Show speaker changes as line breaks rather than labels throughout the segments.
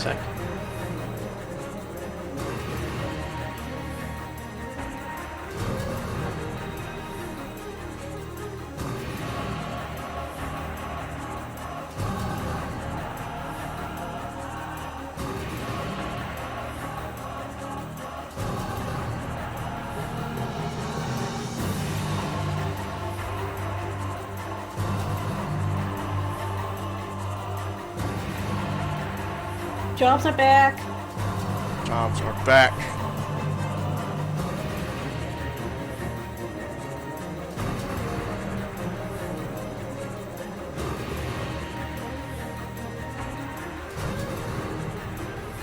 sec.
Jobs are back.
Jobs are back.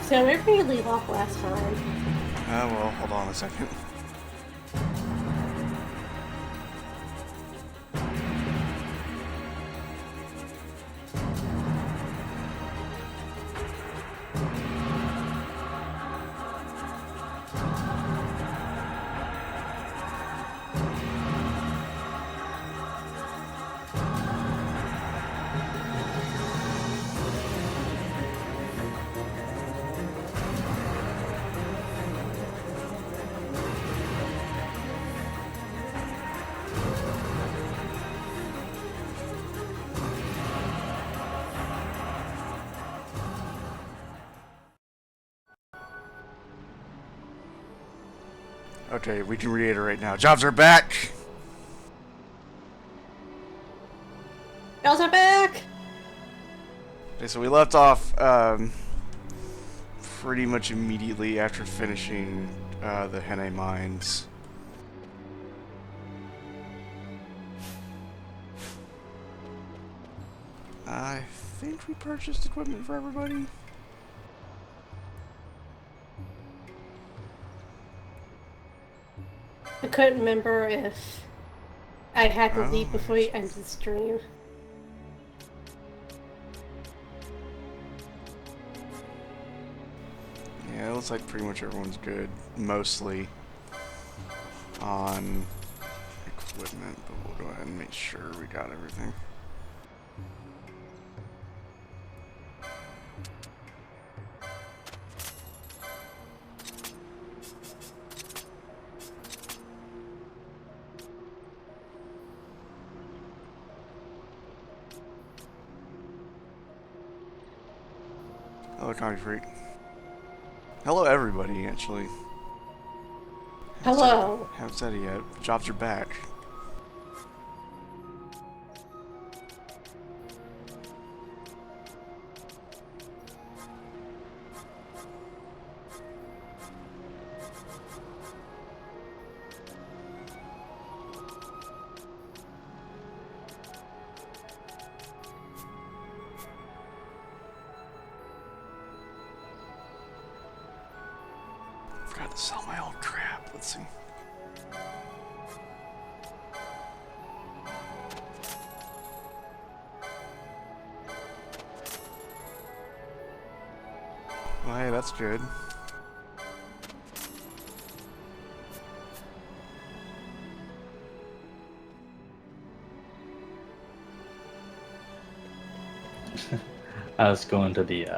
So where did we leave off last time?
Well, hold on a second. Okay, we can reiterate now. Jobs are back!
Jobs are back!
Okay, so we left off pretty much immediately after finishing the Henne mines. I think we purchased equipment for everybody.
I couldn't remember if I had to leave before we ended the stream.
Yeah, it looks like pretty much everyone's good, mostly on equipment, but we'll go ahead and make sure we got everything. Hello, Comic Freak. Hello, everybody, actually.
Hello.
Haven't said it yet. Jobs are back. Sell my old crap. Let's see. Well, hey, that's good.
I was going to the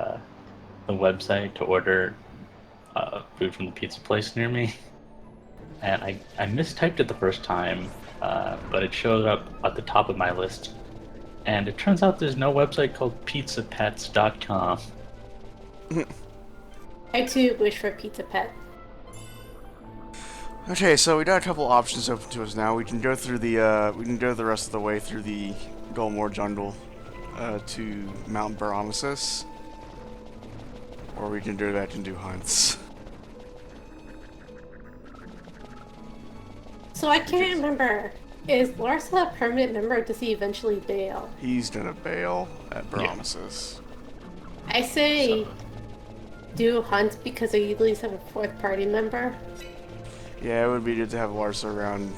website to order food from the pizza place near me, and I mistyped it the first time, but it showed up at the top of my list, and it turns out there's no website called pizzapets.com.
I too wish for a Pizza Pet.
Okay, so we got a couple options open to us now. We can go through the rest of the way through the Golmore Jungle to Mount Baromesis, or we can go back and do hunts.
So I can't remember. Is Larsa a permanent member, or does he eventually bail?
He's gonna bail at Baromesis.
I say do hunts because they usually have a fourth party member.
Yeah, it would be good to have Larsa around,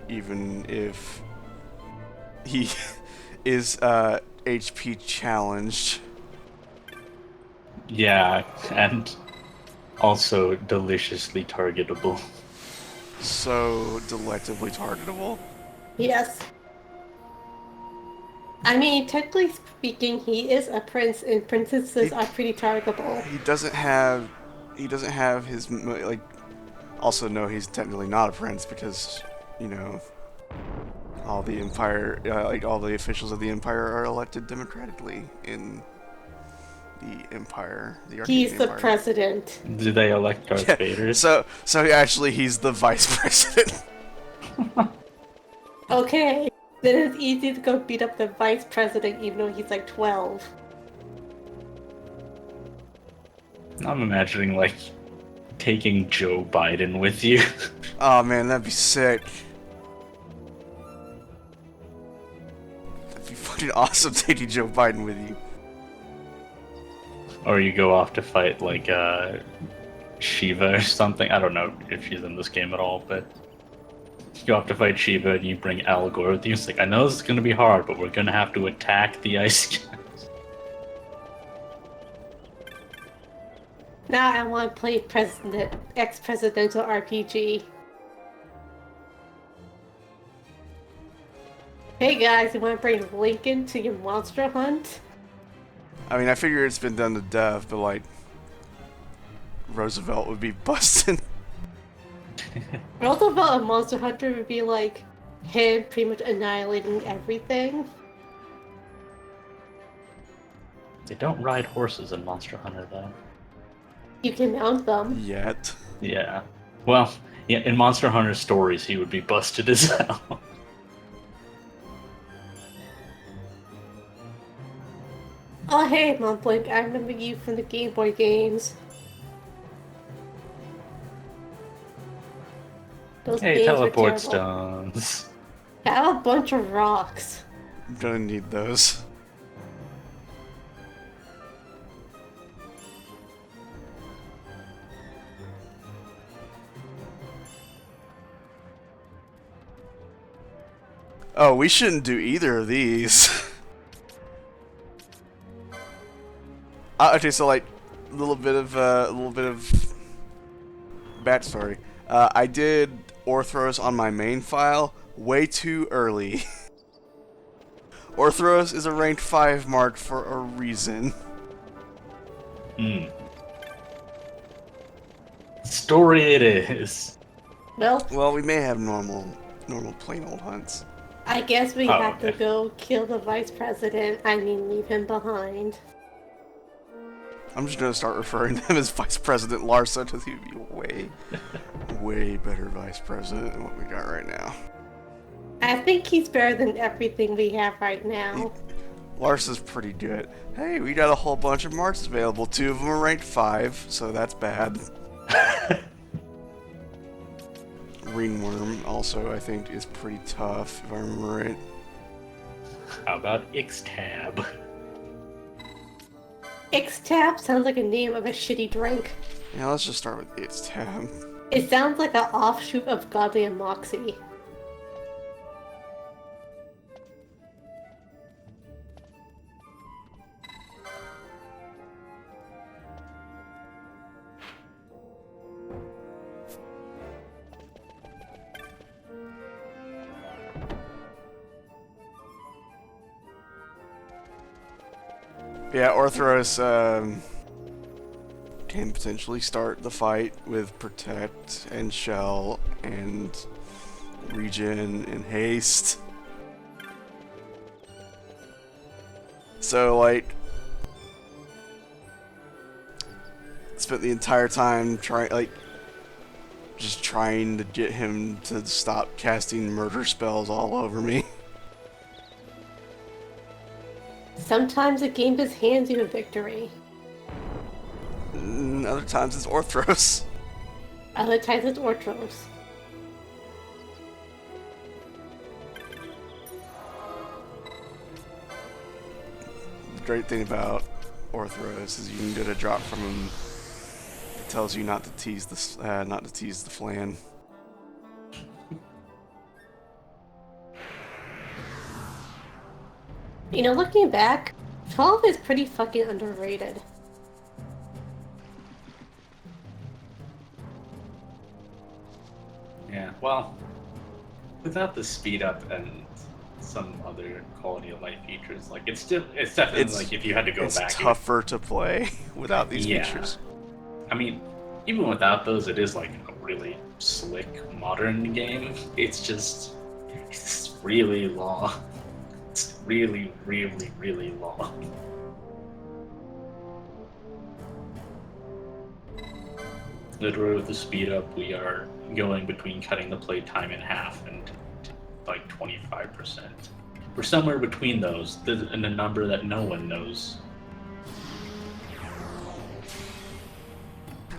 even if he is HP challenged.
Yeah, and also deliciously targetable.
So delectably targetable.
Yes. I mean, technically speaking, he is a prince, and princesses are pretty targetable.
He doesn't have his like. Also, no, he's technically not a prince because, you know, all the Empire, like all the officials of the Empire are elected democratically in the Empire. The
He's the
Empire.
president.
Do they elect Darth Vader?
So actually, he's the vice president.
Okay, then it's easy to go beat up the vice president even though he's like 12.
I'm imagining, like, taking Joe Biden with you.
Oh man, that'd be sick. That'd be fucking awesome taking Joe Biden with you.
Or you go off to fight, like, Shiva or something. I don't know if she's in this game at all, but you go off to fight Shiva and you bring Al Gore with you. It's like, I know this is going to be hard, but we're going to have to attack the ice guys.
Now I want to play ex-presidential RPG. Hey guys, you want to bring Lincoln to your monster hunt?
I mean, I figure it's been done to death, but like, Roosevelt would be busting.
Roosevelt, a monster hunter, would be like him pretty much annihilating everything.
They don't ride horses in Monster Hunter, though.
You can mount them.
Yet.
Yeah. Well, yeah, in Monster Hunter stories, he would be busted as hell.
Oh hey, Monblink, I remember you from the Game Boy games. Those
Hey,
games
teleport
were terrible.
stones.
I have a bunch of rocks.
I'm gonna need those. Oh, we shouldn't do either of these. Okay, so like a little bit of backstory. I did Orthros on my main file way too early. Orthros is a ranked 5 mark for a reason.
Story it is.
Well,
we may have normal plain old hunts.
I guess we have to
okay.
go kill the vice president. I mean, leave him behind.
I'm just gonna start referring to him as Vice President Larsa because he would be way better Vice President than what we got right now.
I think he's better than everything we have right now.
Larsa's pretty good. Hey, we got a whole bunch of marks available. 2 of them are ranked 5, so that's bad. Ringworm also, I think, is pretty tough, if I remember right.
How about X-Tab?
X-Tab sounds like a name of a shitty drink.
Yeah, let's just start with its tab.
It sounds like an offshoot of Godly and Moxie.
Yeah, Orthros can potentially start the fight with Protect and Shell and Regen and Haste. So, like, spent the entire time just trying to get him to stop casting murder spells all over me.
Sometimes a game just hands you a victory.
Other times it's Orthros.
Other times it's Ortros.
The great thing about Orthros is you can get a drop from him that tells you not to tease the flan.
You know, looking back, 12 is pretty fucking underrated.
Yeah, well, without the speed up and some other quality of life features, like it's definitely like if you had to go back,
it's tougher to play without these features.
I mean, even without those, it is like a really slick modern game. It's really long. It's really, really, really long. Literally, with the speed up, we are going between cutting the play time in half and like 25%. We're somewhere between those, and a number that no one knows.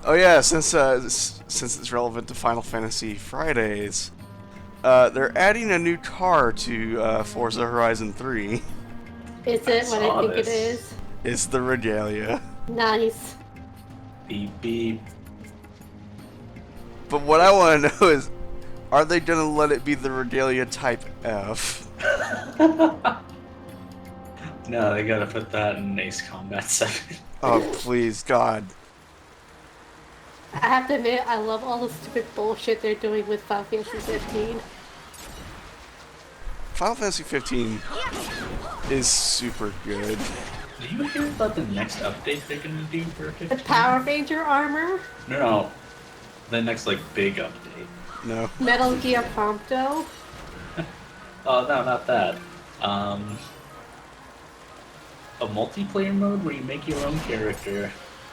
Oh yeah, since it's relevant to Final Fantasy Fridays, they're adding a new car to Forza Horizon 3.
Is it what I think it is?
It's the Regalia.
Nice.
Beep beep.
But what I want to know is, are they gonna let it be the Regalia Type F?
No, they gotta put that in Ace Combat 7.
Oh please, God.
I have to admit, I love all the stupid bullshit they're doing with Final Fantasy 15.
Final Fantasy 15 is super good.
Do you hear about the next update they're gonna do for 15?
The Power Ranger armor?
No. The next, like, big update.
No.
Metal Gear Prompto?
Oh, no, not that. A multiplayer mode where you make your own character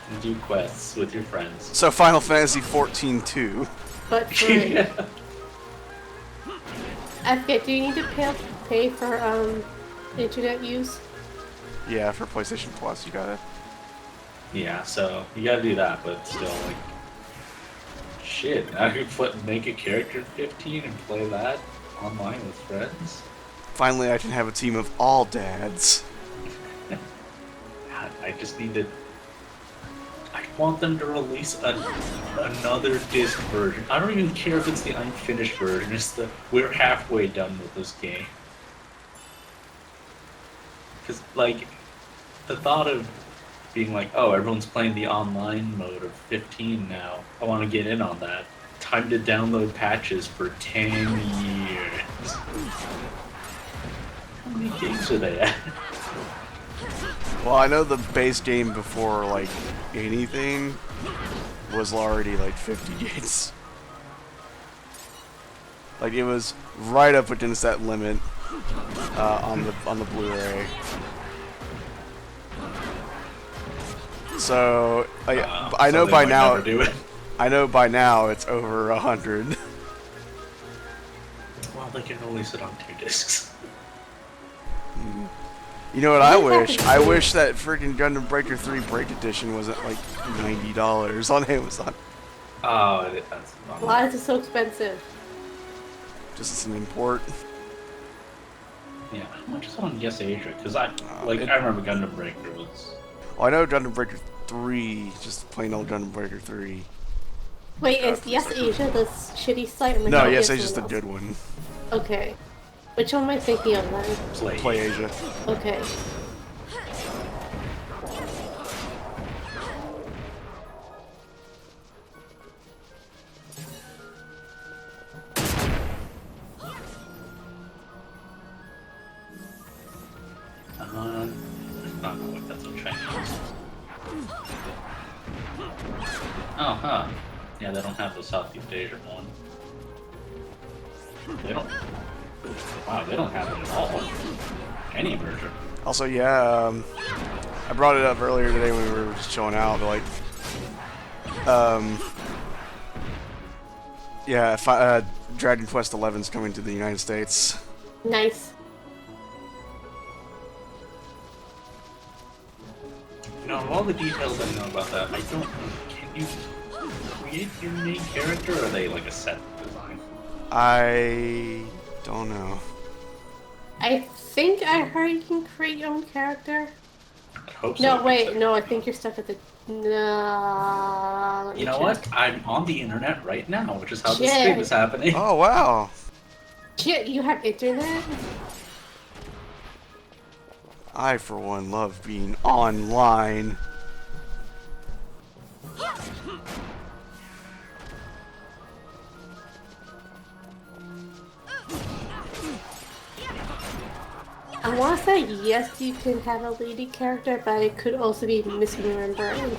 and do quests with your friends.
So Final Fantasy 14 2.
But free. I forget, do you need to pay for internet use?
Yeah, for PlayStation Plus, you gotta.
Yeah, so you gotta do that, but still, like, shit. Now you make a character in 15 and play that online with friends.
Finally, I can have a team of all dads.
God, I just need to. I want them to release another disc version. I don't even care if it's the unfinished version. It's the we're halfway done with this game. Because, like, the thought of being like, oh, everyone's playing the online mode of 15 now. I want to get in on that. Time to download patches for 10 years. How many games are they at?
Well, I know the base game before, like, anything was already, like, 50 gigs. Like, it was right up against that limit on the Blu-ray. So, I know by now. I know by now it's over 100.
Well, they can release it on 2 discs.
You know what I wish? I wish that freaking Gundam Breaker 3 Break Edition wasn't like $90 on Amazon.
Oh, that's
Why is it so expensive?
Just as an import.
Yeah, how much is it on Yes Asia? Because I remember Gundam Breaker was.
Well, I know Gundam Breaker 3, just plain old Gunbreaker 3.
Wait, is Yes Asia the shitty site? Or am I
No,
thinking
yes,
of
it's just the
someone
good
else?
one.
Okay. Which one am I thinking of then?
Play Asia.
Okay.
Not know if that's a Chinese. Oh, huh. Yeah, they don't have the Southeast Asian one. They don't. Wow, they don't have it at all. Any version.
Also, yeah, I brought it up earlier today when we were just chilling out, but yeah, Dragon Quest XI is coming to the United States.
Nice.
You know, of all the details I know about that, I don't know. Can you create your main character, or are they like a set design?
I don't know.
I think I heard you can create your own character.
I hope so.
No, wait, no, I think you're stuck at the... No, let me
You know
check.
what? I'm on the internet right now, which is how this
Shit.
stream is happening.
Oh, wow.
Shit, you have internet?
I, for one, love being online.
I want to say yes, you can have a lady character, but it could also be misremembering.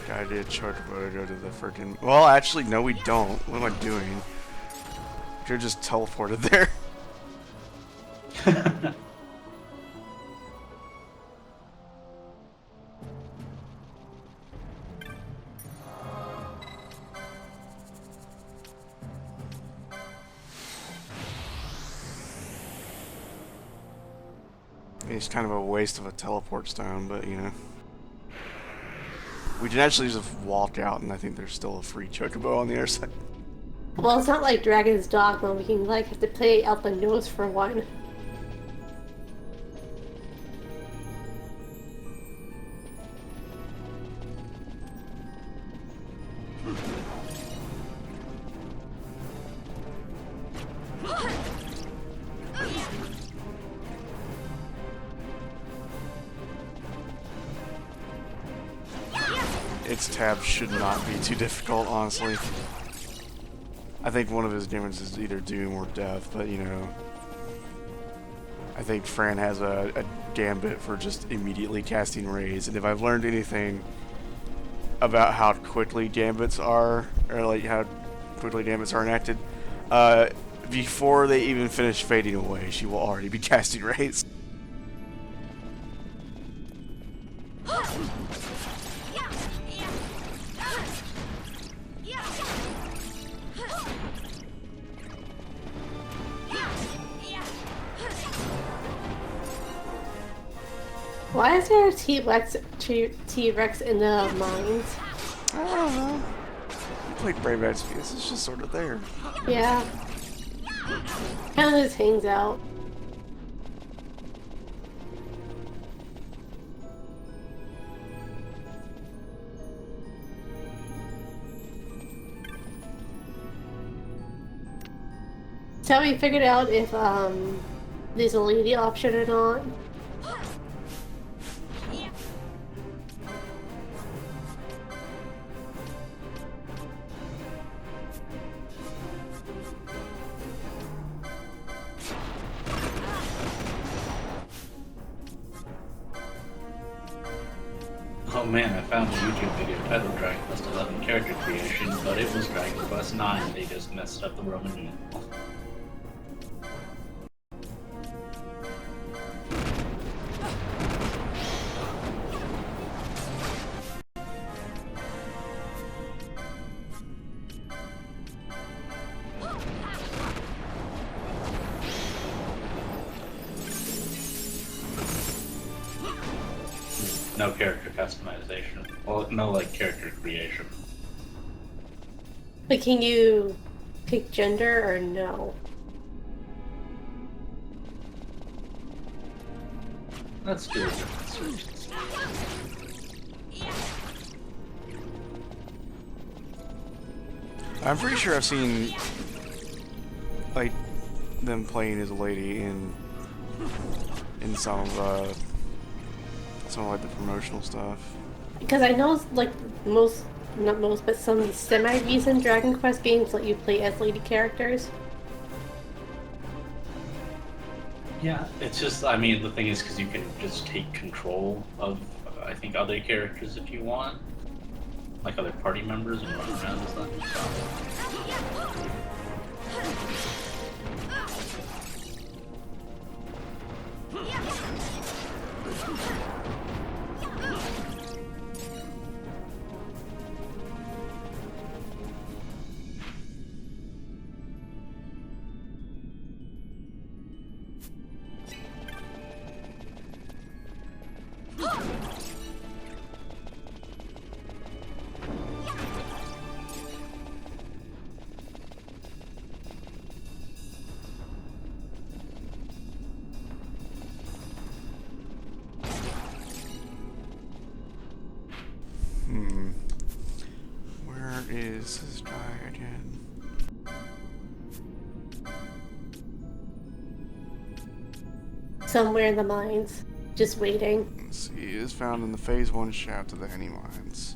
Gotta do a chocobo to go to the freaking. Well, actually, no, we don't. What am I doing? You're just teleported there. It's kind of a waste of a teleport stone, but you know. We can actually just walk out, and I think there's still a free chocobo on the other side.
Well, it's not like Dragon's Dogma. We can like have to play out the nose for one.
Its tab should not be too difficult, honestly. I think one of his gimmick's is either Doom or Death, but you know. I think Fran has a gambit for just immediately casting Rays, and if I've learned anything about how quickly gambits are, or like how quickly gambits are enacted, before they even finish fading away, she will already be casting Rays.
Why is there a T-Rex in the mines?
I don't know. You played Brave Exvius, it's just sort of there.
Yeah. Kind of just hangs out. So we figured out if there's a lady option or not.
Oh man, I found a YouTube video titled Dragon Quest XI character creation, but it was Dragon Quest IX. They just messed up the Roman numeral. No character customization. Well, no like character creation.
But can you pick gender or no?
Let's do a different search.
I'm pretty sure I've seen like them playing as a lady in some of like the promotional stuff.
Because I know, like, most, not most, but some semi-recent Dragon Quest games let you play as lady characters.
Yeah, it's just, I mean, the thing is, because you can just take control of, I think, other characters if you want. Like other party members and run around and stuff.
Where is this guy again?
Somewhere in the mines. Just waiting.
Let's see, it is found in the Phase 1 shaft of the Henny Mines.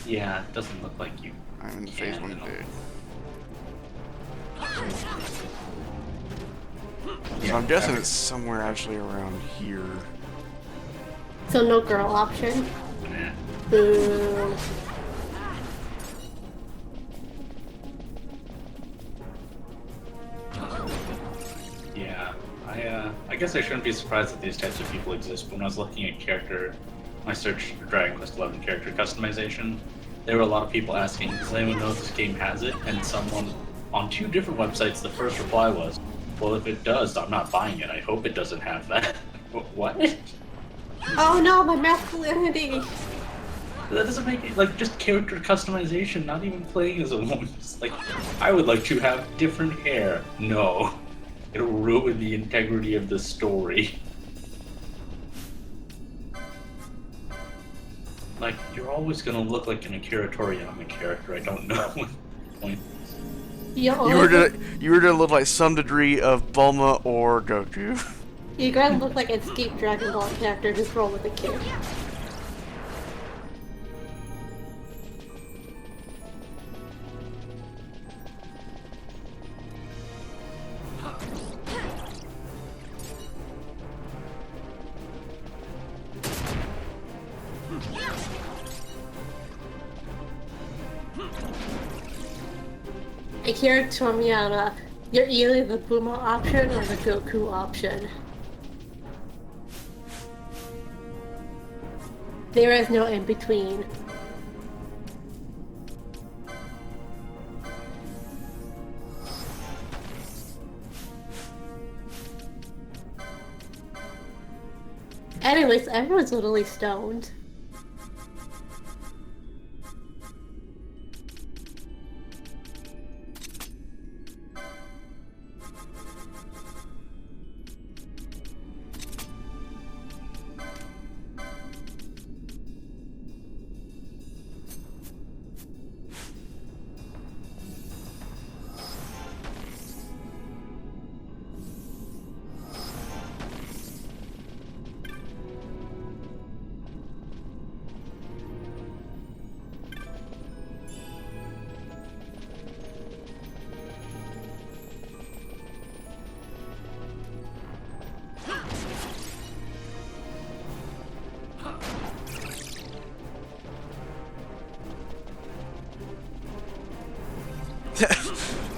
Yeah, it doesn't look like you.
I'm in the Phase 1 dig. So I'm guessing it's somewhere actually around here.
So no girl option.
Yeah.
Boo.
Yeah, I guess I shouldn't be surprised that these types of people exist. When I was looking at I searched for Dragon Quest XI character customization. There were a lot of people asking, does anyone know if this game has it? And someone on 2 different websites, the first reply was, well, if it does, I'm not buying it. I hope it doesn't have that. What?
Oh no, my masculinity!
That doesn't make it, like, just character customization, not even playing as a woman. Just like, I would like to have different hair. No. It'll ruin the integrity of the story. Like, you're always gonna look like an Akira Toriyama character. I don't know what the point is.
You were gonna look like some degree of Bulma or Goku.
You're gonna look like an escaped Dragon Ball character, just roll with a kid. Akira Toriyama, you're either the Bulma option or the Goku option. There is no in between. Anyways, everyone's literally stoned.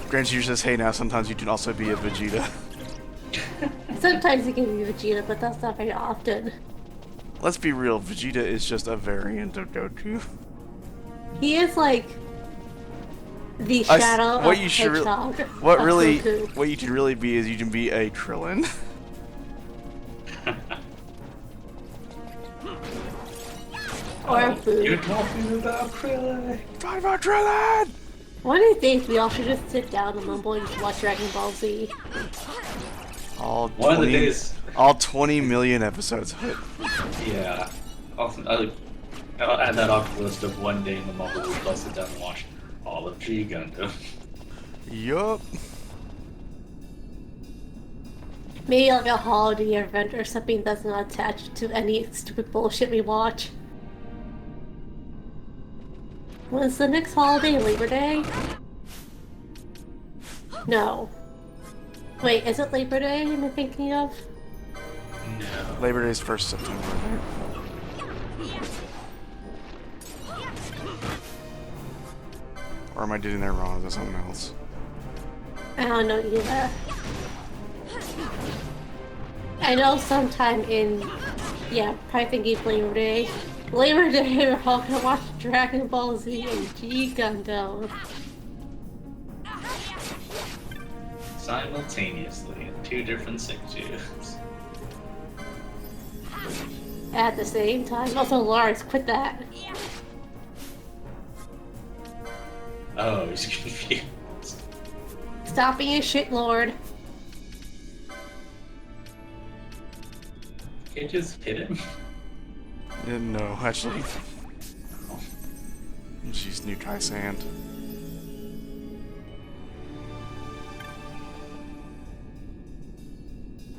Grant says, hey now, sometimes you can also be a Vegeta.
Sometimes you can be Vegeta, but that's not very often.
Let's be real, Vegeta is just a variant of Goku.
He is like the shadow
what
of
you should
Hedgehog.
what you can really be is you can be a Krillin.
Or a Boo.
You're talking about Krillin!
Talking about Krillin!
One of these days we all should just sit down and mumble and just watch Dragon Ball Z.
All
One of the
20
days.
all 20 million episodes of it.
Yeah. I'll add that off the list of one day in the month we'll plus sit down and watch all of G Gundam.
Yup.
Maybe like a holiday event or something that's not attached to any stupid bullshit we watch. When's the next holiday? Labor Day? No. Wait, is it Labor Day am I thinking of?
No.
Labor Day is 1st September. Or am I doing that wrong? Is that something else?
I don't know either. I know sometime in, yeah, probably thinking of Labor Day. Labor Day, we're all gonna watch Dragon Ball Z and G Gundam.
Simultaneously in 2 different sections.
At the same time. Also, Lars, quit that.
Oh, he's confused.
Stop being a shit lord.
Can't just hit him.
No, actually. Just use new Kai Sand.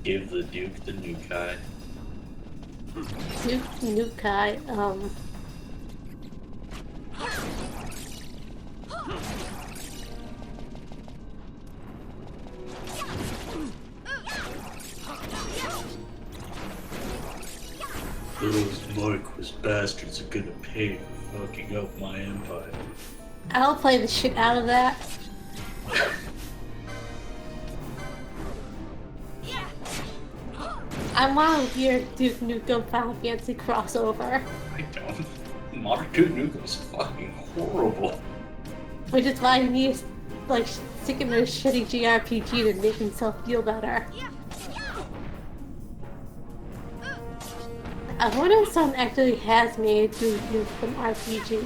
Give the Duke the Nukai.
Nukai,
Those Marquis bastards are gonna pay for fucking up my empire.
I'll play the shit out of that. I want to hear Duke Nukem Final Fantasy crossover.
I don't. Modern Duke Nukem's fucking horrible.
Which is why he needs, like, stick him in a shitty JRPG to make himself feel better. I wonder if someone actually has made Duke Nukem RPG.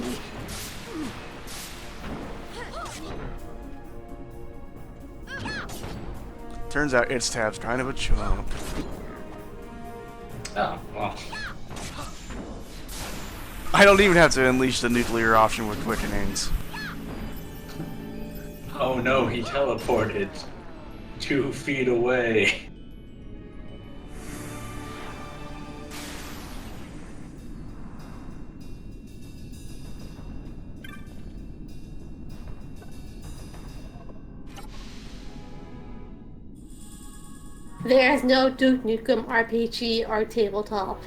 Turns out its tab's kind of a chump.
Oh, well.
I don't even have to unleash the nuclear option with quickenings.
Oh no, he teleported 2 feet away.
There is no Duke Nukem RPG or tabletop.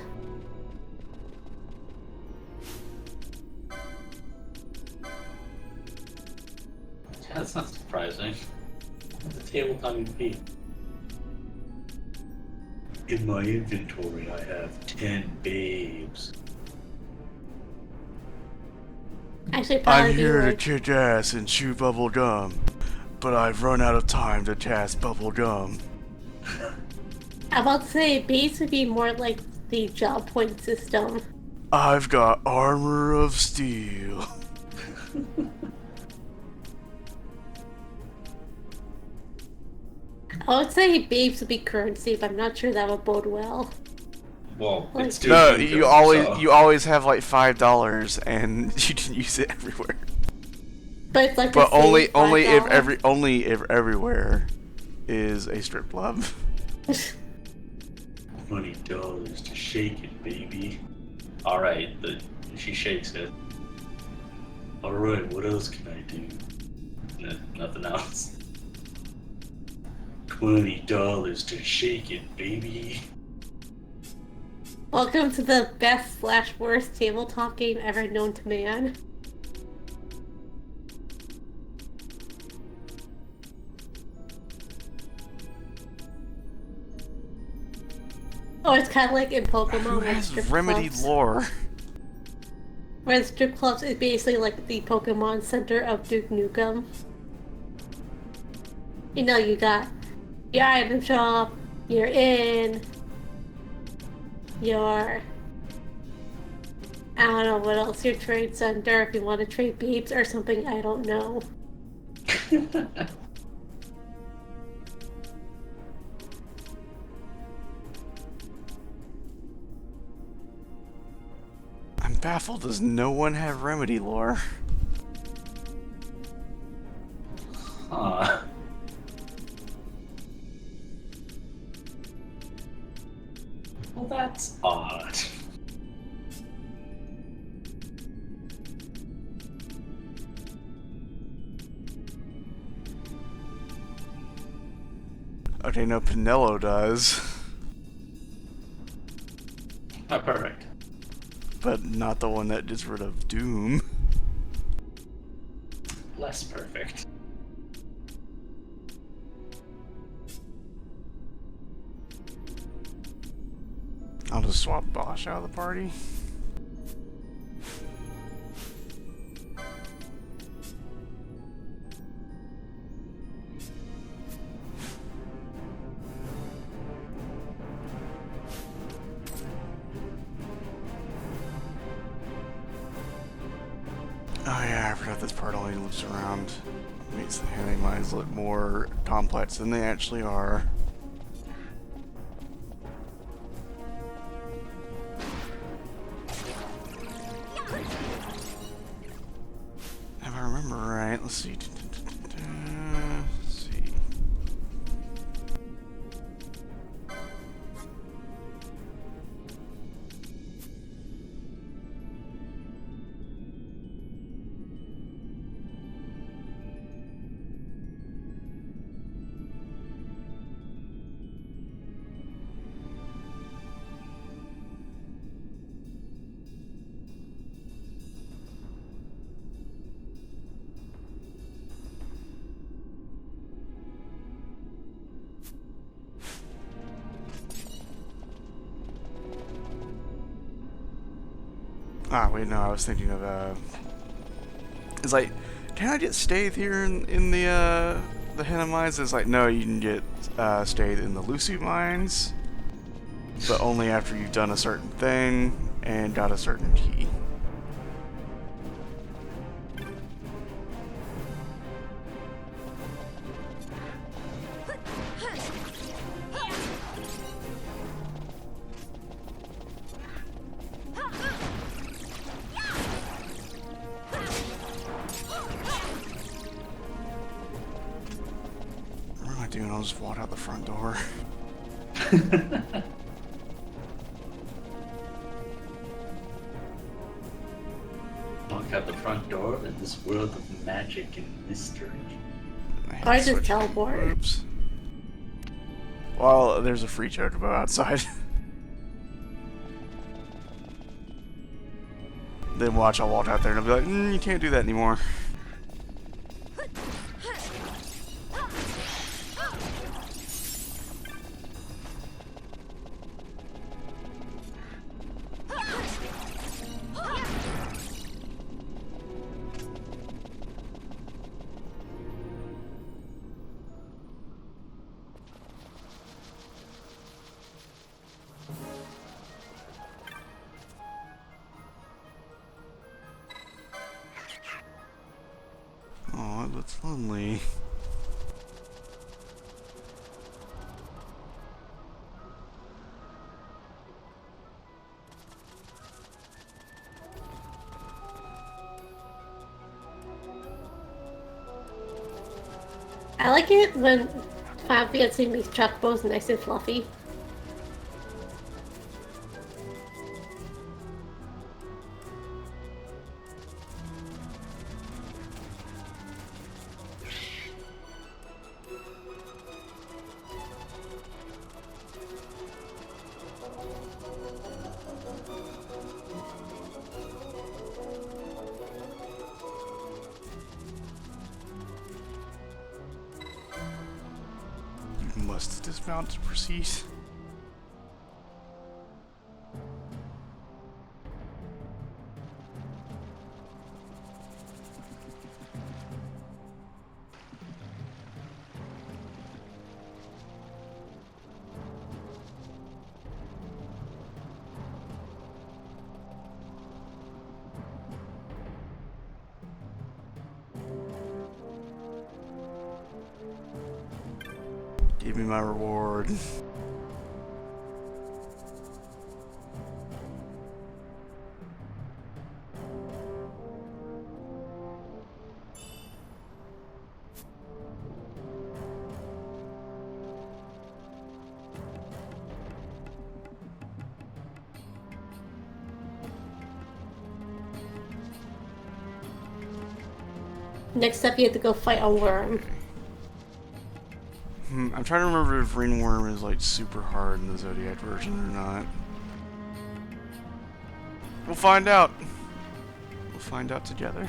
Yeah, that's not surprising. The tabletop EP. In my inventory, I have 10 babes.
Actually, probably
I'm here to
like,
kick ass and chew bubble gum, but I've run out of time to cast bubble gum.
I'm about to say base would be more like the job point system.
I've got armor of steel.
I would say babes would be currency, but I'm not sure that would bode well.
Well,
Like-
it's Duke
No,
Nukem,
you always have like $5 and you can use it everywhere.
But it's like
But
the same
only
$5.
if everywhere is a strip club.
$20 to shake it, baby. Alright, she shakes it. Alright, what else can I do? Nothing else. $20 to shake it, baby.
Welcome to the best / worst tabletop game ever known to man. Oh, it's kind of like in Pokemon.
Who
where
has
strip
remedy
clubs-
lore?
Where the strip clubs is basically like the Pokemon Center of Duke Nukem. You know, you got your item shop, your inn, your... I don't know what else, your trade center if you want to trade babes or something, I don't know.
baffled. Does no one have remedy lore?
Huh. Well, that's odd.
Okay, no, Pinello does.
Oh, perfect.
But not the one that gets rid of Doom.
Less perfect.
I'll just swap Bosch out of the party. Oh yeah, I forgot this part only loops around. Makes the handing mines look more complex than they actually are. If I remember right, let's see. Let's see. Ah, wait, no, I was thinking of, it's like, can I get stayed here in the Henna mines? It's like, no, you can get, stayed in the Lucy mines, but only after you've done a certain thing and got a certain key. What am I doing? I'll just walk out the front door.
Walk out the front door of this world of magic and mystery.
Or I just teleport.
Oops. Well, there's a free chocobo outside. Then watch, I'll walk out there and I'll be like, you can't do that anymore. Oh, it looks lonely.
I like it when Final Fantasy makes chocobos nice and fluffy.
You must dismount to proceed. Give me my reward.
Next up, you have to go fight a worm.
I'm trying to remember if Ringworm is like super hard in the Zodiac version or not. We'll find out. We'll find out together.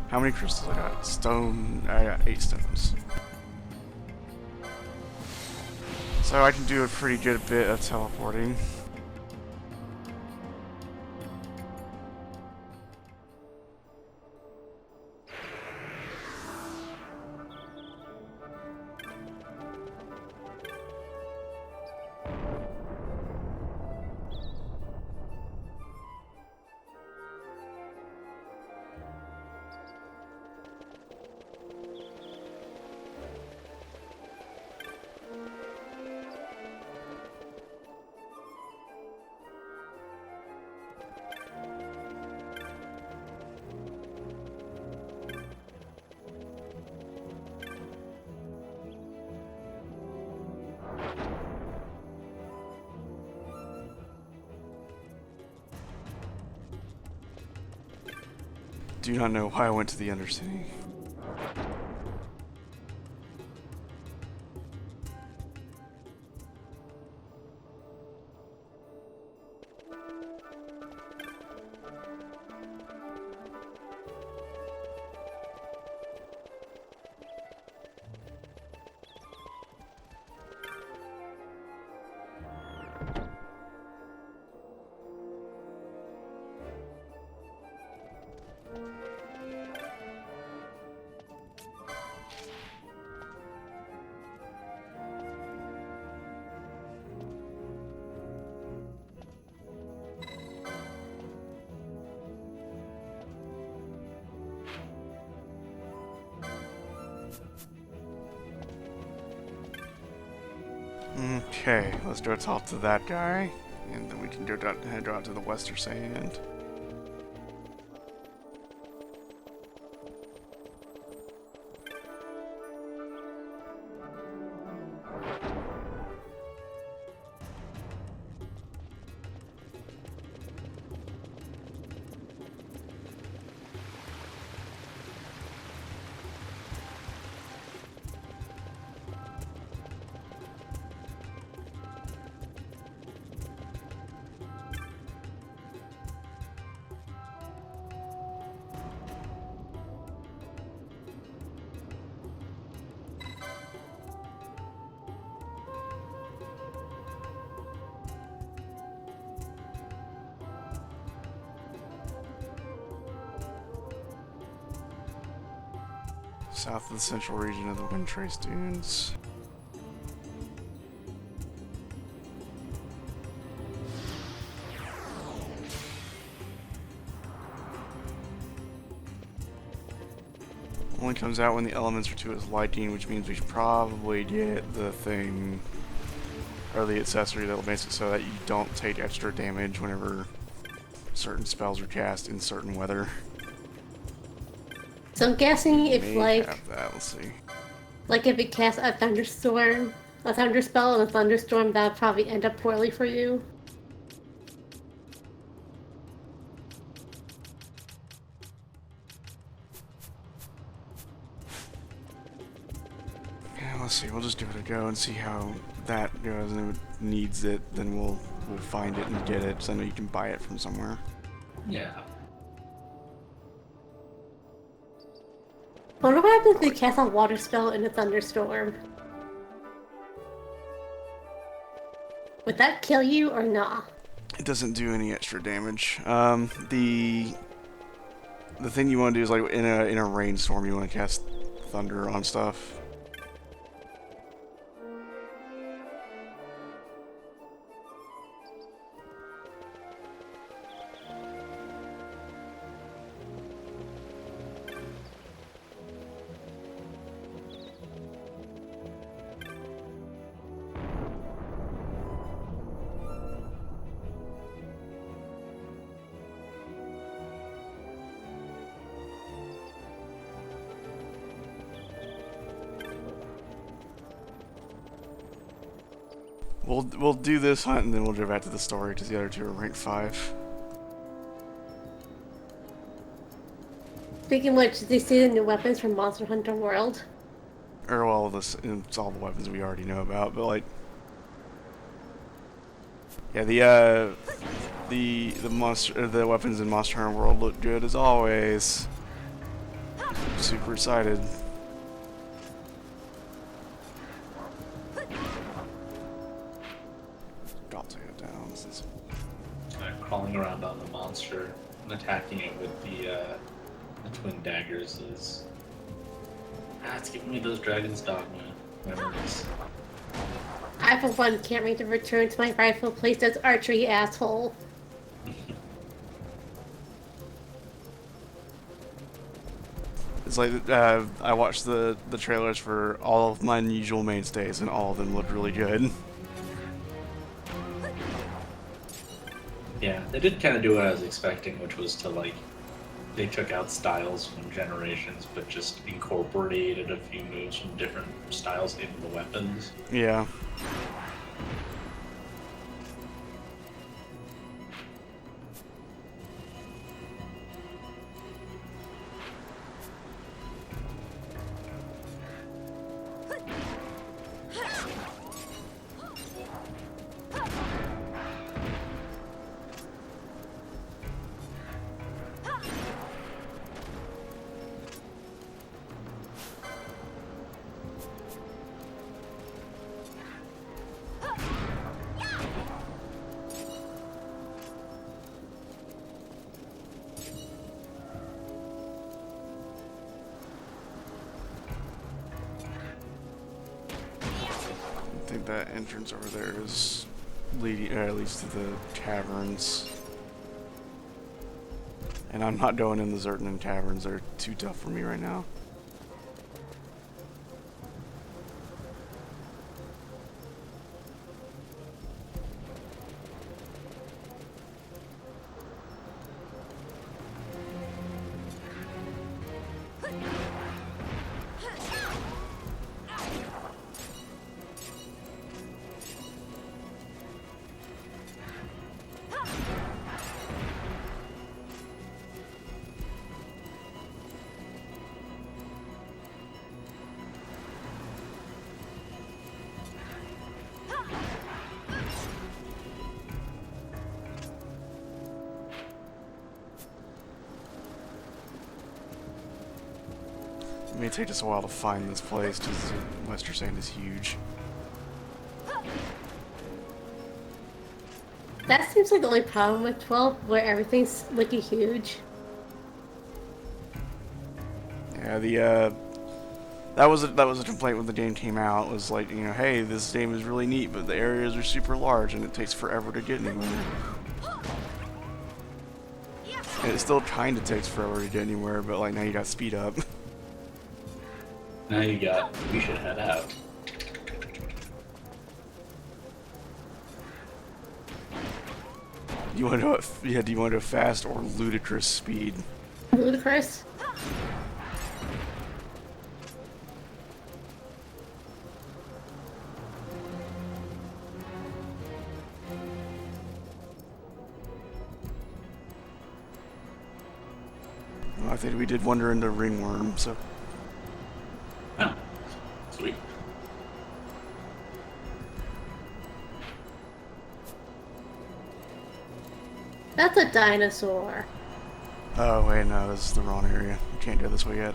How many crystals I got? Stone. I got 8 stones. So I can do a pretty good bit of teleporting. Do not know why I went to the Undercity. Okay, let's go talk to that guy, and then we can go down, head out to the Western Sand. South of the central region of the Wind Trace Dunes. Only comes out when the elements are to its liking, which means we should probably get the thing, or the accessory that makes it so that you don't take extra damage whenever certain spells are cast in certain weather.
So I'm guessing if
May have that. Let's see.
like if it casts a thunderstorm, a thunder spell and a thunderstorm, that would probably end up poorly for you.
Yeah, let's see. We'll just give it a go and see how that goes. And if it needs it, then we'll find it and get it. So I know you can buy it from somewhere.
Yeah.
I wonder what happens if you cast a water spell in a thunderstorm. Would that kill you or not?
It doesn't do any extra damage. The thing you want to do is like in a rainstorm, you want to cast thunder on stuff. We'll do this hunt and then we'll go back to the story because the other two are rank 5.
But Speaking of which, did they see the new weapons from Monster Hunter World?
Or well, it's all the weapons we already know about, but like, yeah, the weapons in Monster Hunter World look good as always. Super excited. God, take it down. This is
Crawling around on the monster and attacking it with the twin daggers is. It's giving me those Dragon's Dogma memories.
I, for one, can't wait to return to my rightful place as archery asshole.
It's like I watched the trailers for all of my unusual mainstays, and all of them looked really good.
Yeah, they did kind of do what I was expecting, which was to like, they took out styles from Generations, but just incorporated a few moves from different styles into the weapons.
Yeah. I think that entrance over there is leads to the caverns. And I'm not going in the Zertinan caverns, they're too tough for me right now. It may take us a while to find this place because Wester Sand is huge.
That seems like the only problem with 12, where everything's looking huge.
Yeah, that was a complaint when the game came out. Was like, you know, hey, this game is really neat, but the areas are super large and it takes forever to get anywhere. And it still kind of takes forever to get anywhere, but like now you got speed up.
Now we should head out.
Do you want to go fast or ludicrous speed?
Ludicrous?
Well, I think we did wander into Ringworm, so.
Oh, sweet.
That's a dinosaur.
Oh wait, no, this is the wrong area. We can't go this way yet.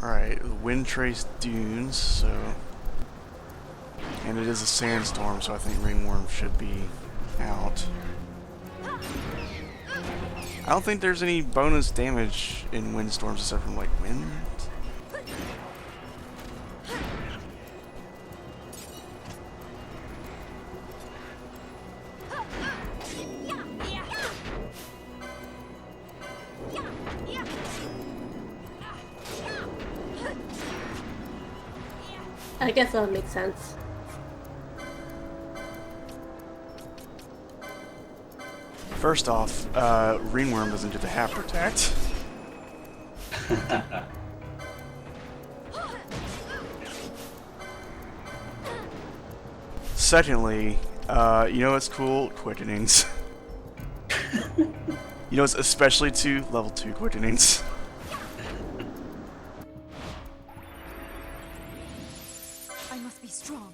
Alright, the Wind Trace Dunes, so. And it is a sandstorm, so I think Ringworm should be out. I don't think there's any bonus damage in windstorms except from like wind.
I guess that would make sense.
First off, Ringworm doesn't get the half protect. Secondly, you know what's cool? Quickenings. You know what's especially to level 2 quickenings.
I must be strong.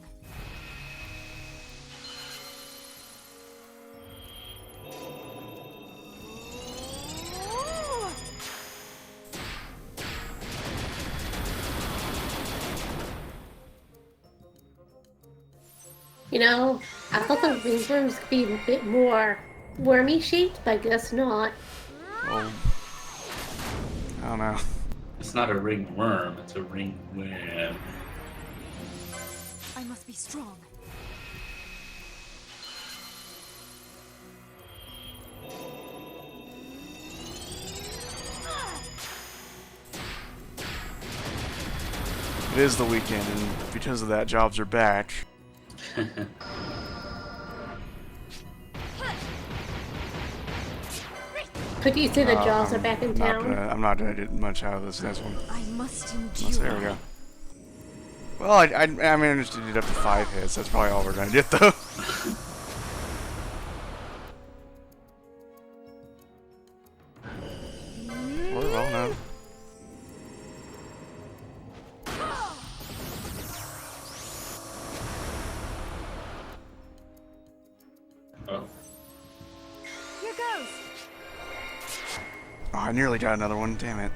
You know, I thought the ringworms could be a bit more wormy shaped, but I guess not.
Well, I don't know.
It's not a ringworm, it's a ringworm.
I must be strong.
It is the weekend, and because of that, jobs are back.
Could you say the jaws are back in town?
I'm not gonna get much out of this next one.
I must
Unless, there we
endure.
go. Well, I managed to get up to 5 hits. That's probably all we're gonna get, though. Or, well, no.
Oh.
Here goes.
Oh, I nearly got another one. Damn it.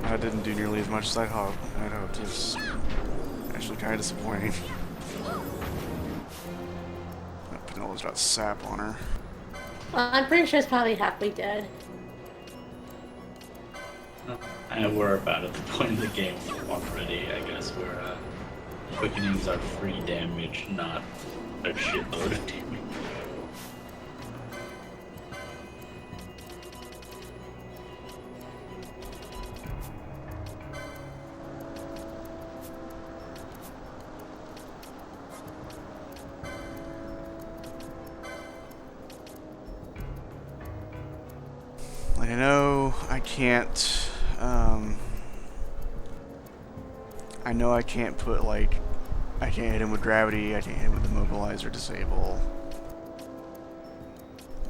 That didn't do nearly as much as I'd hoped. It's actually kind of disappointing. That Penelope's got sap on her.
Well, I'm pretty sure it's probably halfway dead.
And we're about at the point of the game already, I guess, where quickenings are free damage, not a shitload of damage.
Like, I know I can't, I know I can't put, like, I can't hit him with gravity, I can't hit him with immobilize or disable.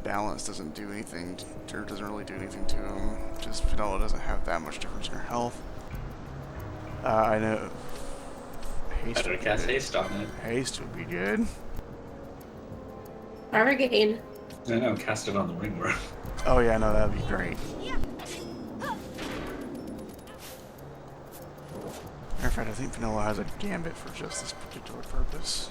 Balance doesn't do anything, or doesn't really do anything to him. Just Fidela doesn't have that much difference in her health. I know. Haste
Better
would be
cast
good.
haste on it.
Haste would be good.
Bargain.
No, cast it on the ringworm.
Oh yeah, no, that'd be great. Matter of fact, I think Vanilla has a gambit for just this particular purpose.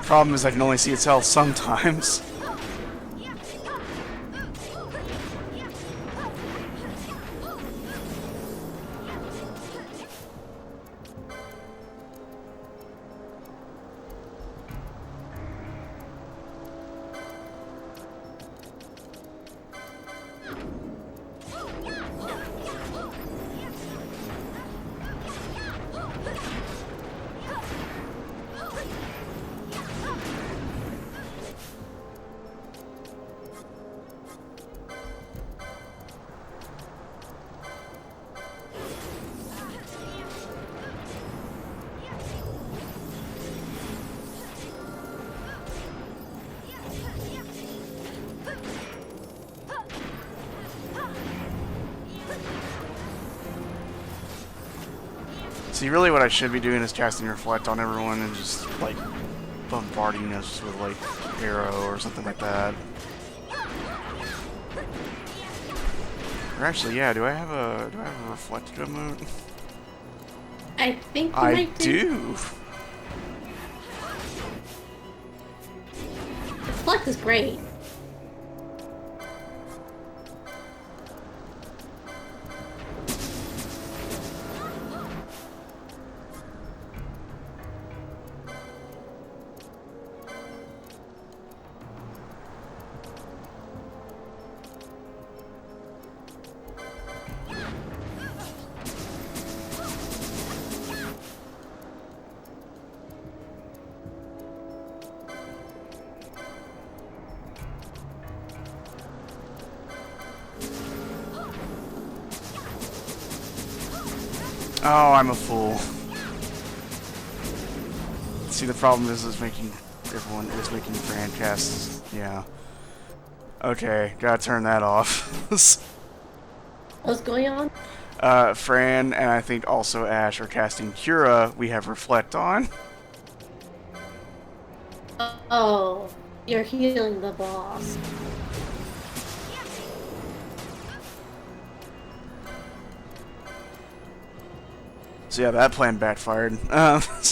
Problem is I can only see its health sometimes. See, really what I should be doing is casting Reflect on everyone and just, like, bombarding us with, like, Arrow or something like that. Or actually, yeah, do I have a Reflected emote?
I think you
I
might
do!
Reflect is great.
Oh, I'm a fool. See, the problem is making Fran casts. Yeah. Okay, gotta turn that off.
What's going on?
Fran and I think also Ash are casting Cura. We have Reflect on.
Oh, you're healing the boss.
So yeah, that plan backfired.
I fail.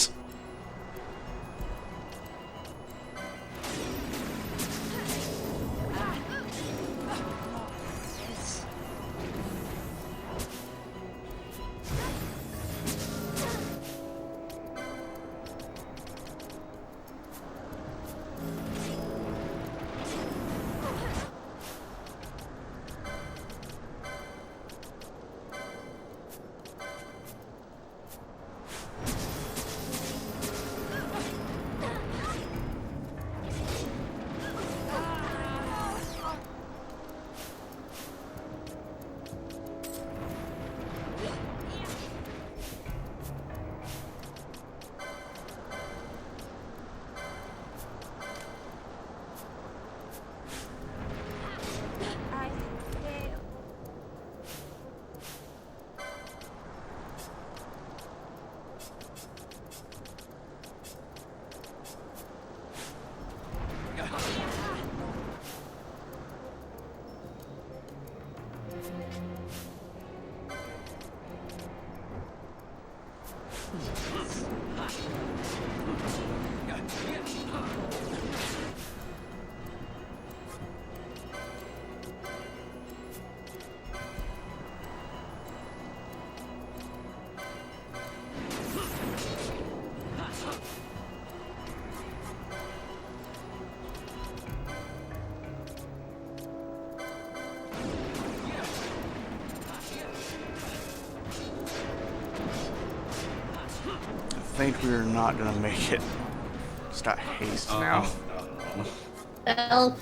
I think we're not gonna make it. Just got haste now.
Help.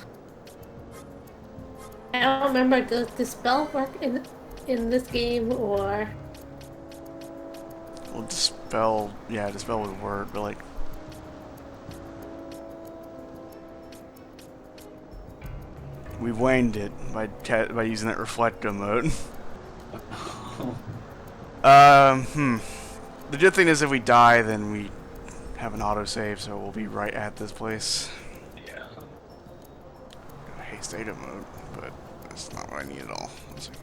I don't remember, does the spell work in this game, or...
Well, dispel. Yeah, dispel would work, but like. We waned it by using that Reflecto mode. The good thing is if we die, then we have an autosave, so we'll be right at this place.
Yeah.
Haste data mode, but that's not what I need at all. Let's see.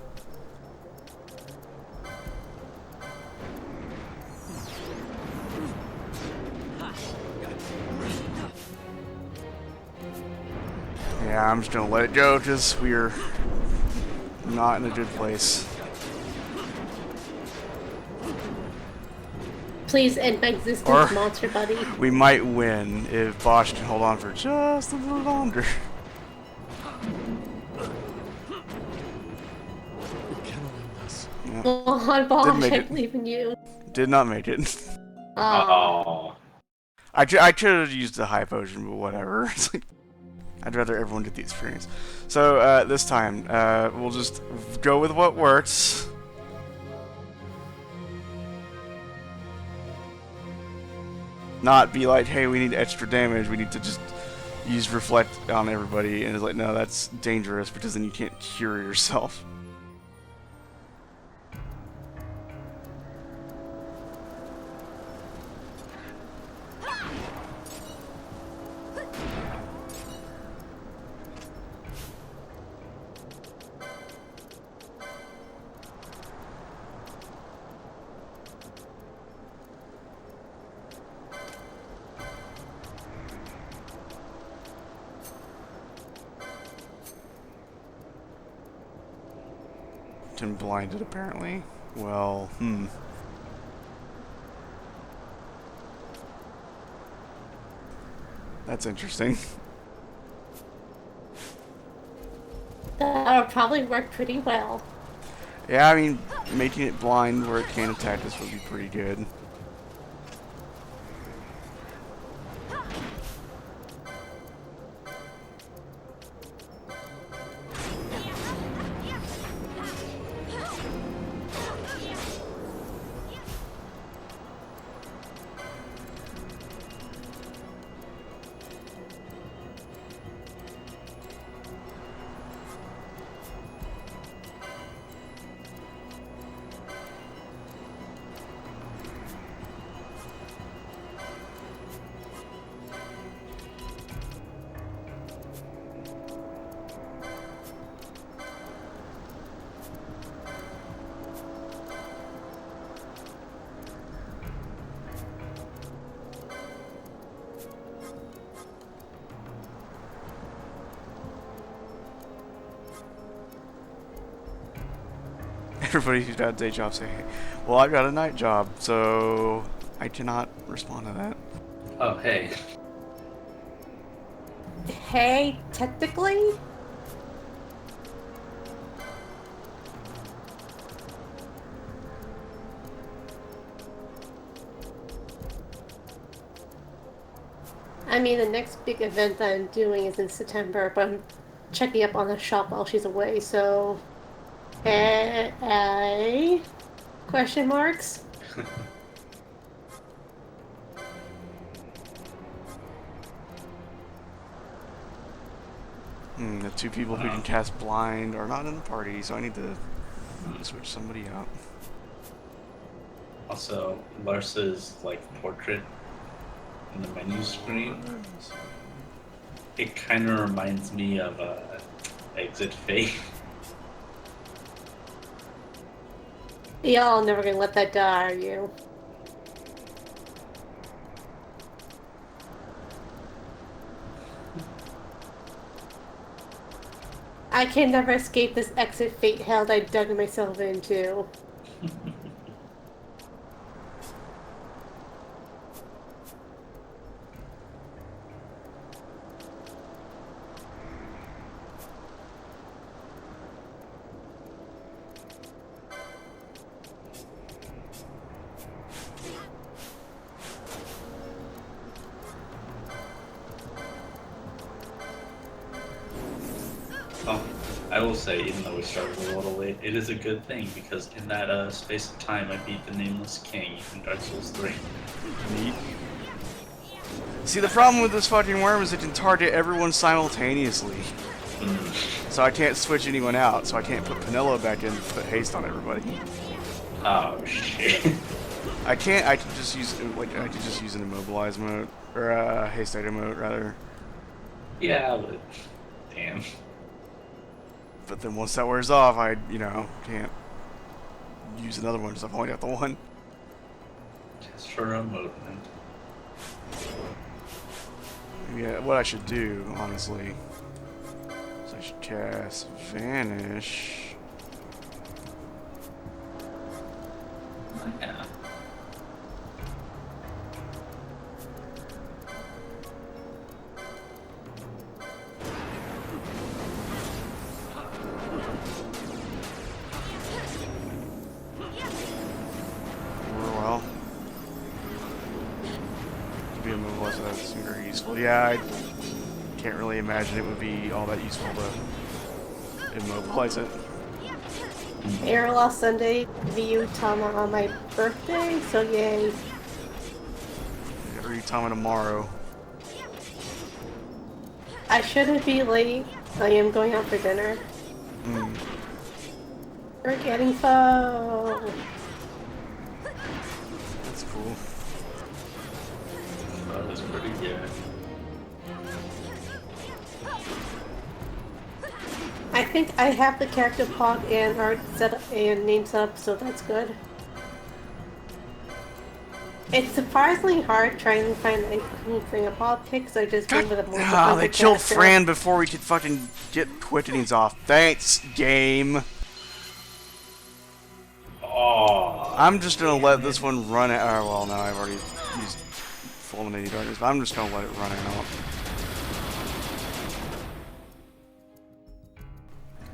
Yeah, I'm just gonna let it go because we're not in a good place.
Please end my existence,
Or-
monster buddy.
We might win if Bosch can hold on for just a little longer. Yeah,
Go on, boss,
Didn't make
I
it.
believe in you.
did not make it.
Oh.
I could have used the high potion, but whatever. It's like, I'd rather everyone get the experience. So this time, we'll just go with what works. Not be like, hey, we need extra damage. We need to just use Reflect on everybody. And it's like, no, that's dangerous because then you can't cure yourself. him blinded, apparently. Well, That's interesting.
That'll probably work pretty well.
Yeah, I mean, making it blind where it can't attack us would be pretty good. Everybody who's got a day job say, hey, well, I've got a night job, so I cannot respond to that.
Oh, hey.
Hey, technically? I mean, the next big event that I'm doing is in September, but I'm checking up on the shop while she's away, so... Hey? Question marks?
The two people who can cast blind are not in the party, so I need to switch somebody out.
Also, Larsa's like portrait in the menu screen. It kind of reminds me of XII.
Y'all never gonna let that die, are you? I can never escape this exit fate hell that I dug myself into.
Oh, I will say, even though we started a little late, it is a good thing because in that space of time, I beat the Nameless King in Dark Souls 3.
Neat. See, the problem with this fucking worm is it can target everyone simultaneously. So I can't switch anyone out, so I can't put Penelo back in and put haste on everybody.
Oh shit.
I can't, I can just use, like, I can just use an immobilize mode, or haste item mode, rather.
Yeah, but damn.
But then once that wears off, I, you know, can't use another one, so I've only got the one.
Just for a moment.
Yeah, what I should do, honestly, is I should cast Vanish.
Yeah.
Well, to be immobilized, that's very useful. Yeah, I can't really imagine it would be all that useful to immobilize it.
Air lost Sunday, VU Tama on my birthday, so yay.
Every time tomorrow.
I shouldn't be late. I am going out for dinner. We're getting foe.
That's cool.
That was pretty good.
I think I have the character pod and art set up and name set up, so that's good. It's surprisingly hard trying to find a cool thing of politics. I just went with a more.
They killed Fran before we could fucking get quickenings off. Thanks, game. I'm just gonna let this one run out. Well, no, I've already used Fulminating Darkness, but I'm just gonna let it run out.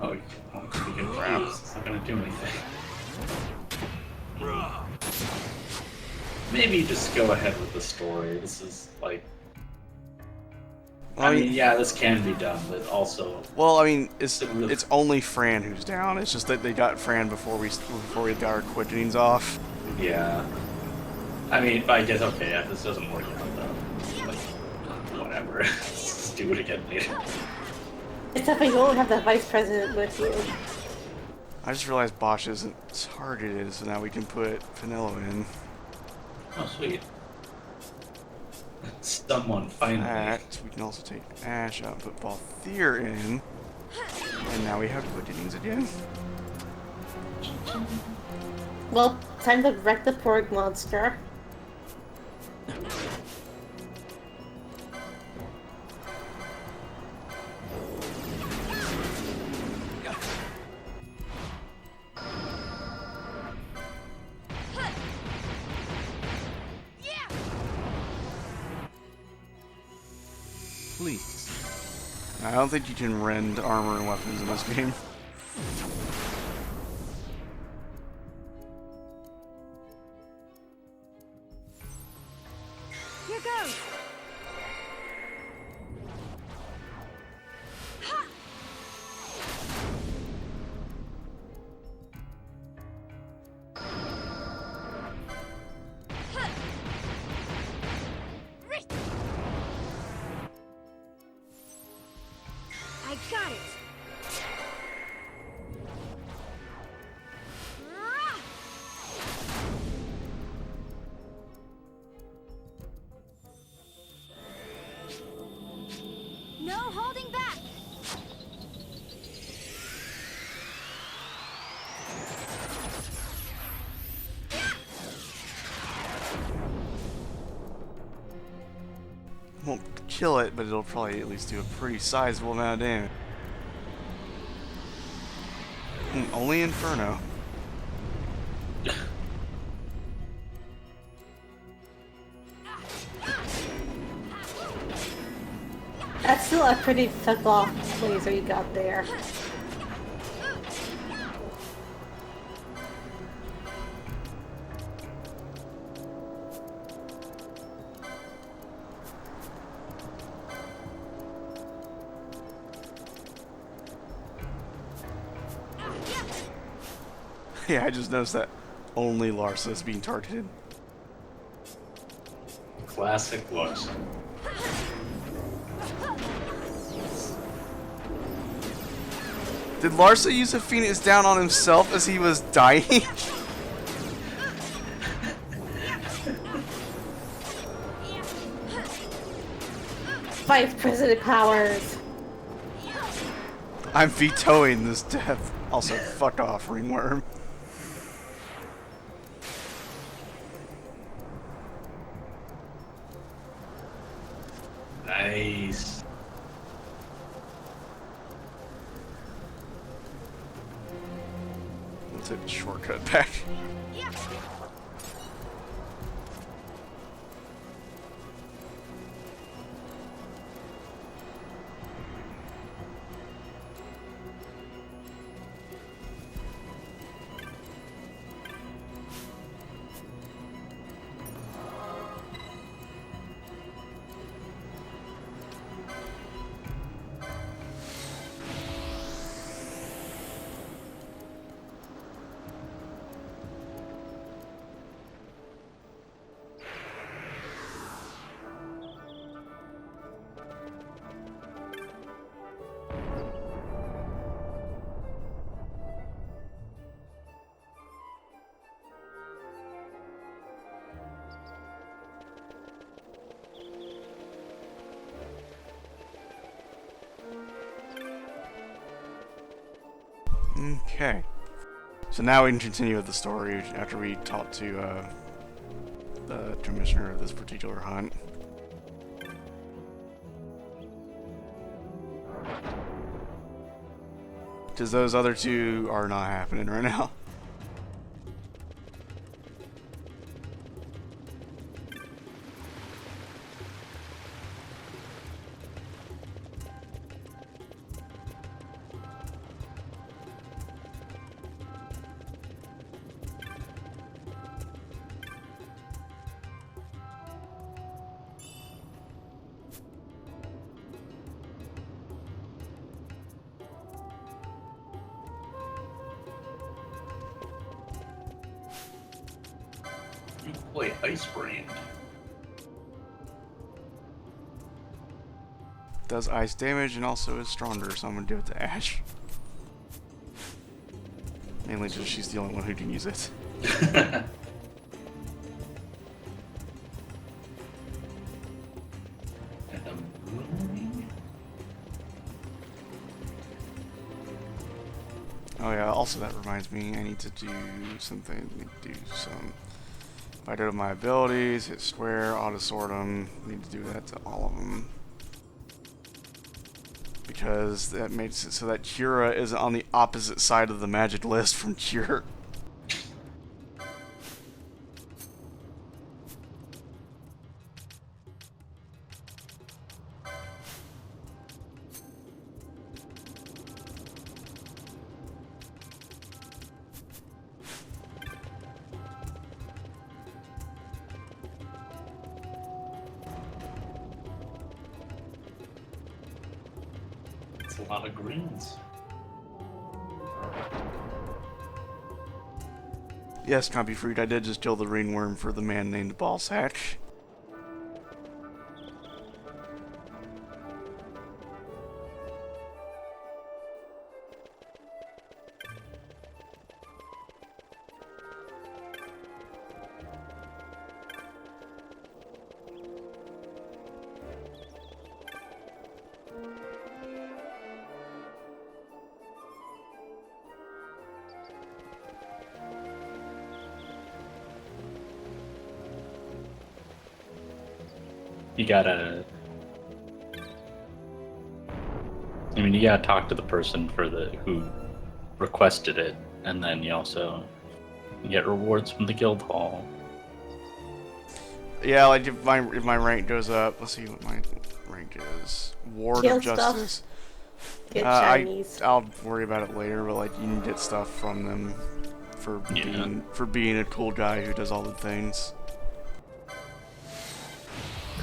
Oh, speaking of traps, it's not gonna do anything. Maybe just go ahead with the story. This is like. I mean, yeah, this can be done, but also.
Well, I mean, it's only Fran who's down. It's just that they got Fran before we got our quitting's off.
Yeah. I mean, I guess okay. Yeah, this doesn't work out though. Like, whatever. Let's do it again later.
Except we won't have the vice president with you.
I just realized Bosch isn't targeted, so now we can put Vanilla in.
Oh, sweet. Someone finally.
That, we can also take Ash out and put Balthier in. And now we have quittings again.
Well, time to wreck the porg monster.
Please. I don't think you can rend armor and weapons in this game.
Here goes. I got it. No holding back.
Won't kill it, but it'll probably at least do a pretty sizable amount of damage. Only Inferno.
That's still a pretty fuck-off laser you got there.
Yeah, I just noticed that only Larsa is being targeted.
Classic Larsa.
Did Larsa use a Phoenix down on himself as he was dying?
Vice President Powers!
I'm vetoing this death. Also, fuck off, Ringworm.
Nice.
Let's take the shortcut back. Okay. So now we can continue with the story after we talk to the commissioner of this particular hunt. Because those other two are not happening right now.
You play Ice Brand.
Does ice damage and also is stronger, so I'm gonna do it to Ash. Mainly just she's the only one who can use it.
And I'm ruining.
Oh yeah, also that reminds me, I need to do something. If I go to my abilities, hit square, auto sort them, need to do that to all of them. Because that makes it so that Cura is on the opposite side of the magic list from Cure.
It's a lot of greens.
Yes, Compy Fruit, I did just kill the ringworm for the man named Ballsack.
You gotta. I mean, you gotta talk to the person who requested it, and then you also get rewards from the guild hall.
Yeah, like if my rank goes up, let's see what my rank is. Ward
Kill
of
stuff.
Justice.
Get shinies.
I'll worry about it later, but like you can get stuff from them for being a cool guy who does all the things.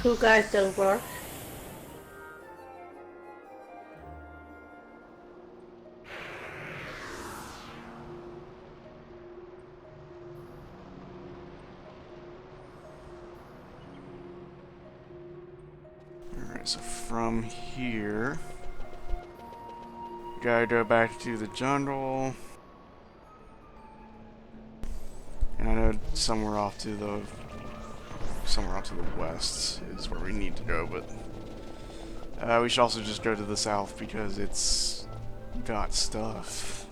Cool guys don't work.
Alright, so from here, gotta go back to the jungle. And I know somewhere off to the west is where we need to go, but we should also just go to the south because it's got stuff.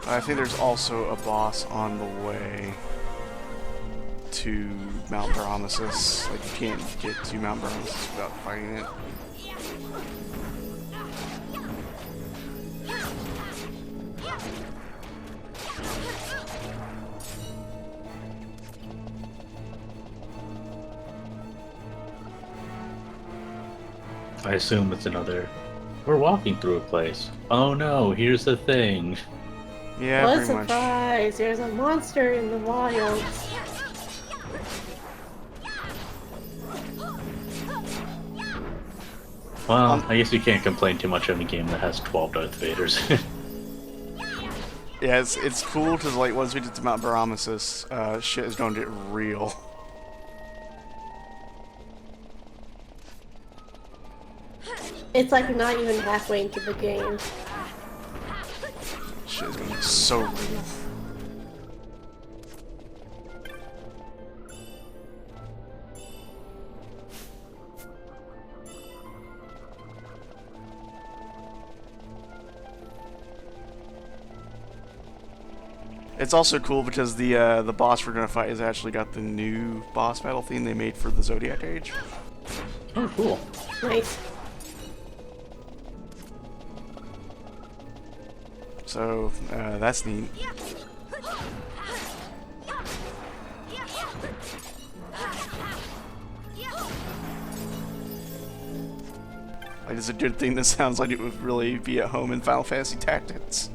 I think there's also a boss on the way to Mount Baromesis. Like, you can't get to Mount Baromesis without fighting it.
I assume it's another. We're walking through a place. Oh no, here's the thing.
Yeah,
What a
pretty much.
surprise! There's a monster in the wild.
Well, I guess you can't complain too much on a game that has 12 Darth Vaders.
Yeah, it's cool because like once we get to Mount Baromesis, shit is gonna get real.
It's like not even halfway into the game.
Shit is gonna get so real. It's also cool because the boss we're gonna fight has actually got the new boss battle theme they made for the Zodiac Age.
Oh, cool.
Nice.
So, that's neat. Like, it's a good thing that sounds like it would really be at home in Final Fantasy Tactics.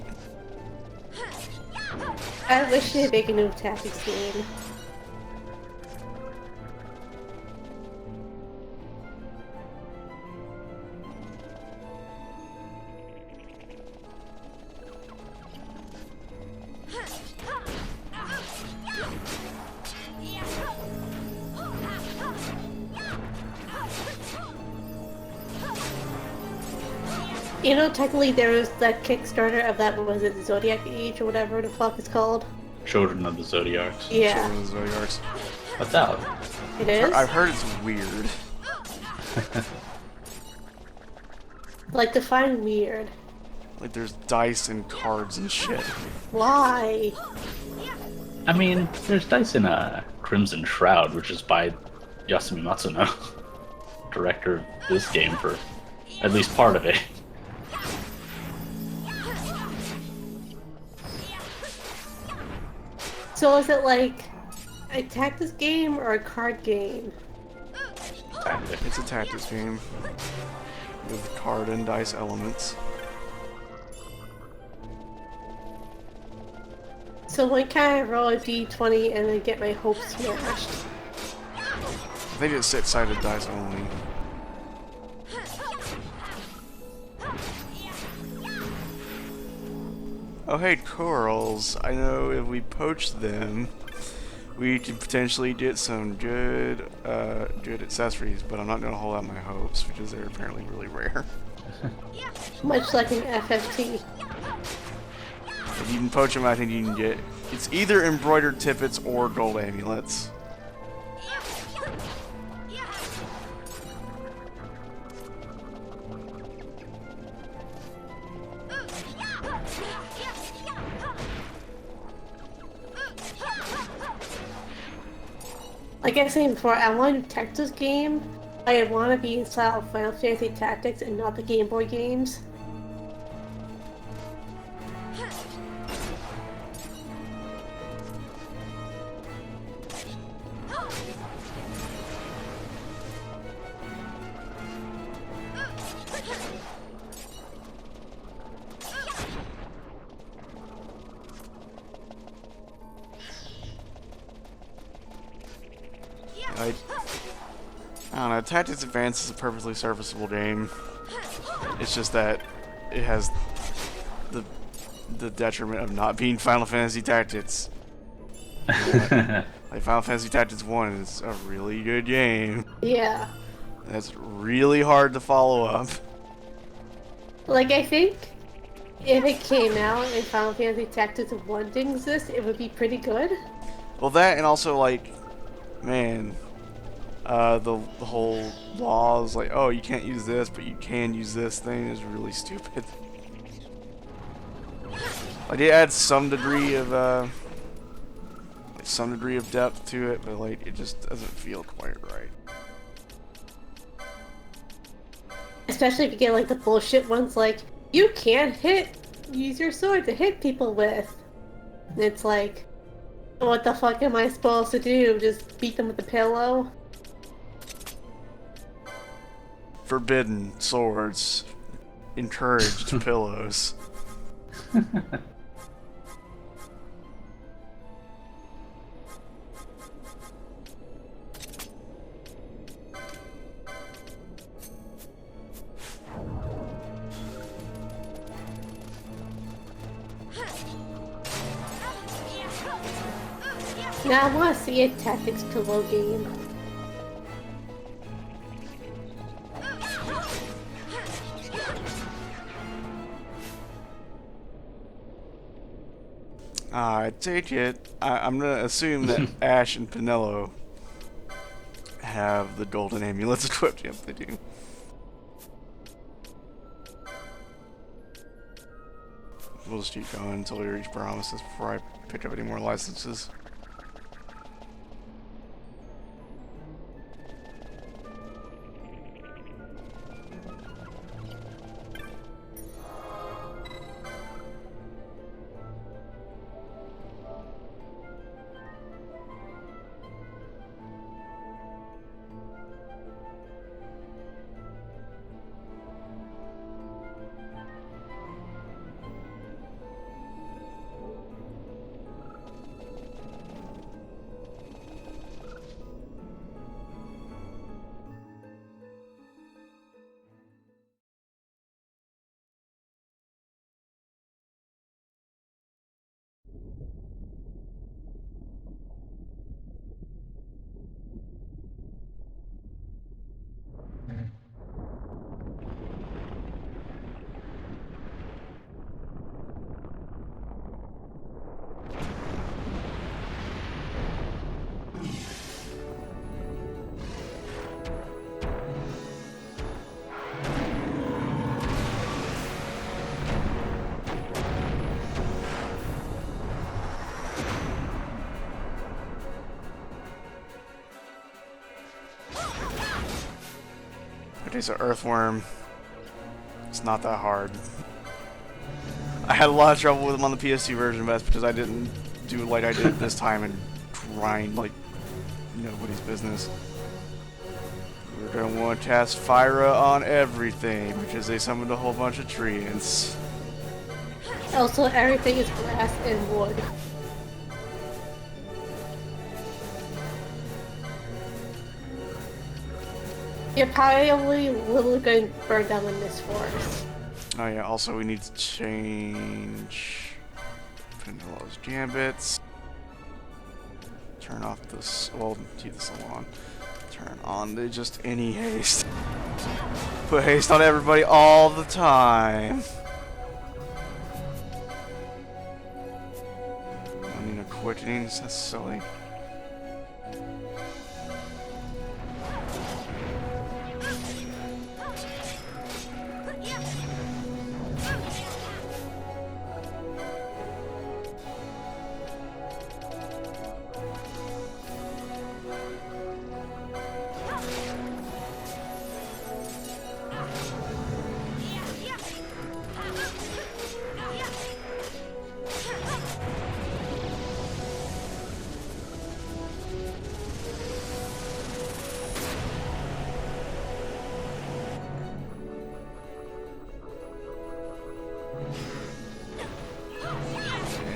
I wish they'd make a new tactics game. You know, technically there was that Kickstarter of that, was it Zodiac Age or whatever the fuck it's called?
Children of the Zodiacs.
Yeah.
Children of the Zodiacs.
What's out?
It is?
I've heard it's weird.
Like, define weird.
Like, there's dice and cards and shit.
Why?
I mean, there's dice in Crimson Shroud, which is by Yasumi Matsuno, director of this game for at least part of it.
So is it like a tactics game or a card game?
It's a tactics game with card and dice elements.
So when can I roll a d20 and then get my hopes smashed?
I think it's six-sided dice only. Oh hey, corals. I know if we poach them, we could potentially get some good accessories, but I'm not gonna hold out my hopes because they're apparently really rare.
Much like an FFT.
If you can poach them, I think you can get... It's either embroidered tippets or gold amulets.
Like I was saying before, I want to tech this game. I want to be in style of Final Fantasy Tactics and not the Game Boy games.
I don't know, Tactics Advance is a perfectly serviceable game. It's just that it has the detriment of not being Final Fantasy Tactics. Like Final Fantasy Tactics 1 is a really good game.
Yeah.
That's really hard to follow up.
Like, I think if it came out and Final Fantasy Tactics 1 didn't exist, it would be pretty good.
Well, that and also, like, man, the whole laws, like, oh, you can't use this, but you can use this thing is really stupid. Like, it adds some degree of depth to it, but like, it just doesn't feel quite right.
Especially if you get like the bullshit ones like, you can't use your sword to hit people with. And it's like, what the fuck am I supposed to do? Just beat them with a pillow?
Forbidden swords, encouraged pillows.
Now I want to see a Tactics Pillow game.
I take it. I'm gonna assume that Ash and Pinello have the golden amulets equipped. Yep, they do. We'll just keep going until we reach promises before I pick up any more licenses. Okay, so Earthworm. It's not that hard. I had a lot of trouble with him on the PS2 version, but that's because I didn't do it like I did this time and grind like nobody's business. We're gonna want to cast Fyra on everything because they summoned a whole bunch of treants.
Also, everything is grass and wood. You're probably literally going to burn down the mist forest.
Oh yeah, also we need to change Vanillo's Gambits. Turn off this, well, keep this on. Turn on the just any haste. Put haste on everybody all the time. I need a quickening, that's silly.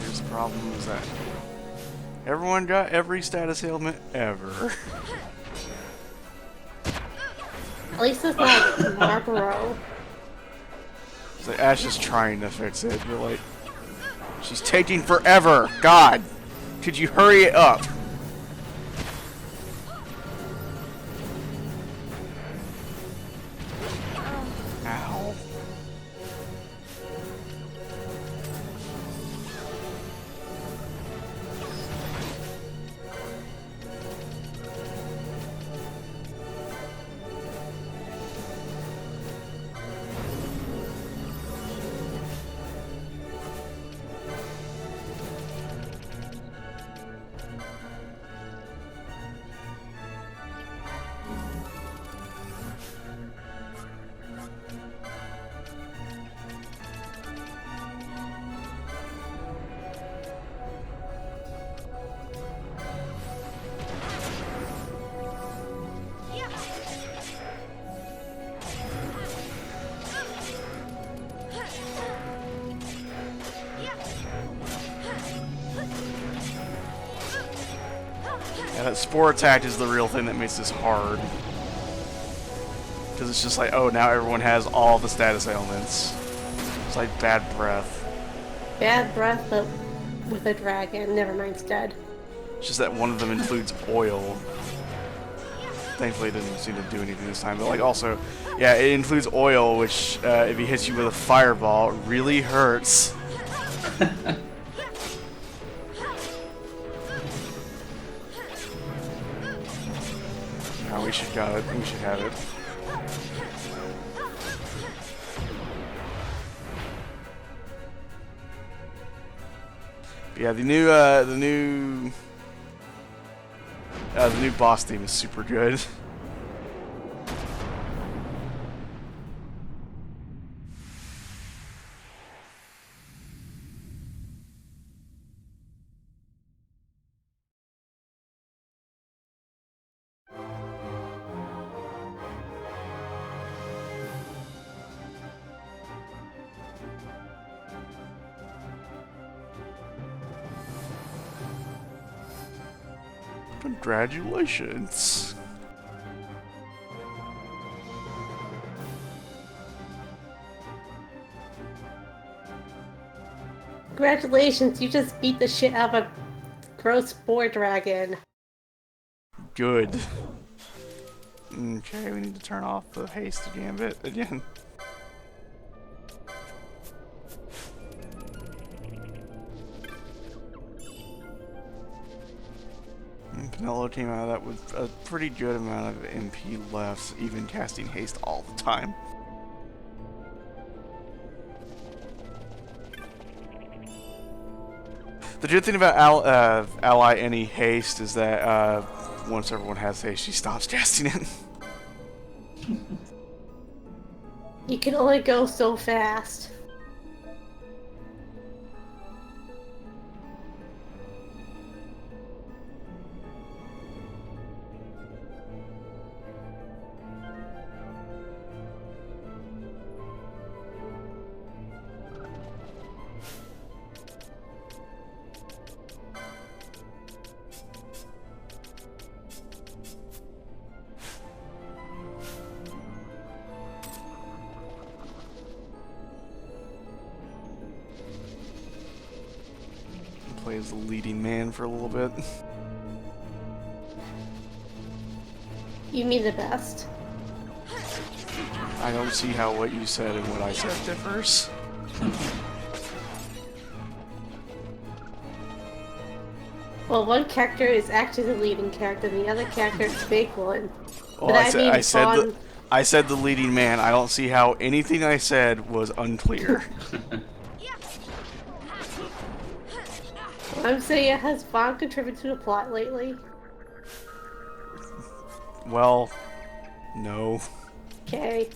Here's the problem is that everyone got every status ailment ever.
At least it's not Marlboro.
So Ash is trying to fix it, but like, she's taking forever. God, could you hurry it up? Ow. Yeah, that spore attack is the real thing that makes this hard. Because it's just like, oh, now everyone has all the status ailments. It's like bad breath.
Bad breath, but with a dragon. Never mind, it's dead.
It's just that one of them includes oil. Thankfully, it didn't seem to do anything this time. But like, also, yeah, it includes oil, which if he hits you with a fireball, really hurts. No, we should got it. We should have it. But yeah, the new boss theme is super good. Congratulations.
Congratulations, you just beat the shit out of a gross boar dragon.
Good. Okay, we need to turn off the haste gambit again. And Pinello came out of that with a pretty good amount of MP left, even casting haste all the time. The good thing about ally any haste is that once everyone has haste, she stops casting it.
You can only go so fast.
Play as the leading man for a little bit.
You mean the best.
I don't see how what you said and what I said differs.
Well, one character is actually the leading character, and the other character is a fake one.
Well,
But
I said the leading man. I don't see how anything I said was unclear.
I'm saying, has Vaughn contributed to the plot lately?
Well, no.
Okay.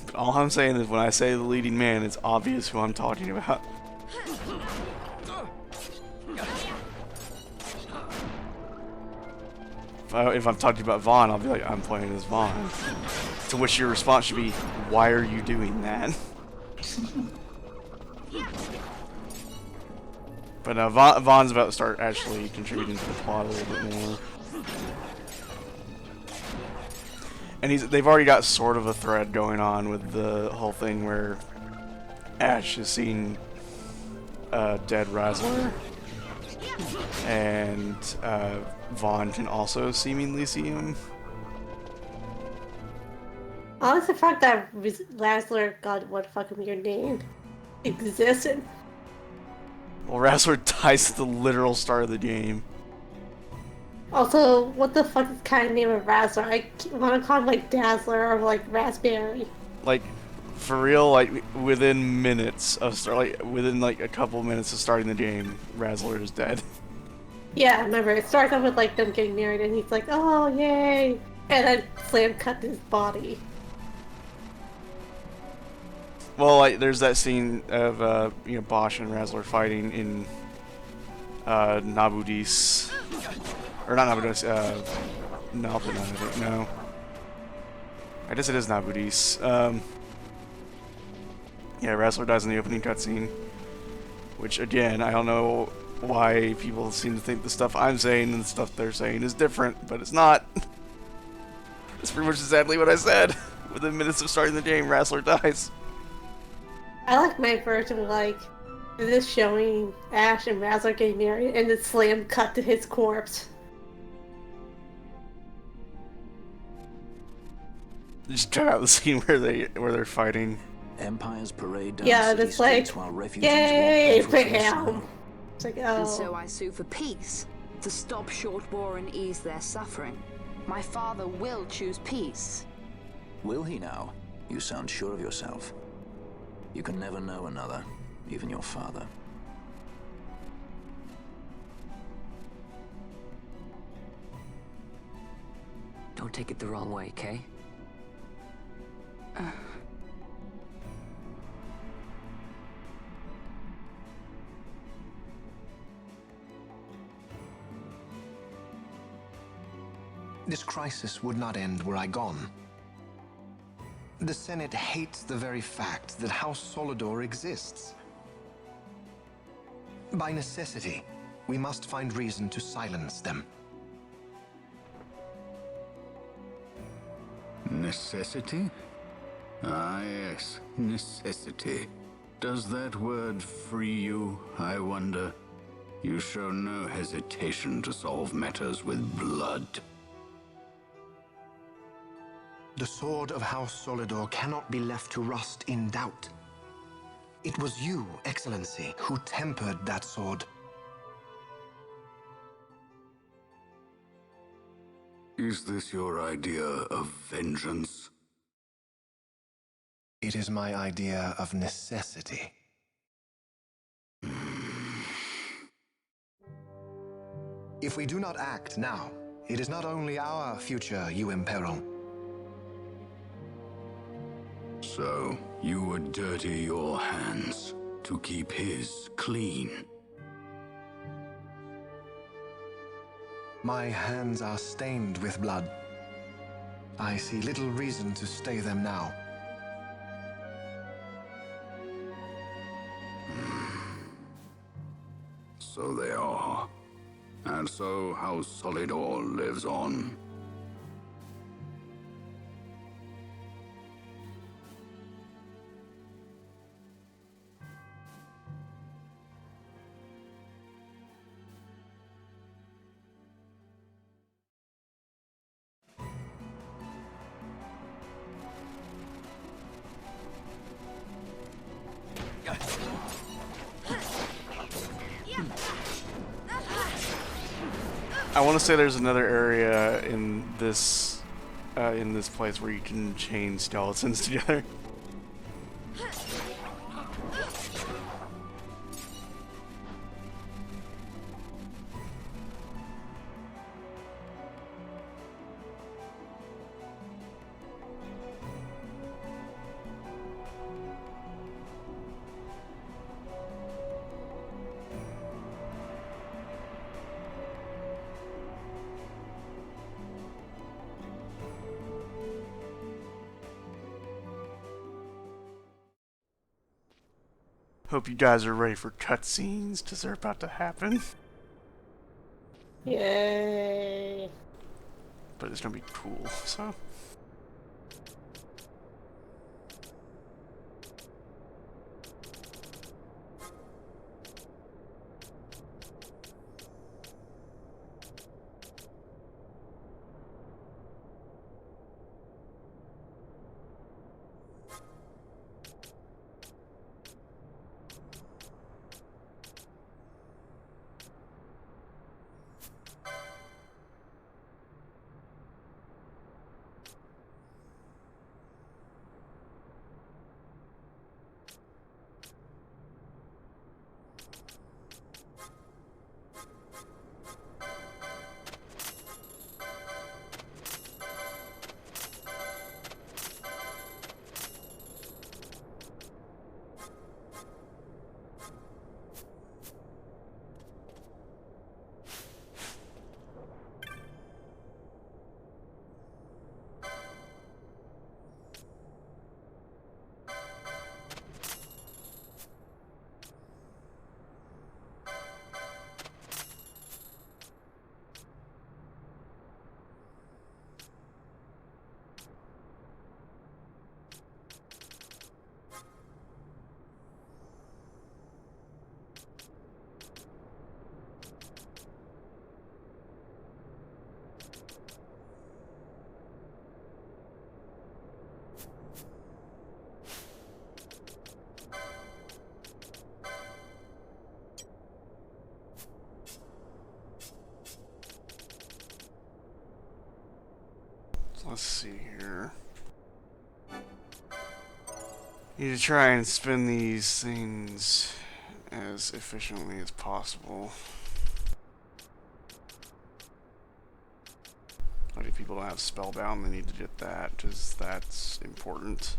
But all I'm saying is when I say the leading man, it's obvious who I'm talking about. If I'm talking about Vaughn, I'll be like, I'm playing as Vaughn. To which your response should be, why are you doing that? But Vaughn's about to start actually contributing to the plot a little bit more. And they've already got sort of a thread going on with the whole thing where Ash is seeing dead Razzler. And Vaughn can also seemingly see him.
I like the fact that Razzler, God, what fucking weird name, existed.
Well, Razzler dies at the literal start of the game.
Also, what the fuck is the kind of name of Razzler? I want to call him like Dazzler or like Raspberry.
Like, for real, like within minutes of within like a couple minutes of starting the game, Razzler is dead.
Yeah, I remember. It starts off with like them getting married, and he's like, "Oh, yay!" And then Slam cut his body.
Well, like there's that scene of Bosch and Razzler fighting in Nabudis, or not Nabudis, Nalpina, I think. No, I guess it is Nabudis. Yeah, Razzler dies in the opening cutscene, which again, I don't know why people seem to think the stuff I'm saying and the stuff they're saying is different, but it's not. It's pretty much exactly what I said. Within minutes of starting the game, Razzler dies.
I like my version, like this showing Ash and Razzler getting married, and then Slam cut to his corpse.
Just try out the scene where they're fighting.
Empires parade down
Yeah,
city
that's like,
streets while refugees
yay,
walk barefoot in the
bam!
snow.
It's like,
And so
oh.
I sue for peace, to stop short war and ease their suffering. My father will choose peace.
Will he now? You sound sure of yourself. You can never know another, even your father.
Don't take it the wrong way, Kay?
This crisis would not end were I gone. The Senate hates the very fact that House Solidor exists. By necessity, we must find reason to silence them.
Necessity? Ah, yes, necessity. Does that word free you, I wonder? You show no hesitation to solve matters with blood.
The sword of House Solidor cannot be left to rust in doubt. It was you, Excellency, who tempered that sword.
Is this your idea of vengeance?
It is my idea of necessity. If we do not act now, it is not only our future you imperil.
So, you would dirty your hands to keep his clean.
My hands are stained with blood. I see little reason to stay them now.
So they are. And so House Solidor lives on.
I want to say there's another area in this place where you can chain skeletons together. Hope you guys are ready for cutscenes, because they're about to happen.
Yay.
But it's gonna be cool, so. Let's see here. Need to try and spin these things as efficiently as possible. Like if people don't have spellbound, they need to get that, because that's important.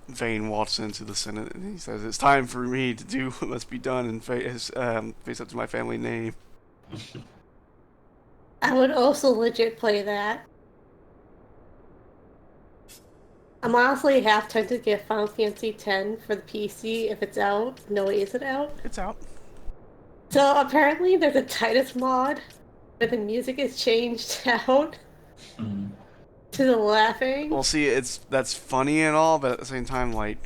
Vane walks into the Senate and he says, "It's time for me to do what must be done and face up to my family name."
I would also legit play that. I'm honestly half tempted to get Final Fantasy X for the PC if it's out. No, is it out?
It's out.
So apparently there's a Titus mod where the music is changed out
Mm.
to the laughing.
Well, see, that's funny and all, but at the same time, like,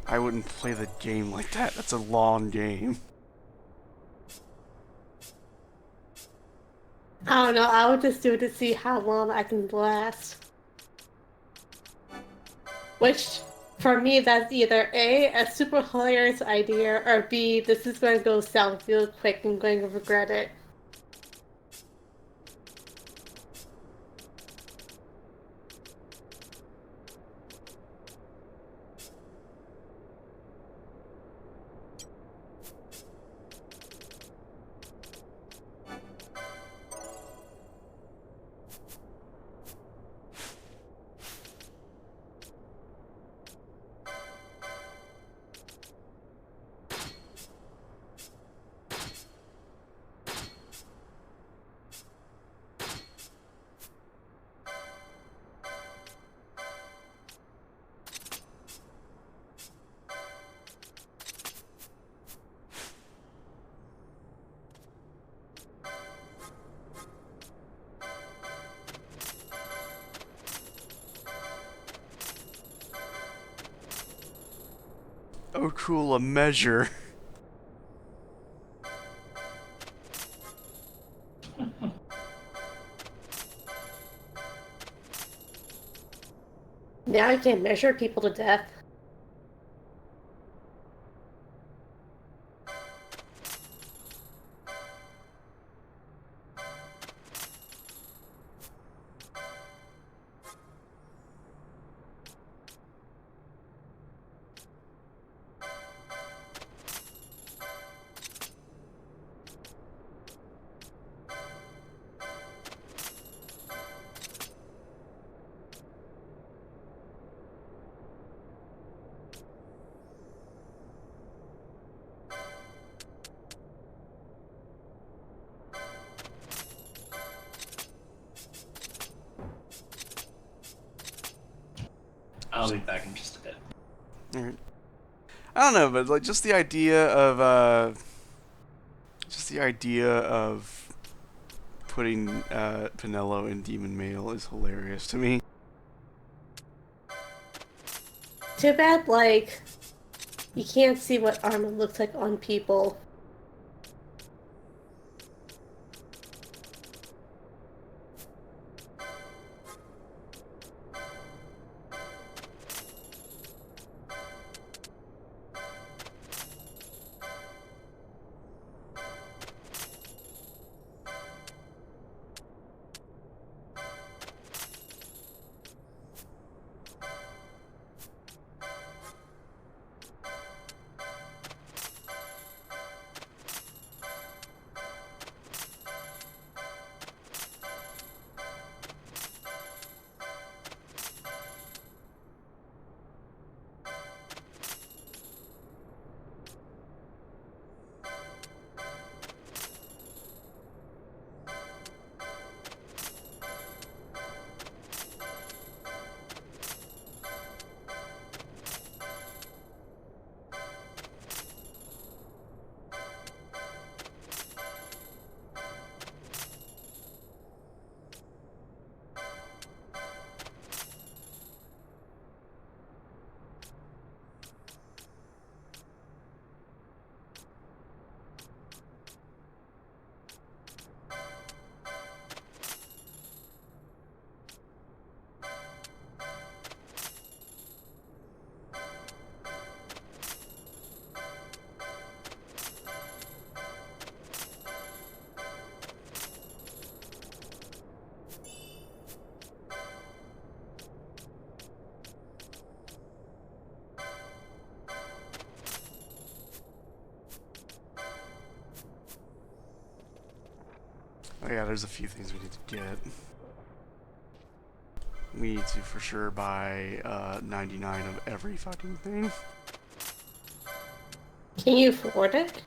I wouldn't play the game like that. That's a long game.
I don't know, I would just do it to see how long I can last. Which, for me, that's either A, a super hilarious idea, or B, this is going to go south real quick and I'm going to regret it.
Oh, cool, a measure.
Now I can measure people to death.
I'll be back in just a bit.
Alright. I don't know, but like just the idea of putting Pinello in Demon Male is hilarious to me.
Too bad, like, you can't see what armor looks like on people.
Oh yeah, there's a few things we need to get. We need to for sure buy 99 of every fucking thing.
Can you afford it?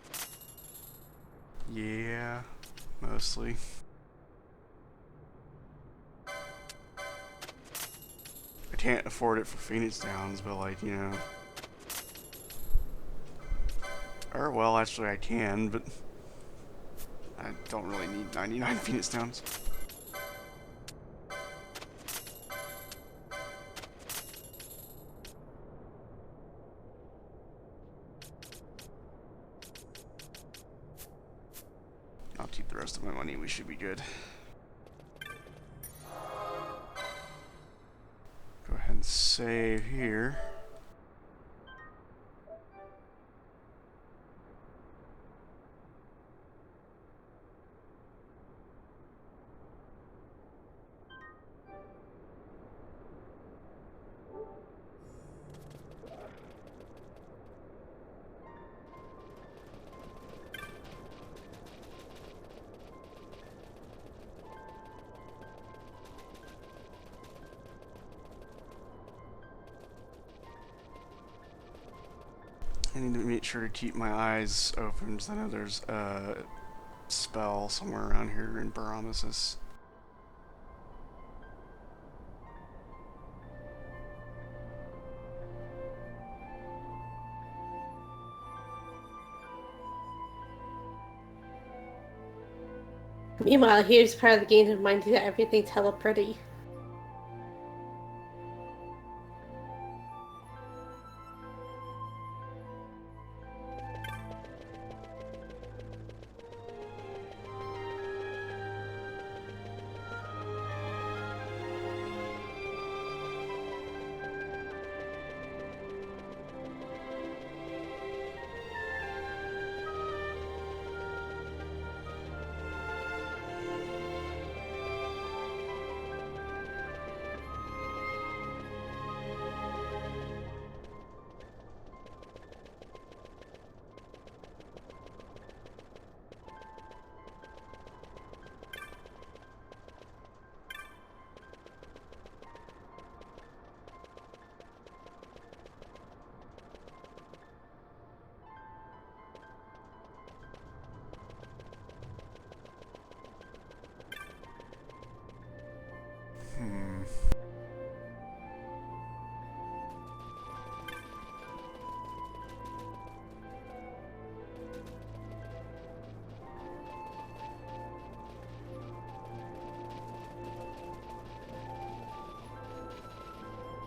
Yeah, mostly. I can't afford it for Phoenix Downs, but like, you know. Or well, actually I can, but I don't really need 99 Phoenix Stones. I'll keep the rest of my money. We should be good. Go ahead and save here. I need to make sure to keep my eyes open because I know there's a spell somewhere around here in Baromesis.
Meanwhile, here's part of the game to remind you that everything's hella pretty.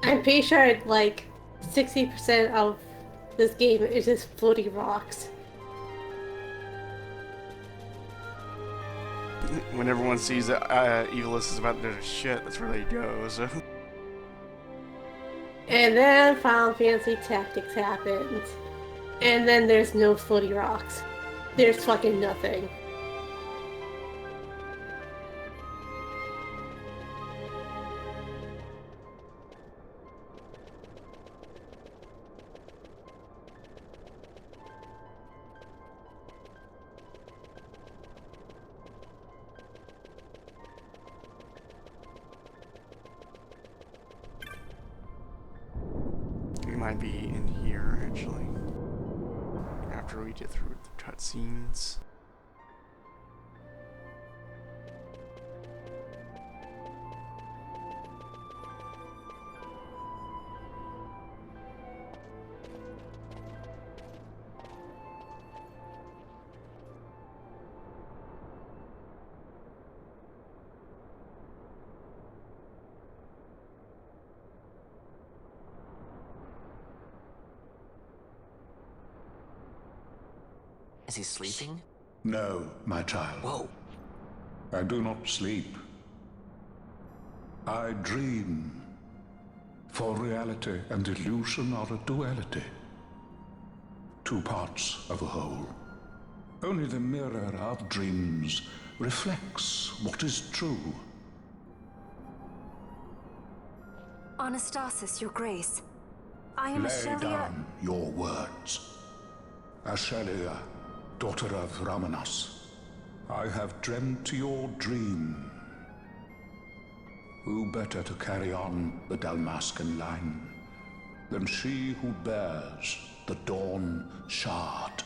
I'm pretty sure like 60% of this game is just floating rocks.
When everyone sees that Evilus is about to do shit, that's where they go. So.
And then Final Fantasy Tactics happens. And then there's no floaty rocks. There's fucking nothing.
We might be in here, actually. After we get through the cutscenes.
Is he sleeping?
No, my child.
Whoa.
I do not sleep. I dream. For reality and illusion are a duality. Two parts of a whole. Only the mirror of dreams reflects what is true.
Anastasis, Your Grace. I am
Lay
Ashelia.
down your words. Ashelia, daughter of Ramanas, I have dreamt your dream. Who better to carry on the Dalmascan line than she who bears the Dawn Shard?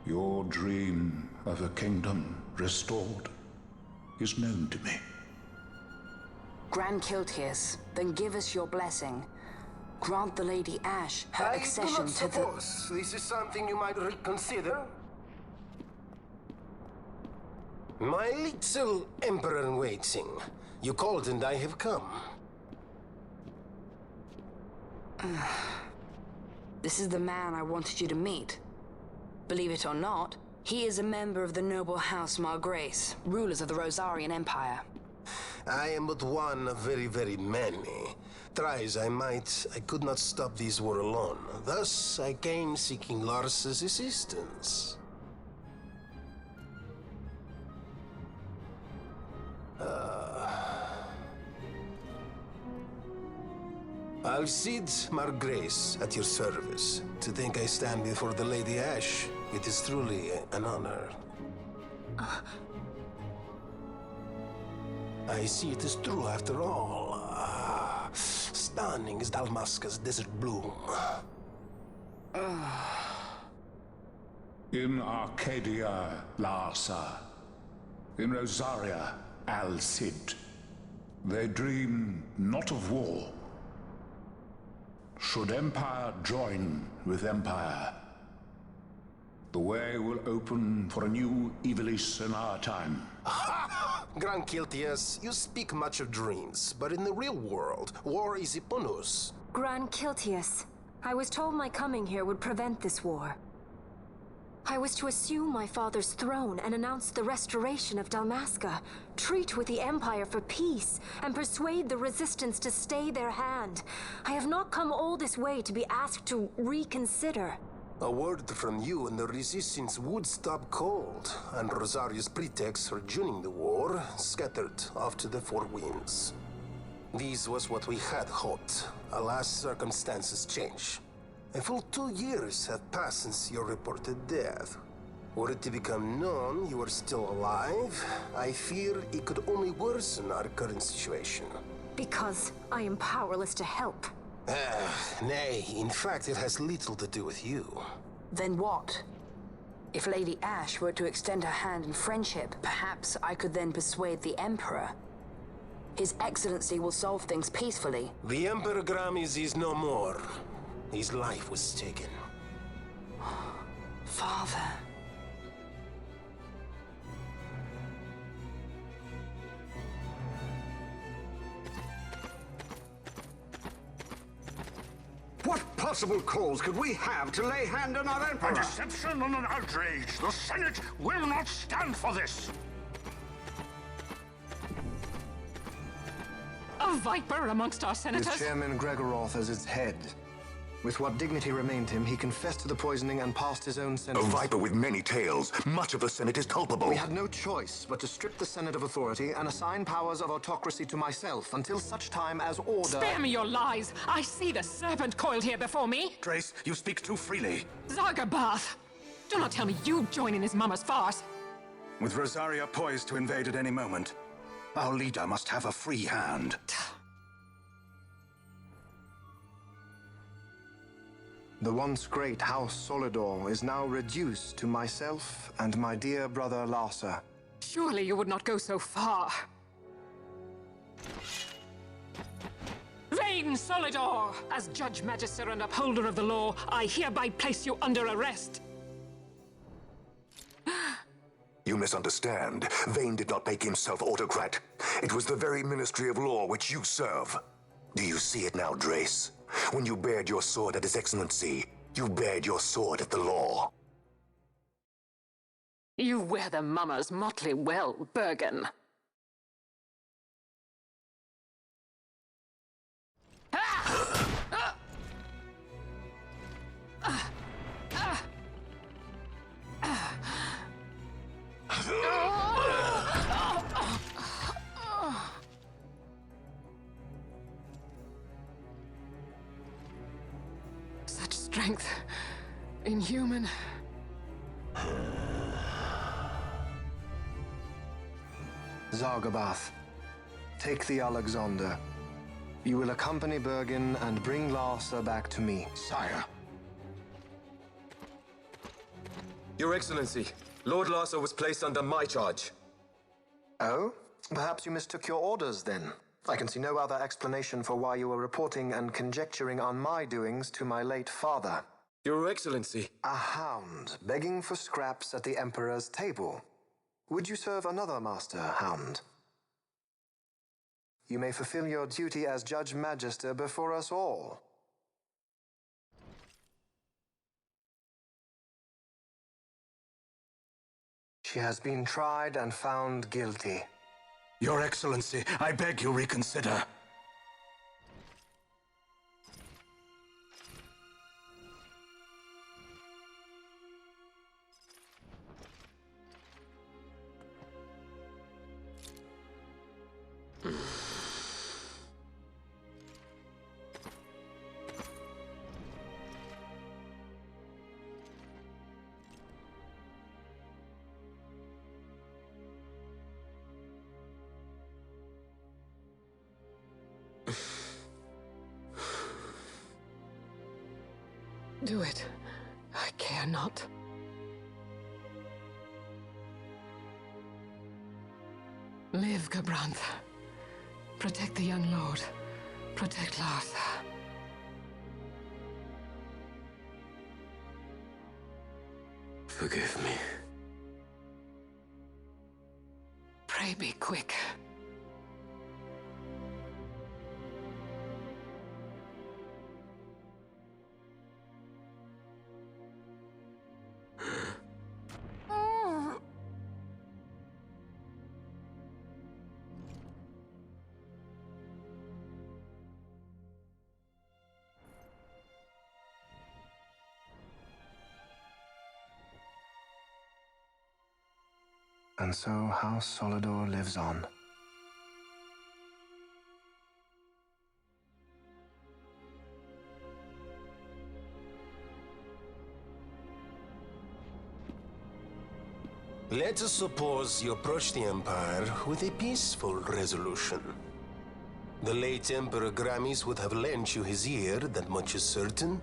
Your dream of a kingdom restored is known to me.
Grand Kiltias, then give us your blessing. Grant the Lady Ash her accession to the...
This is something you might reconsider. My little emperor-in-waiting. You called and I have come.
This is the man I wanted you to meet. Believe it or not, he is a member of the noble house Margrace, rulers of the Rosarian Empire.
I am but one of very, very many. Try as I might, I could not stop this war alone. Thus, I came seeking Lars's assistance. Alcide Margrace, at your service. To think I stand before the Lady Ash, it is truly an honor. I see it is true after all. Stunning as Dalmasca's desert bloom.
In Arcadia, Larsa. In Rosaria, Alcide. They dream not of war. Should Empire join with Empire, the way will open for a new Ivalice in our time.
Gran Kiltias, you speak much of dreams, but in the real world, war is upon us.
Gran Kiltias, I was told my coming here would prevent this war. I was to assume my father's throne and announce the restoration of Dalmasca, treat with the Empire for peace, and persuade the Resistance to stay their hand. I have not come all this way to be asked to reconsider.
A word from you and the Resistance would stop cold, and Rosaria's pretext for joining the war scattered off to the four winds. This was what we had hoped. Alas, circumstances change. A full 2 years have passed since your reported death. Were it to become known you are still alive, I fear it could only worsen our current situation.
Because I am powerless to help.
Nay, in fact it has little to do with you.
Then what? If Lady Ash were to extend her hand in friendship, perhaps I could then persuade the Emperor. His Excellency will solve things peacefully.
The Emperor Gramis is no more. His life was taken.
Father.
What possible cause could we have to lay hand on our Emperor?
A deception and an outrage! The Senate will not stand for this!
A viper amongst our senators?
With Chairman Gregoroth as its head. With what dignity remained him, he confessed to the poisoning and passed his own
A
sentence.
viper with many tails. Much of the Senate is culpable.
We had no choice but to strip the Senate of authority and assign powers of autocracy to myself until such time as order...
Spare me your lies! I see the serpent coiled here before me!
Trace, you speak too freely.
Zargabath! Do not tell me you join in his mama's farce!
With Rosaria poised to invade at any moment, our leader must have a free hand.
The once great House Solidor is now reduced to myself and my dear brother Larsa.
Surely you would not go so far. Vain Solidor! As Judge Magister and upholder of the law, I hereby place you under arrest.
You misunderstand. Vane did not make himself autocrat. It was the very Ministry of Law which you serve. Do you see it now, Drace? When you bared your sword at His Excellency, you bared your sword at the law.
You wear the mama's motley well, Bergen. Such strength. Inhuman.
Zargabath, take the Alexander. You will accompany Bergen and bring Larsa back to me.
Sire.
Your Excellency, Lord Larsa was placed under my charge.
Oh? Perhaps you mistook your orders, then. I can see no other explanation for why you were reporting and conjecturing on my doings to my late father.
Your Excellency.
A hound begging for scraps at the Emperor's table. Would you serve another master, Hound? You may fulfill your duty as Judge Magister before us all. She has been tried and found guilty.
Your Excellency, I beg you reconsider.
Do it. I care not. Live, Gabrantha. Protect the young lord. Protect Lartha.
Forgive me.
Pray be quick.
And so House Solidor lives on.
Let us suppose you approach the Empire with a peaceful resolution. The late Emperor Gramis would have lent you his ear, that much is certain,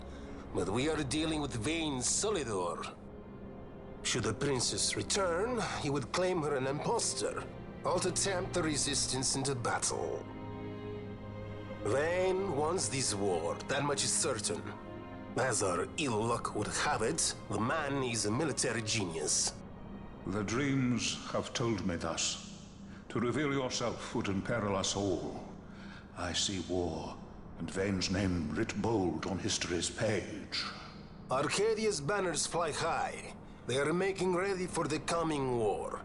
but we are dealing with vain Solidor. Should the princess return, he would claim her an impostor, or to tempt the resistance into battle. Vayne wants this war, that much is certain. As our ill luck would have it, the man is a military genius.
The dreams have told me thus. To reveal yourself would imperil us all. I see war, and Vayne's name writ bold on history's page.
Arcadia's banners fly high. They are making ready for the coming war.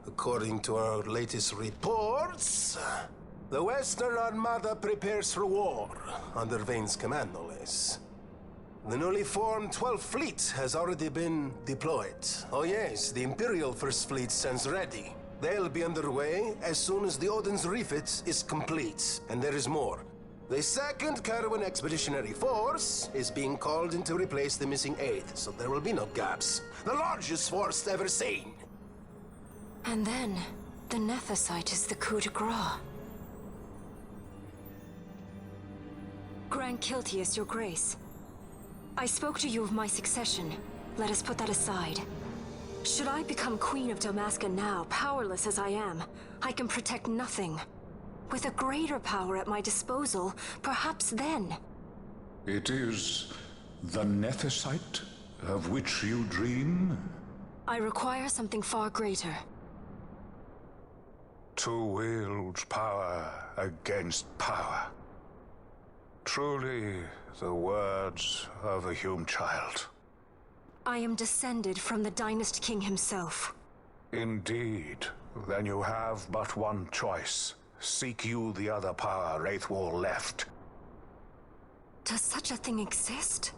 According to our latest reports, the Western Armada prepares for war, under Vayne's command, no less. The newly formed 12th Fleet has already been deployed. Oh yes, the Imperial First Fleet stands ready. They'll be underway as soon as the Odin's refit is complete. And there is more. The 2nd Caravan Expeditionary Force is being called in to replace the missing 8th, so there will be no gaps. The largest force ever seen.
And then, the Nethicite is the coup de grace. Grand Kiltius, your grace. I spoke to you of my succession. Let us put that aside. Should I become Queen of Dalmasca now, powerless as I am, I can protect nothing. With a greater power at my disposal, perhaps then.
It is the Nethicite of which you dream?
I require something far greater.
To wield power against power. Truly, the words of a human child.
I am descended from the Dynast King himself.
Indeed. Then you have but one choice. Seek you the other power Wraithwall left.
Does such a thing exist?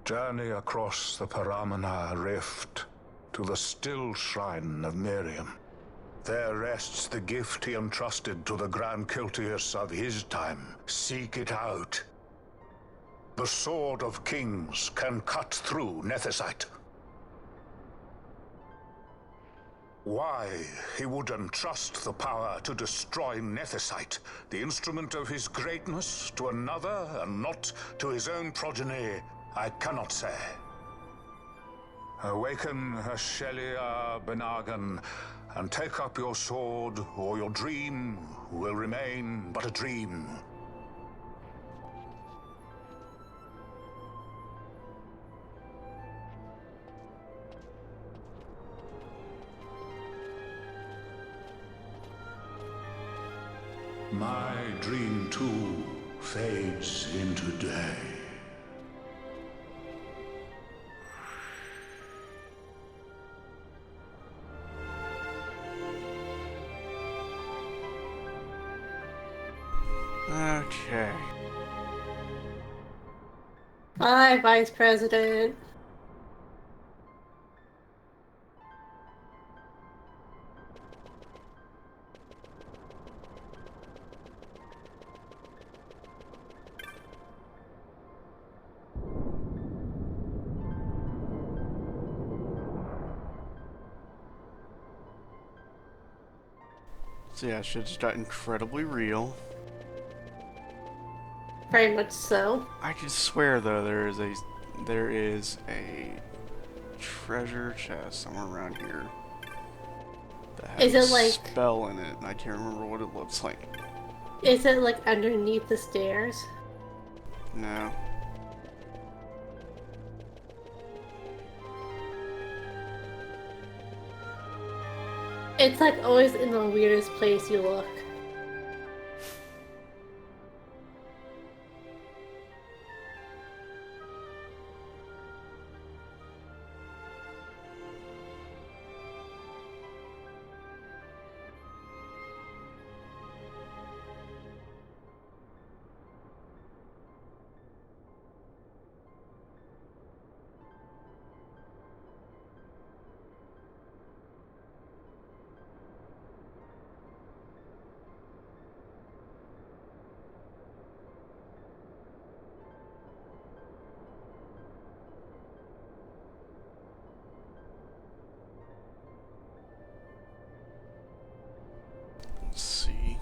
Journey across the Paramana Rift to the still shrine of Miriam. There rests the gift he entrusted to the Grand Kiltius of his time. Seek it out. The Sword of Kings can cut through Nethicite. Why he would entrust the power to destroy Nethicite, the instrument of his greatness, to another and not to his own progeny, I cannot say. Awaken Ashelia Benagan and take up your sword, or your dream will remain but a dream. My dream too fades into day.
Okay.
Bye, Vice President.
So yeah, shit just got incredibly real.
Very much so.
I can swear though there is a treasure chest somewhere around here that has
Is
a
it like
spell in it, and I can't remember what it looks like.
Is it like underneath the stairs?
No.
It's like always in the weirdest place you look.
Let's see.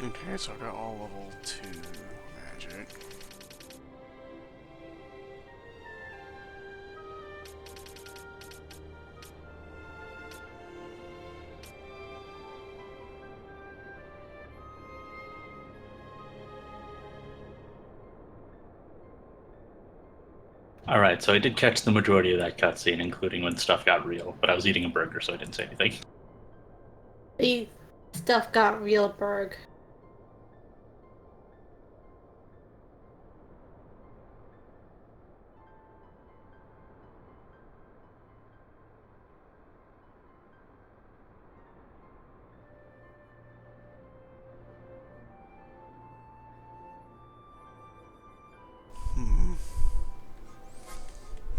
Okay, so I got all level 2 magic.
Alright, so I did catch the majority of that cutscene, including when stuff got real, but I was eating a burger, so I didn't say anything.
The stuff got real, Berg.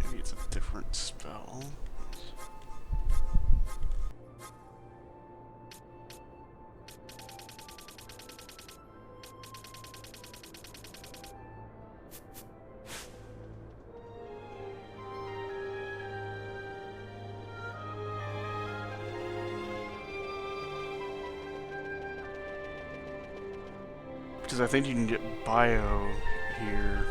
Maybe it's a different spell. Because I think you can get bio here.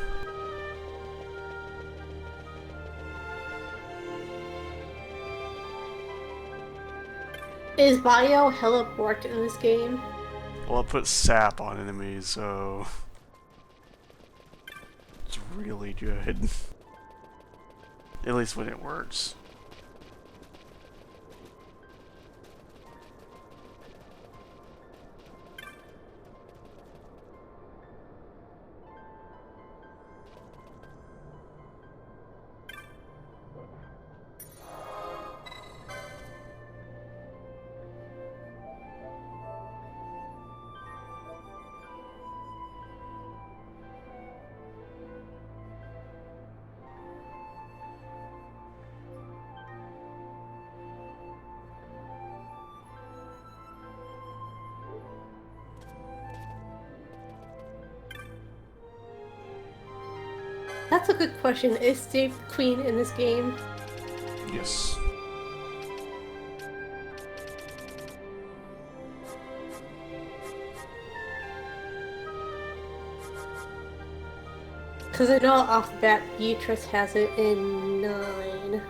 Is bio hella borked in this game?
Well, it puts sap on enemies, so it's really good. At least when it works.
That's a good question. Is Steve the Queen in this game?
Yes.
Because I know off the bat Beatrice has it in 9.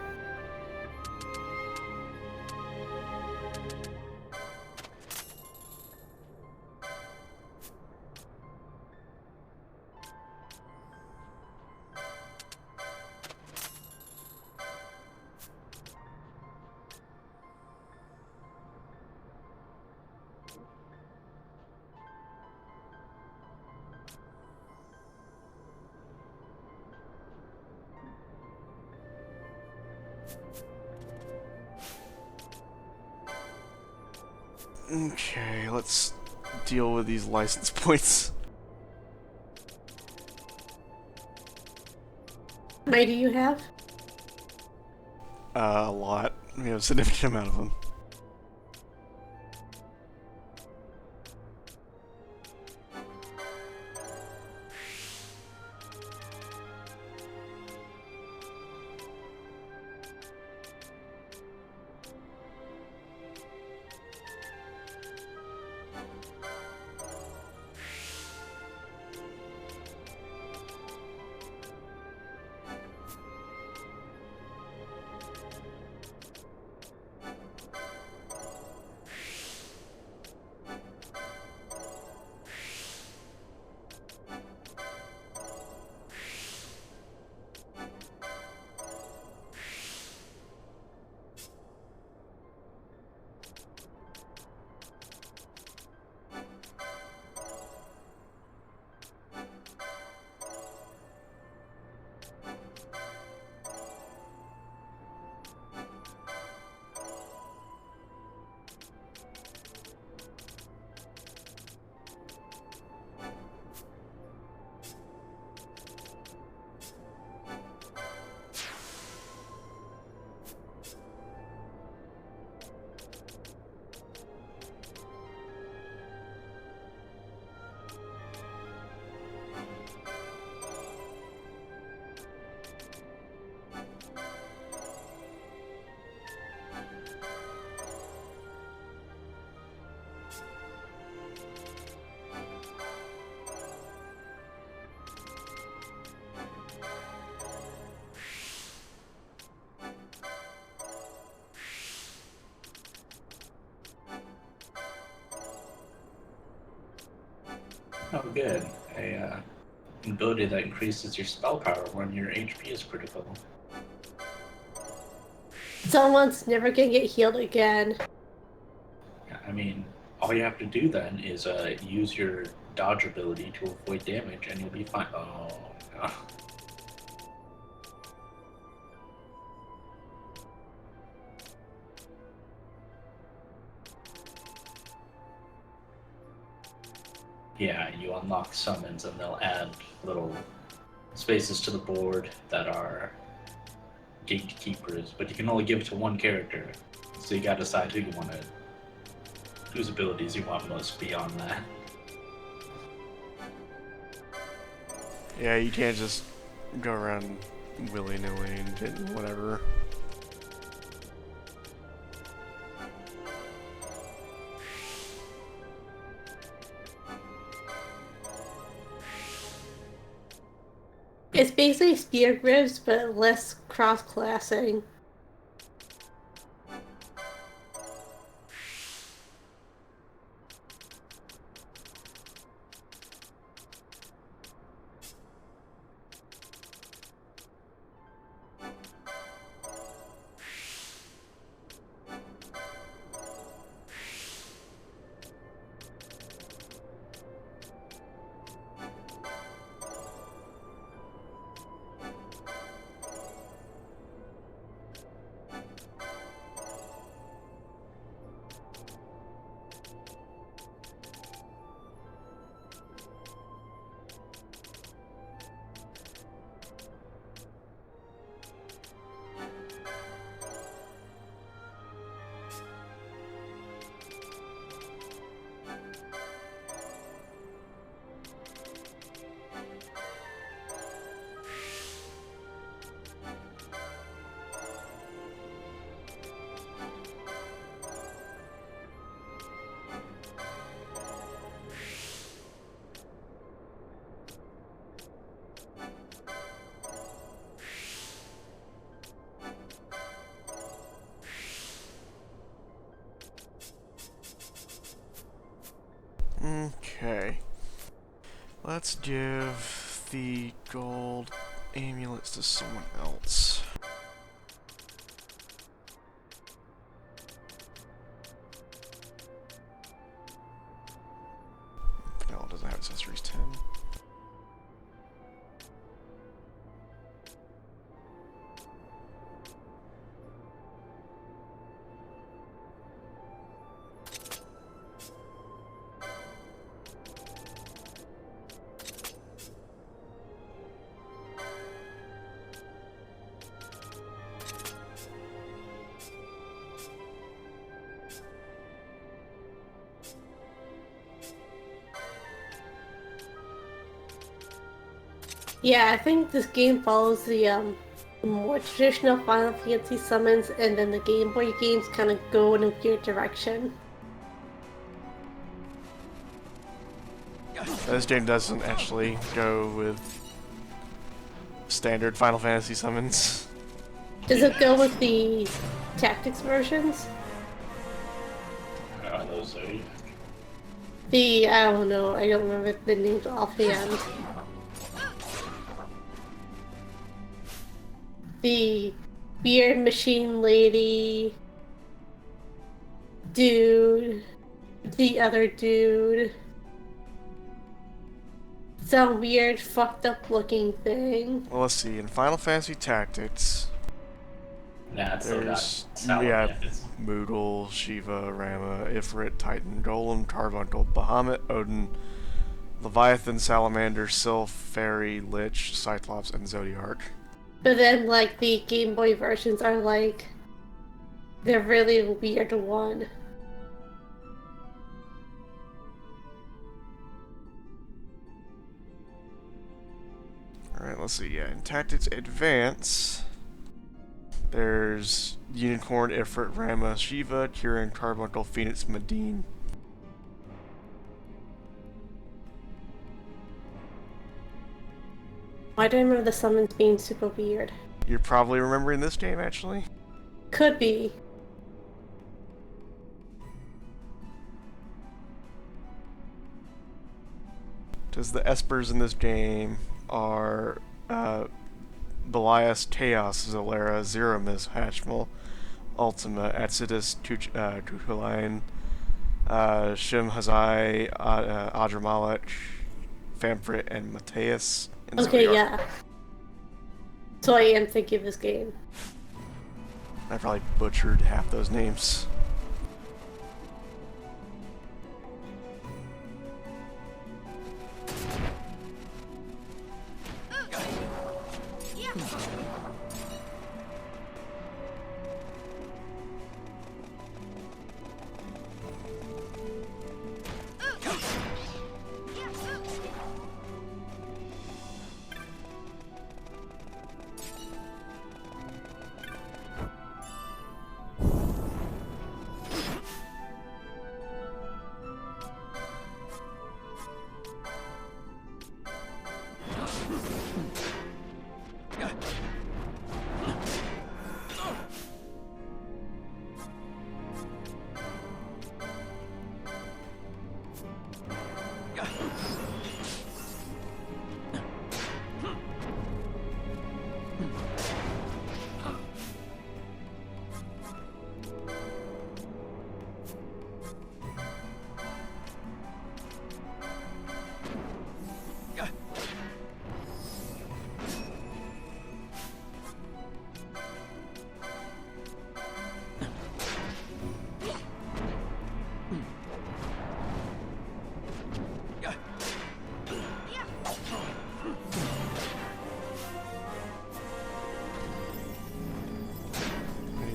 Okay, let's deal with these license points.
How many do you have?
A lot. We have a significant amount of them.
Oh, good. A ability that increases your spell power when your HP is critical.
Someone's never gonna get healed again.
I mean, all you have to do then is use your dodge ability to avoid damage, and you'll be fine. Oh no. Yeah, you unlock summons, and they'll add little spaces to the board that are gatekeepers, but you can only give it to one character. So you gotta decide whose abilities you want most beyond that.
Yeah, you can't just go around willy-nilly and getting whatever.
It's basically spear grips, but less cross-classing.
Let's give the gold amulets to someone else. Vanilla doesn't have accessories 10.
Yeah, I think this game follows the more traditional Final Fantasy summons, and then the Game Boy games kind of go in a weird direction.
This game doesn't actually go with standard Final Fantasy summons.
Does it go with the tactics versions?
Are those Zodiac?
I don't know, I don't remember the names offhand. The weird machine lady, dude, the other dude, some weird fucked up looking thing.
Well, let's see. In Final Fantasy Tactics, there's Moodle, Shiva, Rama, Ifrit, Titan, Golem, Carbuncle, Bahamut, Odin, Leviathan, Salamander, Sylph, Fairy, Lich, Cyclops, and Zodiac.
But then, like, the Game Boy versions are like the really weird one.
Alright, let's see. Yeah, in Tactics Advance, there's Unicorn, Ifrit, Rama, Shiva, Kirin, Carbuncle, Phoenix, Medine.
Why do I remember the summons being super weird?
You're probably remembering this game, actually.
Could be.
Because the Espers in this game are Belias, Teos, Zolera, Zeramis, Hatchmal, Ultima, Exodus, Tuchulain, Shem Hazai, Adramalek, Famfrit, and Mateus. And
Okay,
Zodiac.
yeah. So I am thinking of this game.
I probably butchered half those names.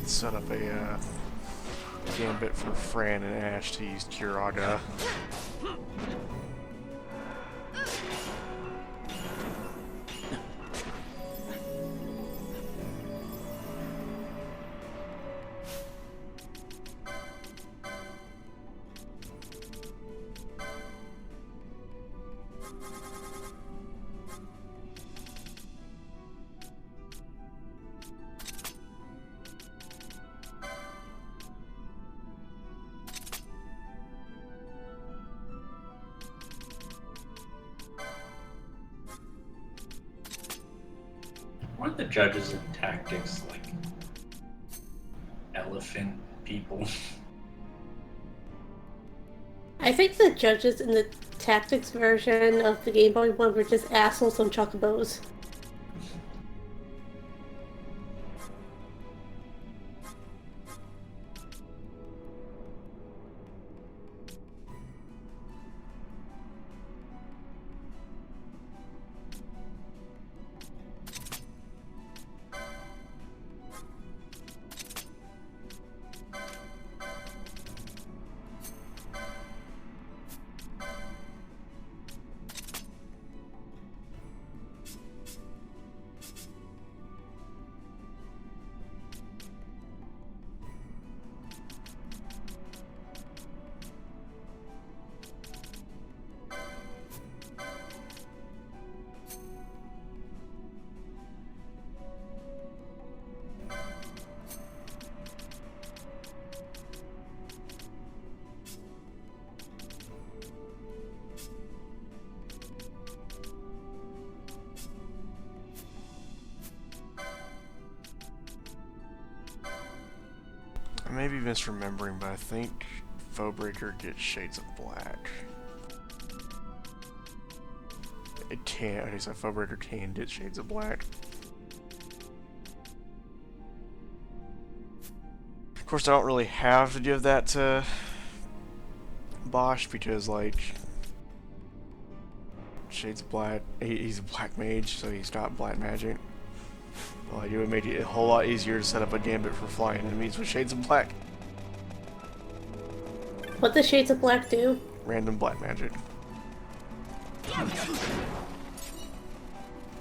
Set up a gambit for Fran and Ash to use Curaga.
Aren't the judges in tactics like elephant people?
I think the judges in the tactics version of the Game Boy one were just assholes on chocobos.
I may be misremembering, but I think Foebreaker gets Shades of Black. It can. Okay, so Foebreaker can get Shades of Black. Of course, I don't really have to give that to Bosch because, like, Shades of Black, he's a black mage, so he's got black magic. But like, it would make it a whole lot easier to set up a gambit for flying enemies with Shades of Black.
What does Shades of Black do?
Random black magic.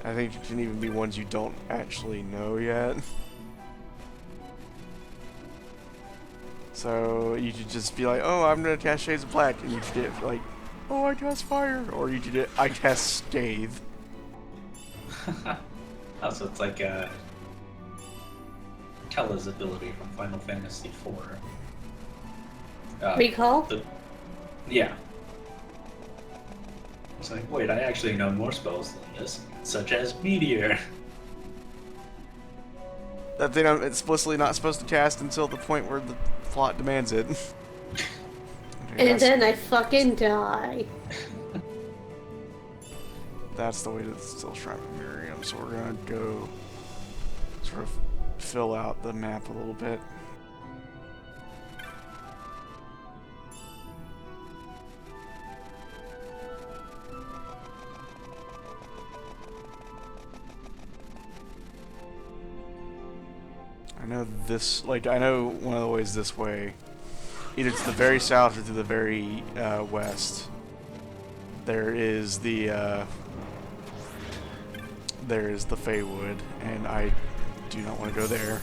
I think it can even be ones you don't actually know yet. So you could just be like, oh, I'm gonna cast Shades of Black, and you could get like, oh, I cast Fire, or you could get, I cast Scathe.
Oh, so it's like Kella's ability from Final Fantasy IV.
Recall?
Yeah. It's like, wait, I actually know more spells than this, such as Meteor.
That thing I'm explicitly not supposed to cast until the point where the plot demands it.
And then I fucking die.
That's the way to still Shrine of Miriam, so we're gonna go sort of fill out the map a little bit. I know this, like, I know one of the ways this way, either to the very south or to the very west, there is the Feywood, and I do not want to go there.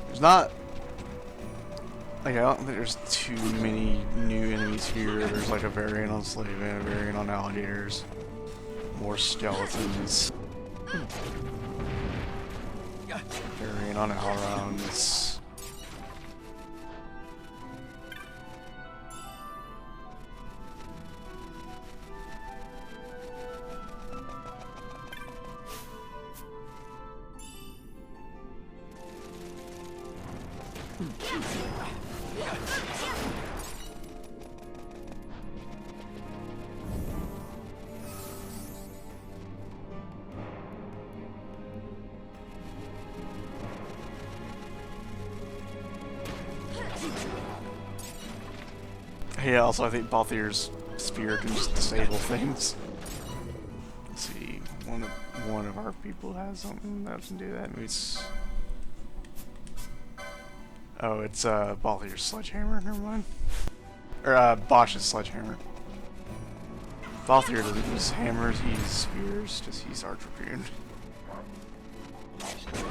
There's not, like, I don't think there's too many new enemies here. There's like a variant on Slave and a variant on Alligators. More skeletons. Variant on Alrons. Yeah, also I think Balthier's spear can just disable things. Let's see, one of our people has something that can do that. Maybe it's... Oh, it's Balthier's sledgehammer. Never mind. Or Bosch's sledgehammer. Balthier doesn't use hammers, he uses spears, because he's Arch Dragoon.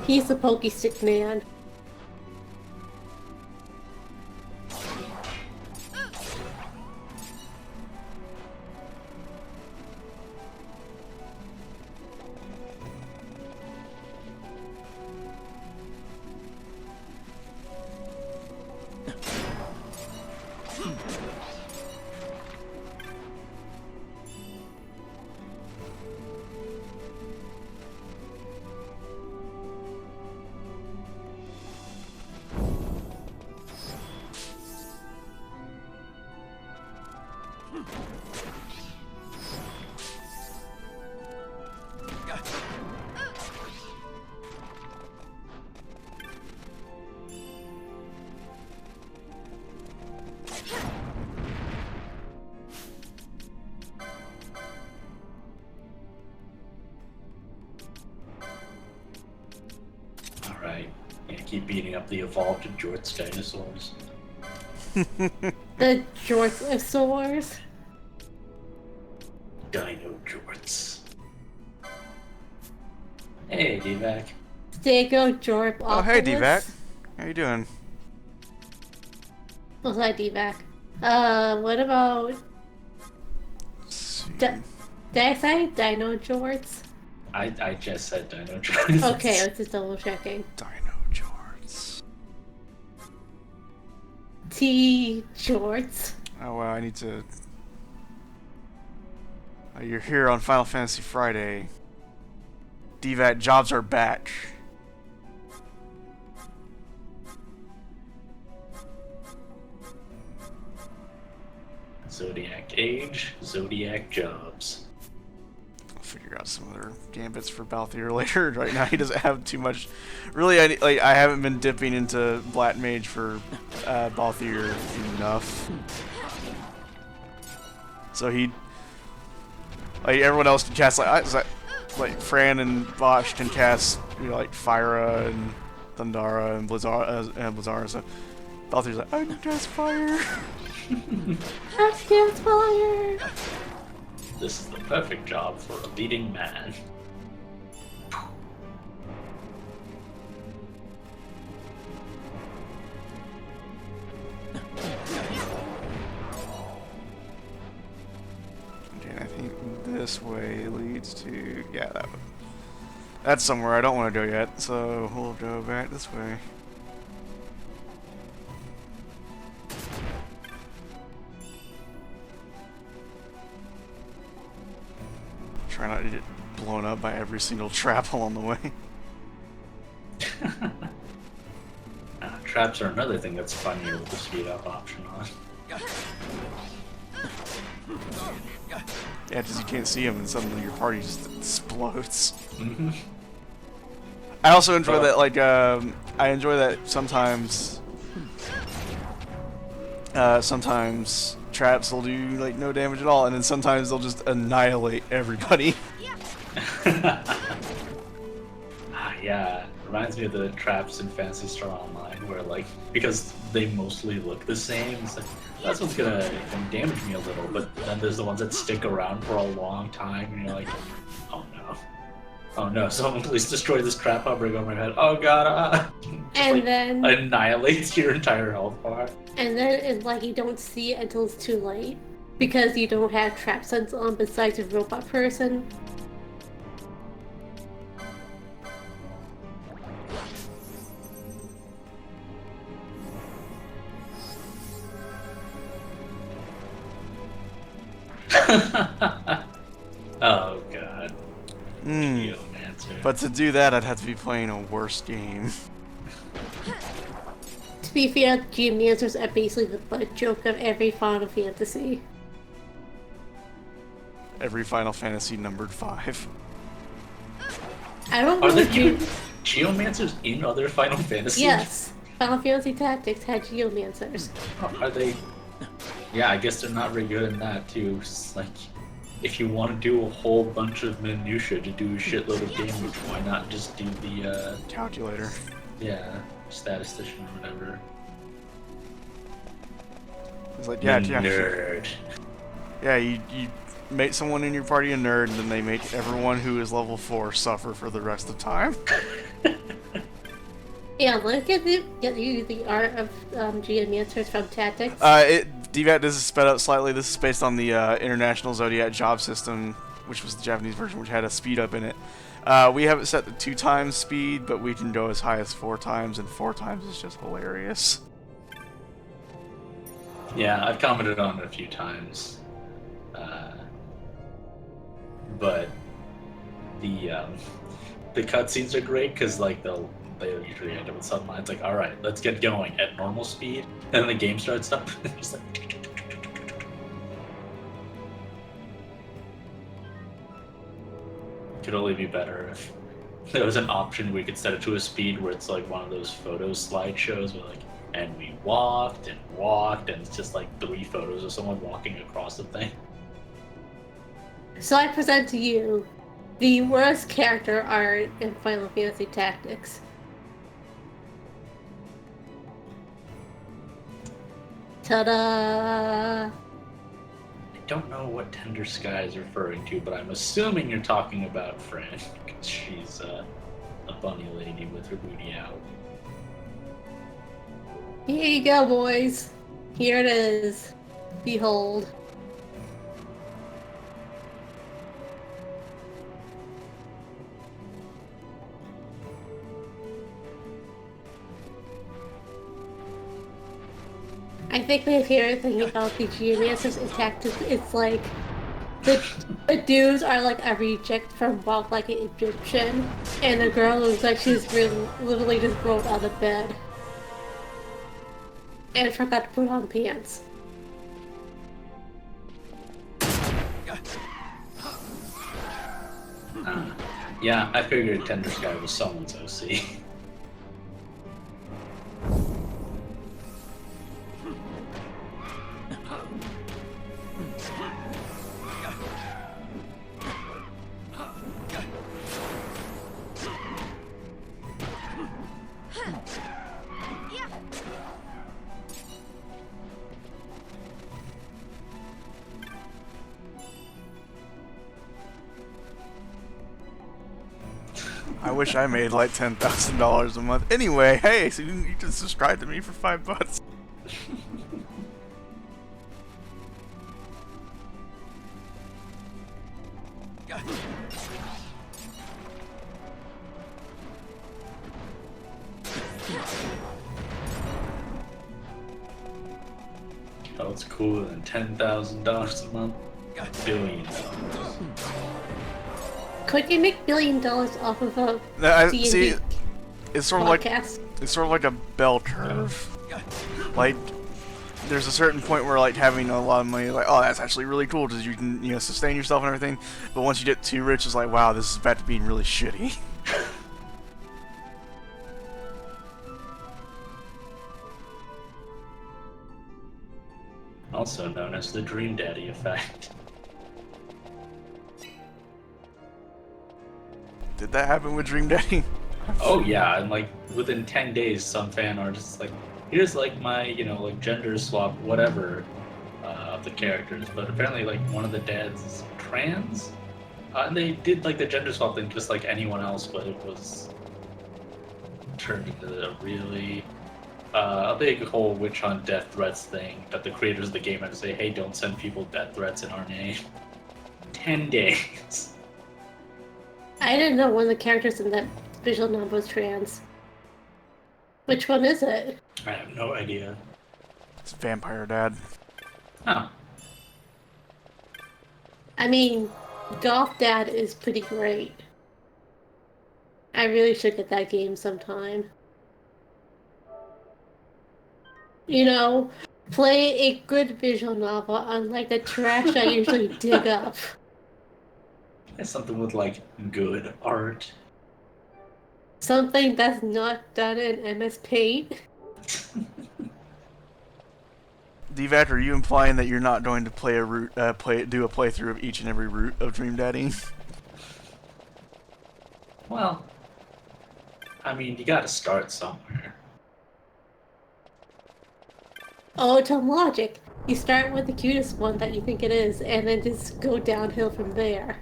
He's the pokey stick man.
Alright, yeah, keep beating up the evolved Jorts dinosaurs.
The Jortsosaurs.
Dino Jorts. Hey, D-Vac.
Stego Jorp.
Oh, hey, D-Vac. How you doing?
What's that, D-Vac? What about... Did I say Dino Jorts?
I just said Dino Jorts.
Okay, I was just double checking.
Dino Jorts.
T Jorts.
Oh, wow, I need to... you're here on Final Fantasy Friday. D-Vac, jobs are back.
Zodiac age, Zodiac jobs.
I'll figure out some other gambits for Balthier later. Right now he doesn't have too much. Really, I haven't been dipping into Black Mage for Balthier enough. So he... Like, everyone else can cast, like Fran and Bosch can cast, you know, like Fyra and Thundara and Blizzara, so Balthier's like, I can cast fire.
I can cast fire.
This is the perfect job for a leading man.
Okay, I think this way leads to... Yeah, that one. That's somewhere I don't want to go yet, so we'll go back this way. Try not to get blown up by every single trap along the way.
Traps are another thing that's funny with the speed up option on.
Yeah, because you can't see them and suddenly your party just explodes.
Mm-hmm.
I also enjoy that, like, I enjoy that sometimes traps will do, like, no damage at all, and then sometimes they'll just annihilate everybody.
Yeah, reminds me of the traps in Phantasy Star Online, where, like, because they mostly look the same, it's like, that's what's gonna damage me a little, but then there's the ones that stick around for a long time, and you're like, oh no. Oh no, someone please destroy this trap hovering over my head. Oh god,
And
like,
then...
annihilates your entire health bar.
And then it's like you don't see it until it's too late. Because you don't have trap sense on besides a robot person.
Oh god.
But to do that, I'd have to be playing a worse game.
To be fair, Geomancers are basically the butt joke of every Final Fantasy.
Every Final Fantasy numbered 5.
I don't
Are
know
there
if
even Geomancers in other Final Fantasies?
Yes. Final Fantasy Tactics had Geomancers.
Oh, are they... Yeah, I guess they're not very good in that, too. It's like... if you want to do a whole bunch of minutia to do a shitload of damage, why not just do the
calculator?
Yeah, statistician or whatever.
It's like, yeah,
nerd.
Yeah, you make someone in your party a nerd, and then they make everyone who is level 4 suffer for the rest of the time.
Yeah, look at the art of geomancers from Tactics.
DVAT, this is sped up slightly. This is based on the International Zodiac job system, which was the Japanese version, which had a speed up in it. We have it set to 2 times speed, but we can go as high as 4 times, and 4 times is just hilarious.
Yeah, I've commented on it a few times. But the cutscenes are great because like they'll usually end up with some lines like, "All right, let's get going at normal speed," and then the game starts up. Just like, could only be better if there was an option we could set it to a speed where it's like one of those photo slideshows where like, and we walked, and it's just like 3 photos of someone walking across the thing.
So I present to you the worst character art in Final Fantasy Tactics. Ta-da!
I don't know what Tender Sky is referring to, but I'm assuming you're talking about Fran, because she's a bunny lady with her booty out.
Here you go, boys. Here it is. Behold. I think my favorite thing about the Geomancers in Tactics is like the dudes are like a reject from Walk Like an Egyptian, and the girl looks like she's literally just rolled out of bed and forgot to put on pants.
Yeah, I figured Tender Sky was someone's OC.
I wish I made like $10,000 a month. Anyway, hey, so you can subscribe to me for $5.
Oh, it's cooler than $10,000 a month. $1 billion.
Could you make $1 billion off of a D&D
see, it's sort of
podcast?
It's sort of like a bell curve. Like, there's a certain point where like having a lot of money, like, oh, that's actually really cool because you can sustain yourself and everything. But once you get too rich, it's like, wow, this is back to being really shitty.
Also known as the Dream Daddy effect.
Did that happen with Dream Daddy?
Oh yeah, and like within 10 days, some fan artists like, here's like my, like gender swap, whatever, of the characters. But apparently, like one of the dads is trans, and they did like the gender swap thing just like anyone else, but it was turned into a really a big whole witch hunt death threats thing that the creators of the game had to say, hey, don't send people death threats in our name. 10 days.
I didn't know one of the characters in that visual novel was trans. Which one is it?
I have no idea.
It's Vampire Dad.
Oh.
I mean, Golf Dad is pretty great. I really should get that game sometime. Play a good visual novel, unlike the trash I usually dig up.
It's something with like good art.
Something that's not done in MS Paint.
DVAT, are you implying that you're not going to play a route, do a playthrough of each and every route of Dream Daddy?
Well, I mean, you gotta start somewhere.
Oh, Tom Logic. You start with the cutest one that you think it is, and then just go downhill from there.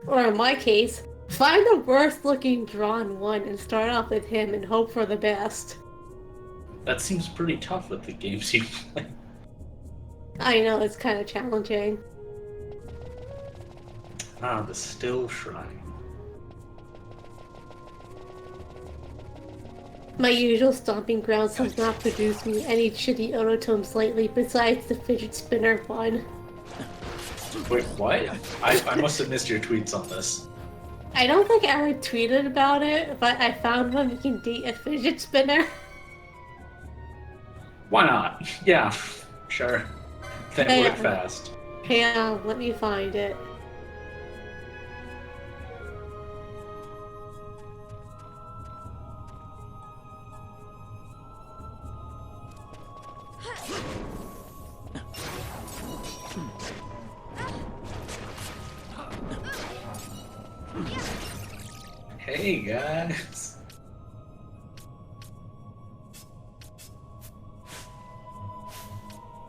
Or in my case, find the worst looking drawn one and start off with him and hope for the best.
That seems pretty tough with the games you play.
I know, it's kind of challenging.
Ah, the Still Shrine.
My usual stomping grounds has not produced me any shitty autotomes lately besides the fidget spinner one.
Wait, what? I must have missed your tweets on this.
I don't think I ever tweeted about it, but I found one you can date a fidget spinner.
Why not? Yeah, sure. That worked fast.
Hang on, let me find it.
Hey guys.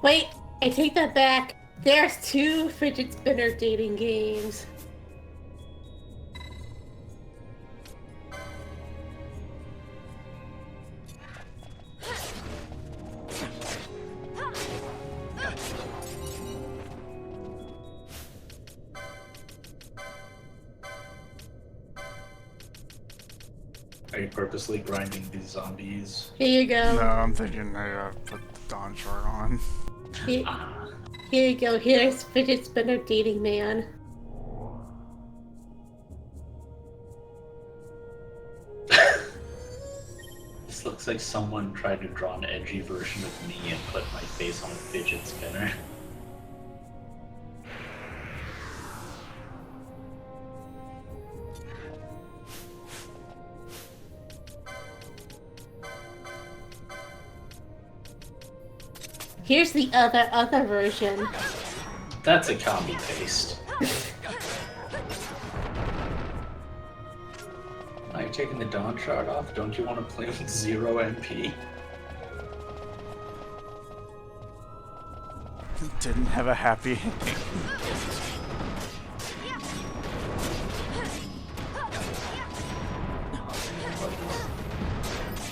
Wait, I take that back. There's 2 fidget spinner dating games.
Are you purposely grinding these zombies?
Here you go.
No, I'm thinking I gotta put the Dawn Shard on.
Here you go. Here's fidget spinner dating man.
This looks like someone tried to draw an edgy version of me and put my face on a fidget spinner.
Here's the other version.
That's a copy paste. Are you taking the Dawn Shard off? Don't you want to play with 0 MP?
Didn't have a happy ending.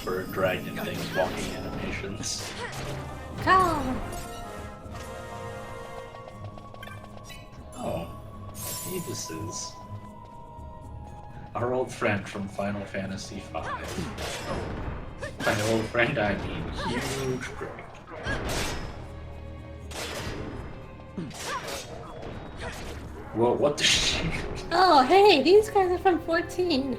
Bird dragon things, walking animations.
Come.
Oh, hey, this is our old friend from Final Fantasy V. By old friend, I mean huge prick. Whoa, what the shit?
Oh, hey, these guys are from 14.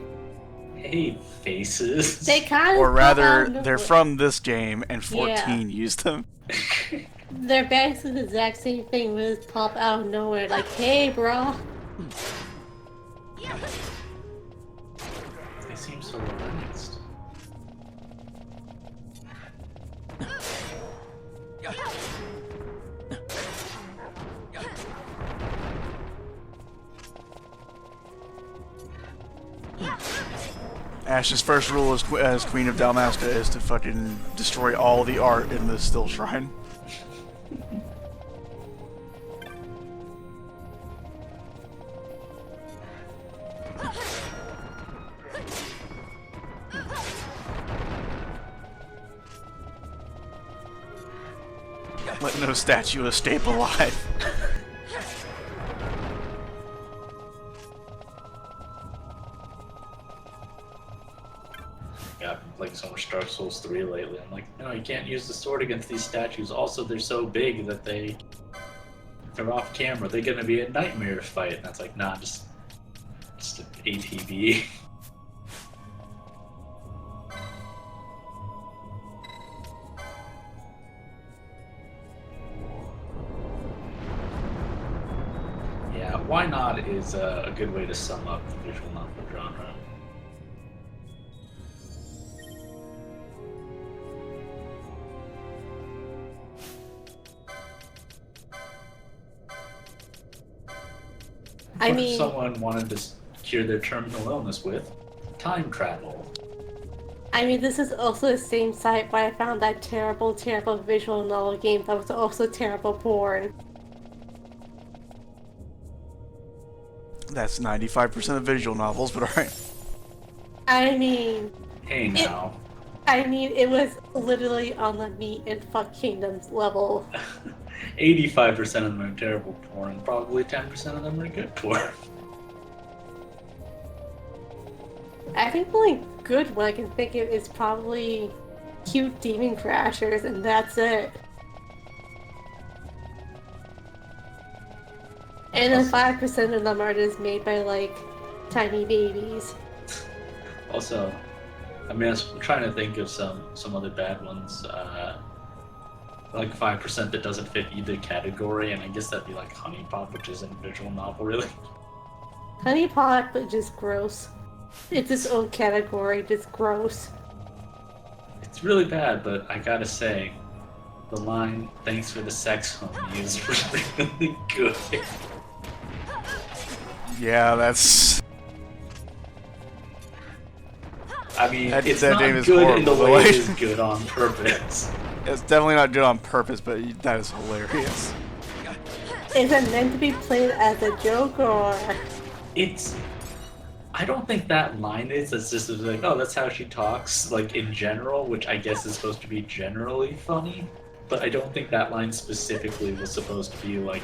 Hey, faces.
They kind of.
Or rather, they're from this game, and 14
Yeah.
used them.
They're basically the exact same thing, but just pop out of nowhere. Like, hey, bro.
They seem so relaxed.
Ash's first rule as Queen of Dalmasca is to fucking destroy all the art in the Still Shrine. Let no statue escape alive.
Yeah, I've been playing so much Dark Souls 3 lately. I'm like, no, you can't use the sword against these statues. Also, they're so big that they're off camera. They're gonna be a nightmare to fight. And that's like, nah, just an ATB. Yeah, why not is a good way to sum up the visual novel genre.
I
What if
mean,
someone wanted to cure their terminal illness with time travel?
this is also the same site where I found that terrible, terrible visual novel game that was also terrible porn.
That's 95% of visual novels, but alright.
I mean...
Hey now.
It was literally on the meat and fuck kingdoms level.
85% of them are terrible porn. Probably 10% of them are good porn.
I think the only good one I can think of is probably cute demon crashers, and that's it. And then 5% of them are just made by, like, tiny babies.
Also, I mean, I'm trying to think of some other bad ones. Like 5% that doesn't fit either category, and I guess that'd be like Honey Pop, which isn't a visual novel, really.
Honey Pot, but just gross. It's its own category, just gross.
It's really bad, but I gotta say, the line, "Thanks for the sex, homie," is really good.
Yeah, that's...
I mean, it's
that
not
name is
good
horrible,
in the
but
way
like-
it is good on purpose.
It's definitely not good on purpose, but that is hilarious.
Is it meant to be played as a joke, or...?
I don't think that line is. It's just like, oh, that's how she talks, like, in general, which I guess is supposed to be generally funny, but I don't think that line specifically was supposed to be, like,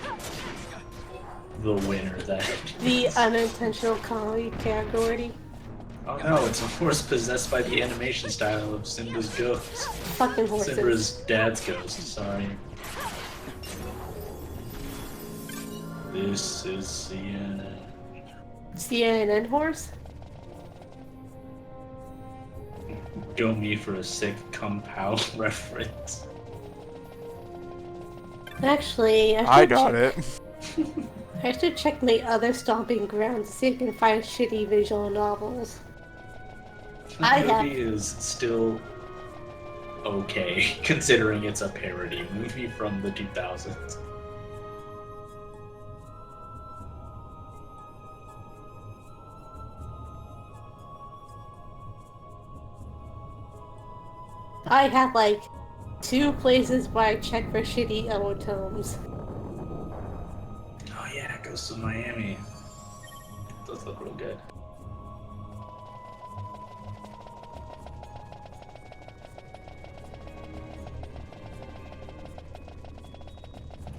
the winner that...
The unintentional comedy category?
Oh no, it's a horse possessed by the animation style of Simba's ghost.
Fucking horses.
Simba's dad's ghost, sorry. This is CNN.
CNN horse?
Go me for a sick Kung-Pao reference.
Actually,
I got it.
I should check my other stomping grounds to see if I can find shitty visual novels.
The movie is still okay, considering it's a parody movie from the 2000s.
I have like 2 places where I check for shitty tomes.
Oh yeah, it goes to Miami. It does look real good.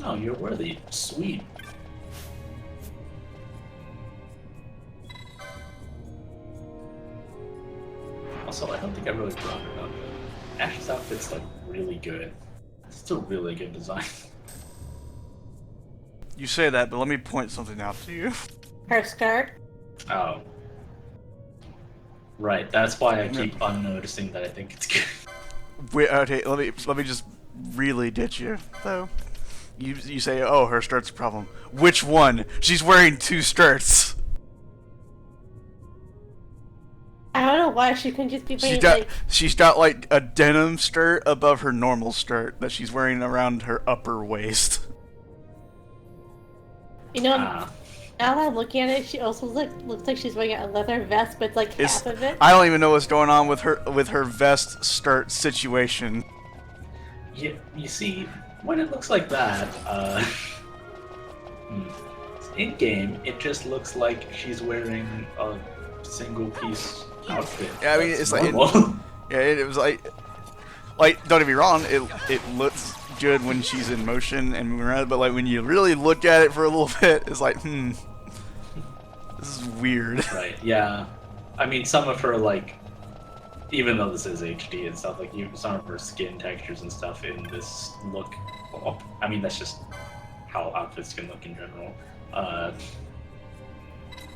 Oh, you're worthy. Sweet. Also, I don't think I really brought it up. Ash's outfit's like really good. It's a really good design.
You say that, but let me point something out to you.
Her skirt?
Oh. Right, that's why I keep unnoticing that I think it's good.
Wait, okay, let me just really ditch you, though. You say, oh, her skirt's a problem. Which one? She's wearing 2 skirts.
I don't know why she couldn't just be wearing
She's got like a denim skirt above her normal skirt that she's wearing around her upper waist.
You know, now that I'm looking at it, she also looks like she's wearing a leather vest, but it's like half of it.
I don't even know what's going on with her vest skirt situation.
Yeah, you see, when it looks like that, in game, it just looks like she's wearing a single piece outfit.
Yeah, I mean, it's like it was like don't get me wrong, it looks good when she's in motion and moving around, but like when you really look at it for a little bit, it's like, this is weird.
Right? Yeah, I mean, some of her like, even though this is HD and stuff, like some of her skin textures and stuff in this look. Well, I mean, that's just how outfits can look in general.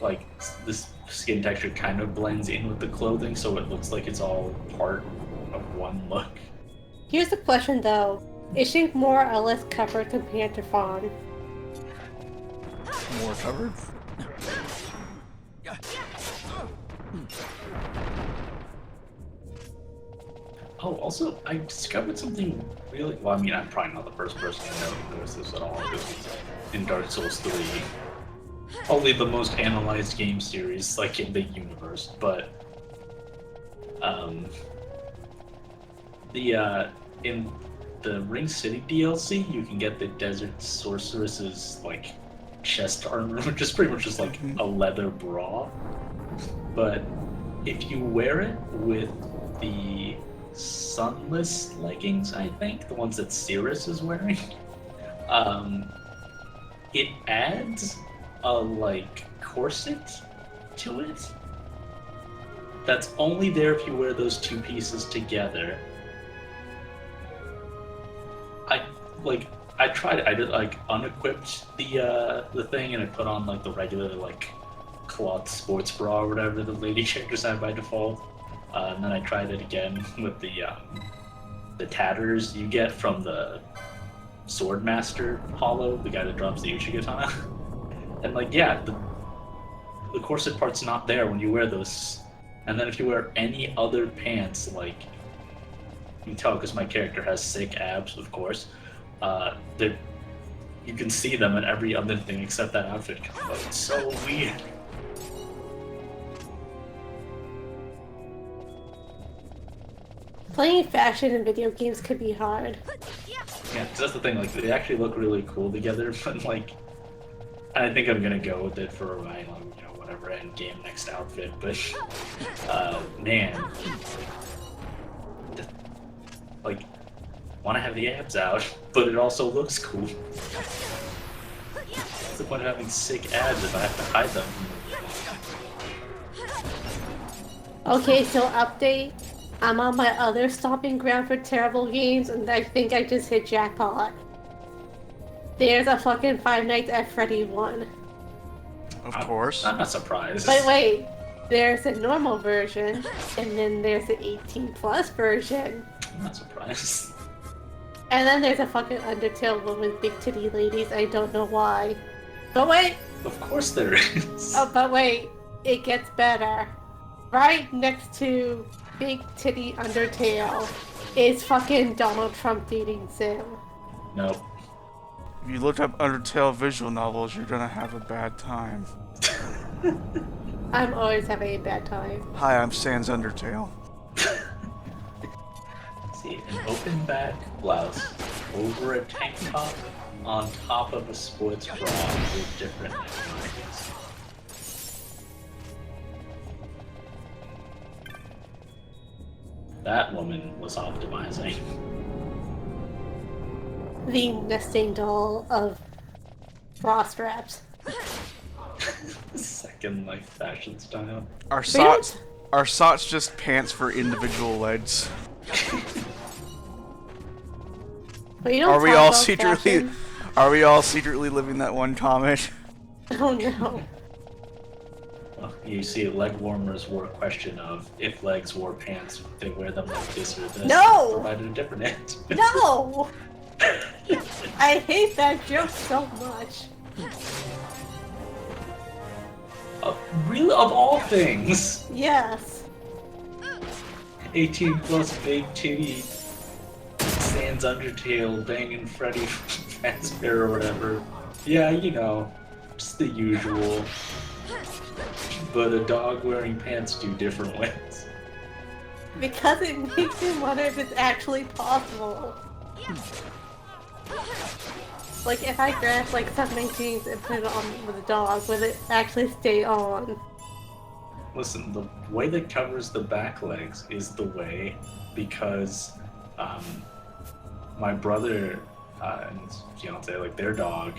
Like this skin texture kind of blends in with the clothing, so it looks like it's all part of one look.
Here's the question though. Is she more or less covered compared to Fawn?
More covered?
Oh, also, I discovered something really... Well, I mean, I'm probably not the first person to notice this at all. This was in Dark Souls 3. Only the most analyzed game series, like, in the universe, but... in the Ring City DLC, you can get the Desert Sorceress's, like, chest armor, which is pretty much just, like, a leather bra. But if you wear it with the sunless leggings, I think, the ones that Cirrus is wearing, it adds a, like, corset to it that's only there if you wear those two pieces together. I tried it. I did, like, unequipped the thing, and I put on, like, the regular, like, cloth sports bra or whatever the lady characters have by default. And then I tried it again with the tatters you get from the Swordmaster Hollow, the guy that drops the Uchigatana. And, like, yeah, the corset part's not there when you wear those. And then if you wear any other pants, like, you can tell because my character has sick abs, of course. You can see them in every other thing except that outfit. Oh, it's so weird.
Playing fashion in video games could be hard.
Yeah, because that's the thing, like, they actually look really cool together, but, like, I think I'm gonna go with it for my, like, you know, whatever end game next outfit, but, man. Like, want to have the abs out, but it also looks cool. What's the point of having sick abs if I have to hide them?
Okay, so update. I'm on my other stomping ground for terrible games, and I think I just hit jackpot. There's a fucking Five Nights at Freddy one.
Of course.
I'm not surprised.
But wait, there's a normal version, and then there's the 18+ version.
I'm not surprised.
And then there's a fucking Undertale one with big titty ladies. I don't know why. But wait!
Of course there is.
Oh, but wait. It gets better. Right next to Big Titty Undertale is fucking Donald Trump dating Sim.
Nope.
If you look up Undertale visual novels, you're gonna have a bad time.
I'm always having a bad time.
Hi, I'm Sans Undertale.
See, an open back blouse over a tank top on top of a sports bra with different designs. That woman was optimizing.
The nesting doll of bra straps.
Second life fashion style.
Are socks just pants for individual legs?
But you don't
Are we
talk
all
about
secretly
fashion.
Are we all secretly living that one comment?
Oh no.
Well, you see, leg warmers were a question of if legs wore pants, would they wear them like this or this?
No!
Provided a different answer.
No! I hate that joke so much.
Really, of all things,
Yes.
18+ big titty, Sans Undertale, banging Freddy Fazbear or whatever. Yeah, you know, just the usual. But a dog wearing pants do different ways.
Because it makes me wonder if it's actually possible. Like, if I grab, like, 719s and put it on with a dog, would it actually stay on?
Listen, the way that covers the back legs is the way because my brother and his fiance, like their dog,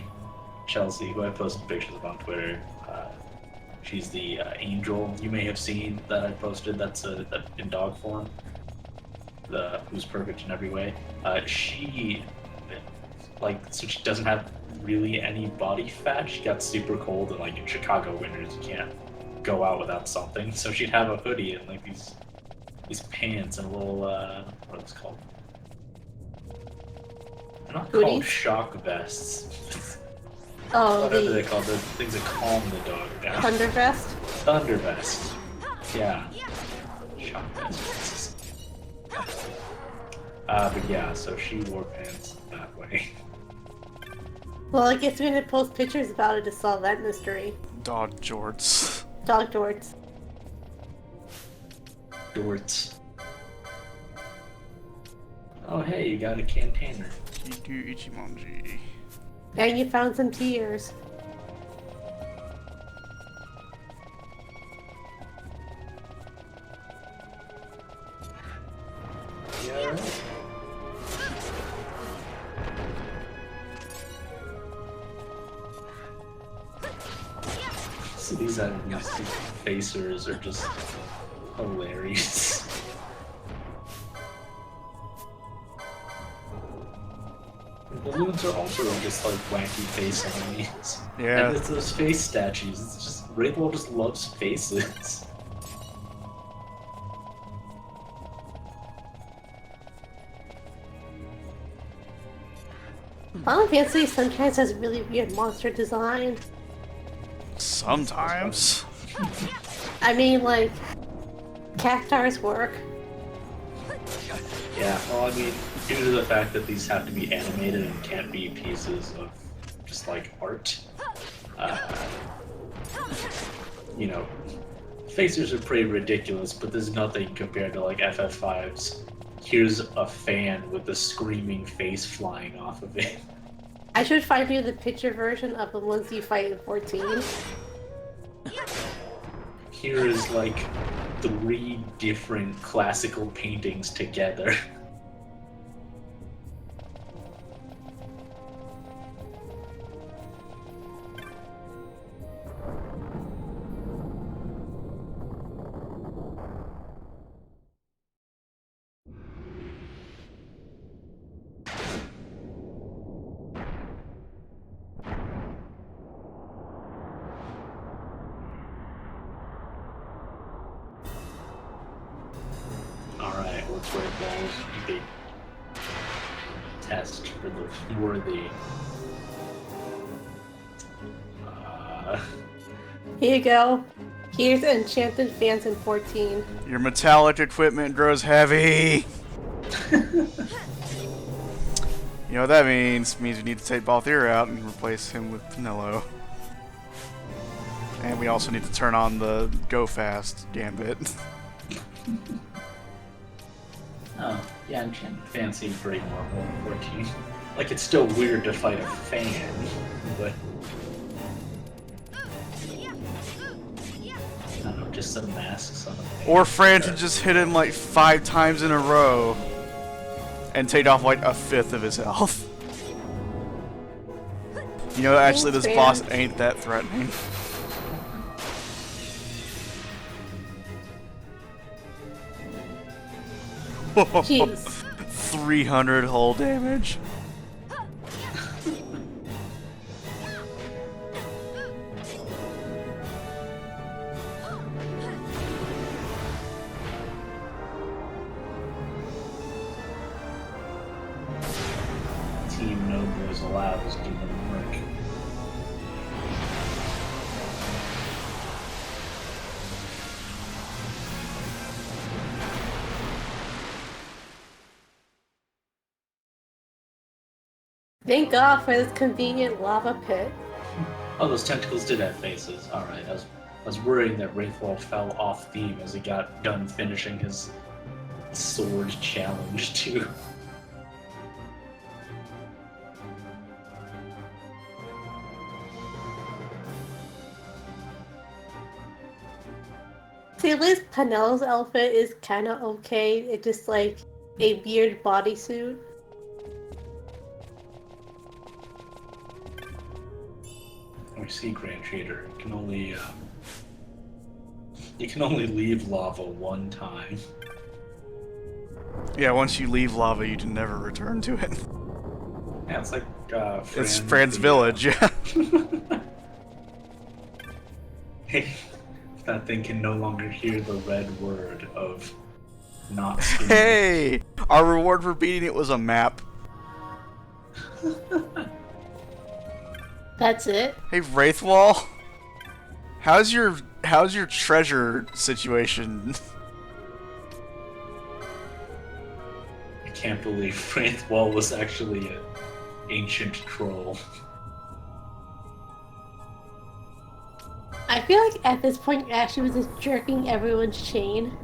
Chelsea, who I posted pictures of on Twitter, she's the angel you may have seen that I posted that's in dog form, who's perfect in every way. She, like, so she doesn't have really any body fat. She got super cold, and like in Chicago winters, you can't go out without something. So she'd have a hoodie and like these pants and a little what are those called? They're not called
Hoodies?
shock vests.
Oh,
Whatever
the
they call the things that calm the dog down.
thunder vest?
Thunder vest. Yeah. Shock vests. But yeah, so she wore pants that way.
Well, I guess we're gonna post pictures about it to solve that mystery.
Dog jorts.
Dog jorts.
Jorts. Oh hey, you got a container.
Kidu Ichimonji.
And you found some tears.
Yeah. So these facers are just hilarious. Balloons are also just like wacky face enemies.
Yeah.
And it's those face statues. It's just Wraithwall just loves faces.
Final Fantasy sometimes has really weird monster design.
Sometimes.
I mean, like, Cactar's work.
Yeah, well, I mean, due to the fact that these have to be animated and can't be pieces of just like art, you know, facers are pretty ridiculous, but there's nothing compared to like FF5's. Here's a fan with a screaming face flying off of it.
I should find you the picture version of the ones you fight in 14.
Here is like 3 different classical paintings together. Alright, let's rate balls. Big test for the worthy.
Here you go. Here's enchanted fans in 14.
Your metallic equipment grows heavy. You know what that means? It means we need to take Balthier out and replace him with Pinello. And we also need to turn on the Go Fast Gambit.
Oh, yeah, enchanted fans seem pretty normal in 14. Like, it's still weird to fight a fan, but... I don't know, just some masks on the face.
Or Fran to just hit him like 5 times in a row and take off like 1/5 of his health. You know, actually this boss ain't that threatening.
Jeez.
300 hull damage.
Team No Boys Allowed is doing work.
Thank God for this convenient lava pit.
Oh, those tentacles did have faces. Alright, I was worried that Wraithwall fell off theme as he got done finishing his sword challenge too.
See, at least Pinello's outfit is kind of okay. It's just like a weird bodysuit.
We see Grand Trader. You can only leave lava one time.
Yeah, once you leave lava, you can never return to it.
Yeah, it's like
It's Fran's village, yeah.
That thing can no longer hear the red word of not stealing.
Hey! Our reward for beating it was a map.
That's it.
Hey, Wraithwall. How's your treasure situation?
I can't believe Wraithwall was actually an ancient troll.
I feel like at this point Ashley was just jerking everyone's chain.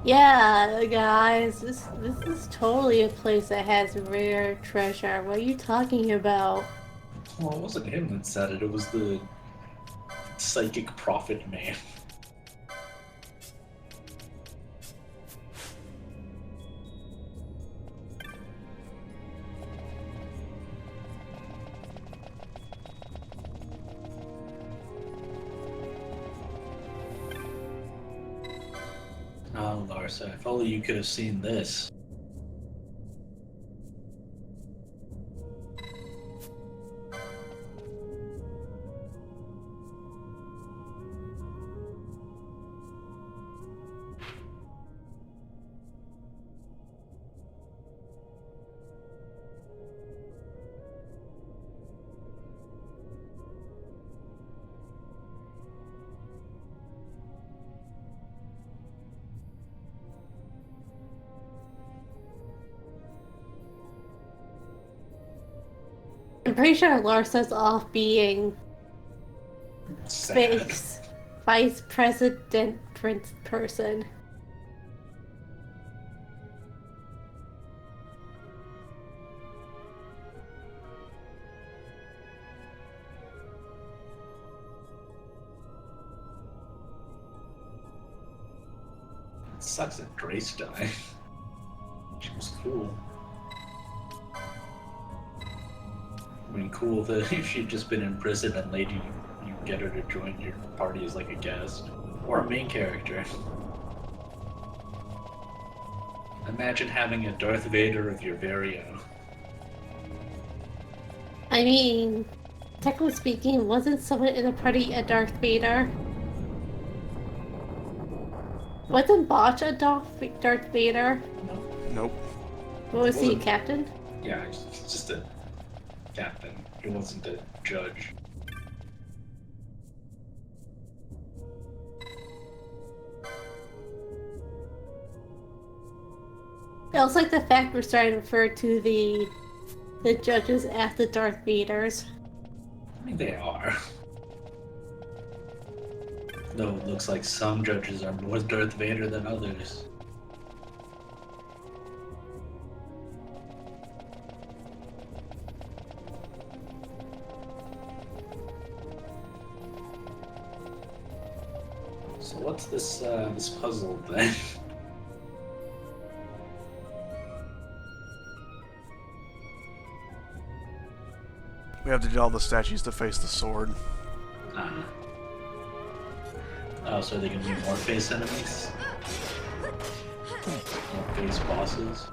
Yeah, guys, this is totally a place that has rare treasure. What are you talking about?
Well, it wasn't him that said it. It was the psychic prophet man. Oh, Larsa, if only you could have seen this.
I'm pretty sure Larsa's off being
Sad.
space vice president person.
It sucks that Grace died. She was cool. I mean, cool that if she'd just been in prison and later you get her to join your party as like a guest or a main character. Imagine having a Darth Vader of your very own.
I mean, technically speaking, wasn't someone in the party a Darth Vader? Wasn't Botch a Darth Vader?
Nope.
What was he, captain?
Yeah, he's just a captain. He wasn't a judge.
It was like the fact we're starting to refer to the judges as the Darth Vaders.
I mean, they are. Though it looks like some judges are more Darth Vader than others. So what's this this puzzle thing?
We have to do all the statues to face the sword.
Oh, so are they gonna be more face enemies? More face bosses?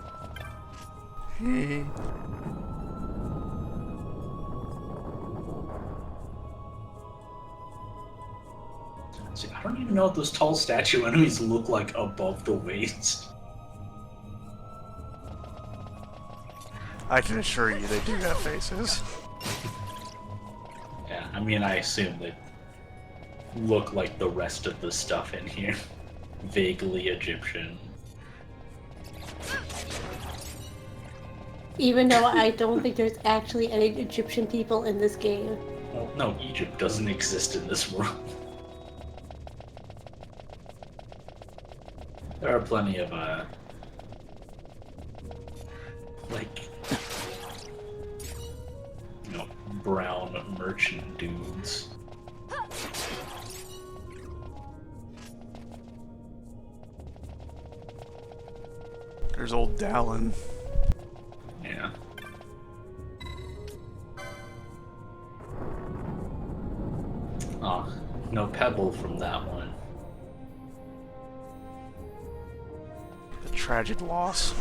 See, I don't even know what those tall statue enemies look like above the waist.
I can assure you they do have faces.
Yeah, I mean, I assume they look like the rest of the stuff in here. Vaguely Egyptian.
Even though I don't think there's actually any Egyptian people in this game.
Well, no, Egypt doesn't exist in this world. There are plenty of, like, you know, brown merchant dudes.
There's old Dallin.
Yeah. Oh, no pebble from that one.
The tragic loss.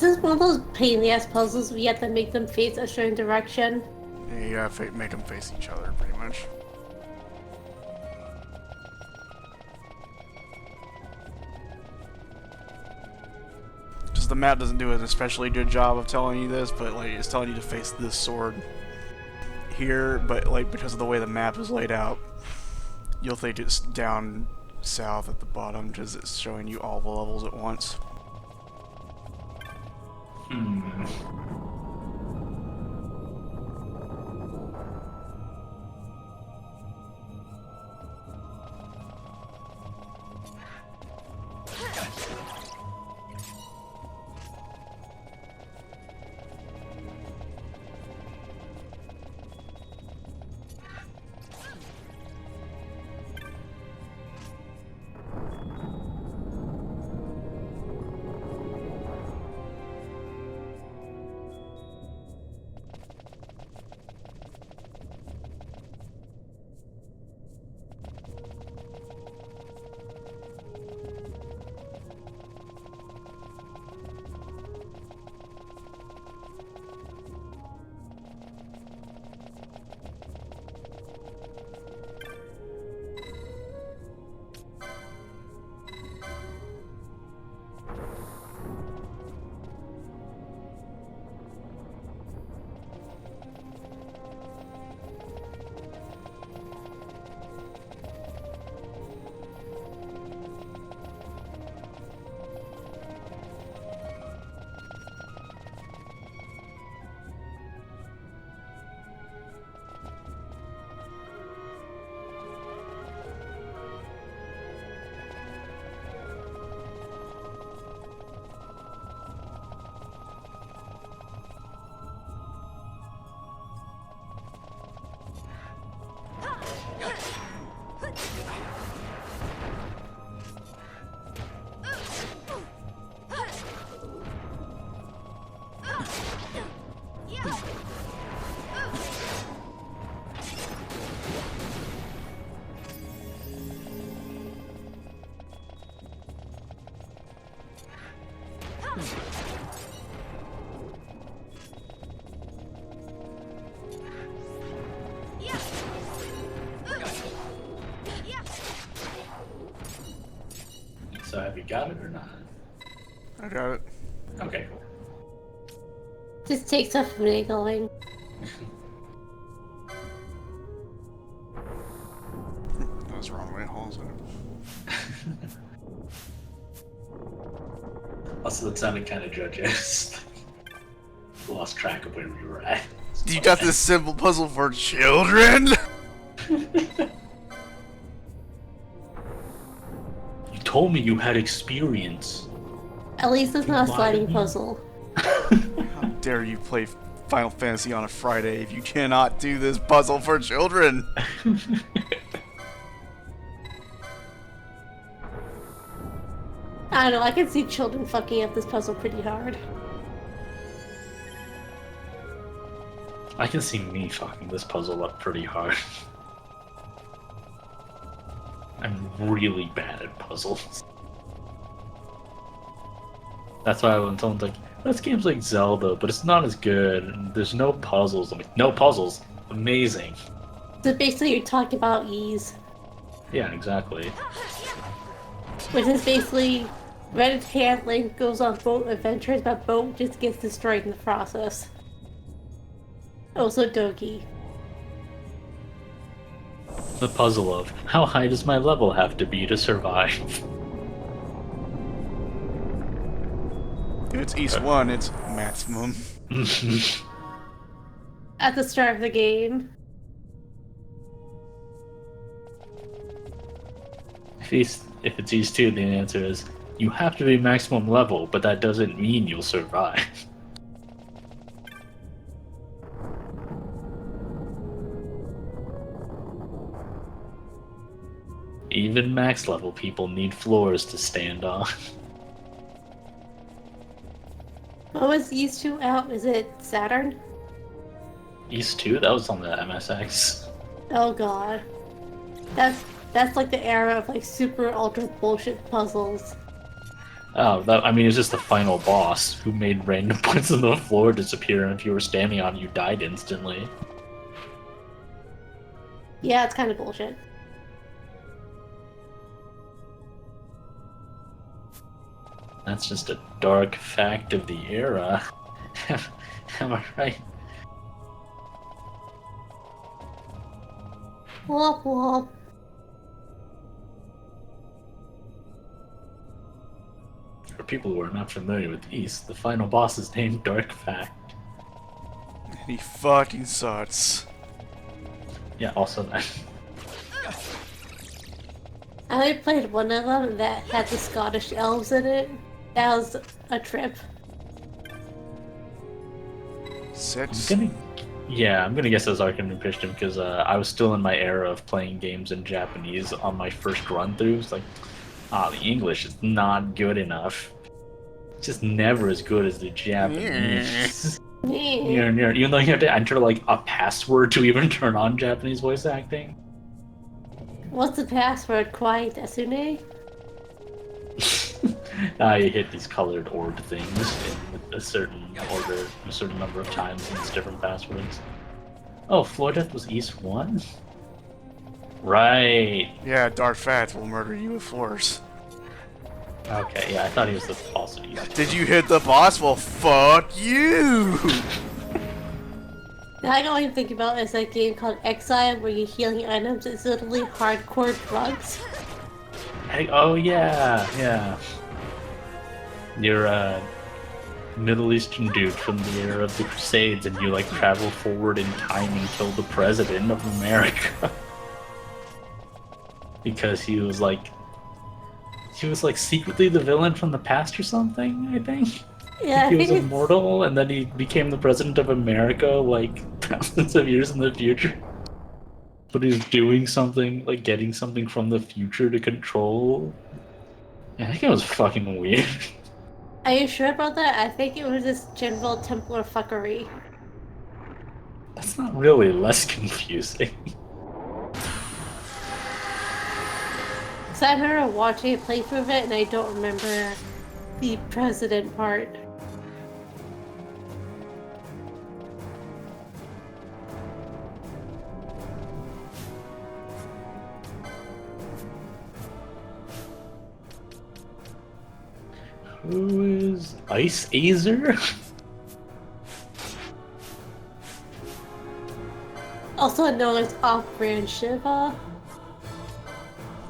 is one of those pain in the ass puzzles where you have to make them face a certain direction.
Yeah, you gotta make them face each other, pretty much. Because the map doesn't do an especially good job of telling you this, but like it's telling you to face this sword here, but like because of the way the map is laid out, you'll think it's down south at the bottom because it's showing you all the levels at once.
So have you got it or not?
I got it.
Okay, cool.
Just takes a finagling.
That was the wrong way. Hold on a second.
Also, that sounded kind of judges. Lost track of where we were at.
You got this simple puzzle for children?
You told me you had experience.
At least it's not a sliding puzzle.
How dare you play Final Fantasy on a Friday if you cannot do this puzzle for children?
I don't know, I can see children fucking up this puzzle pretty hard.
I can see me fucking this puzzle up pretty hard. I'm really bad at puzzles. That's why when someone's like, this game's like Zelda, but it's not as good. There's no puzzles. I'm like, no puzzles? Amazing.
So basically you're talking about ease.
Yeah, exactly.
Which is basically Red Hand Link goes on boat adventures, but boat just gets destroyed in the process. Also Doki.
The puzzle of, how high does my level have to be to survive?
If it's East 1, it's maximum.
At the start of the game.
If it's East 2, the answer is, you have to be maximum level, but that doesn't mean you'll survive. Even max level people need floors to stand on.
What was East 2 out? Is it Saturn?
East 2? That was on the MSX.
Oh god. That's like the era of like super ultra bullshit puzzles.
Oh, I mean, it's just the final boss who made random points on the floor disappear, and if you were standing on it, you died instantly.
Yeah, it's kind of bullshit.
That's just a dark fact of the era. Am I right?
Womp womp.
For people who are not familiar with Ys, the final boss is named Dark Fact.
And he fucking sucks.
Yeah, also that.
I only played one of them that had the Scottish elves in it. That was a trip.
I'm gonna guess that's Arkham and Christian because I was still in my era of playing games in Japanese on my first run through. It's like, the English is not good enough. It's just never as good as the Japanese. Even though you have to enter like a password to even turn on Japanese voice acting.
What's the password? Quiet Asune?
You hit these colored orb things in a certain order, a certain number of times, and it's different passwords. Oh, Floor Death was East 1? Right.
Yeah, Dark Fat will murder you with floors.
Okay, yeah, I thought he was the boss of East.
Did you hit the boss? Well, fuck you!
Now I can only think about is that game called XII where you're healing items. It's literally hardcore drugs.
Oh yeah. You're a Middle Eastern dude from the era of the Crusades, and you like travel forward in time and kill the president of America because he was like secretly the villain from the past or something. I think.
Yeah,
he was immortal, and then he became the president of America like thousands of years in the future. But he's doing something, like getting something from the future to control. I think it was fucking weird.
Are you sure about that? I think it was just general Templar fuckery.
That's not really less confusing.
So I remember watching a playthrough of it, and I don't remember the president part.
Who is Ice Azer?
Also known as Off-Brand Shiva.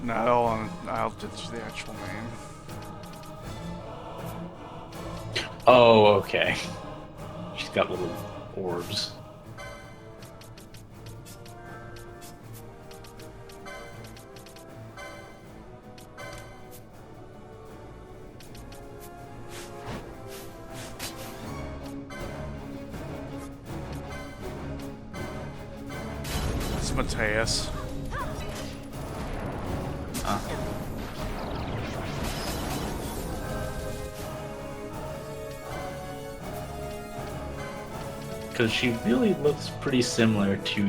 No, I'll ditch the actual name.
Oh, okay. She's got little orbs.
It's Mateus.
Because she really looks pretty similar to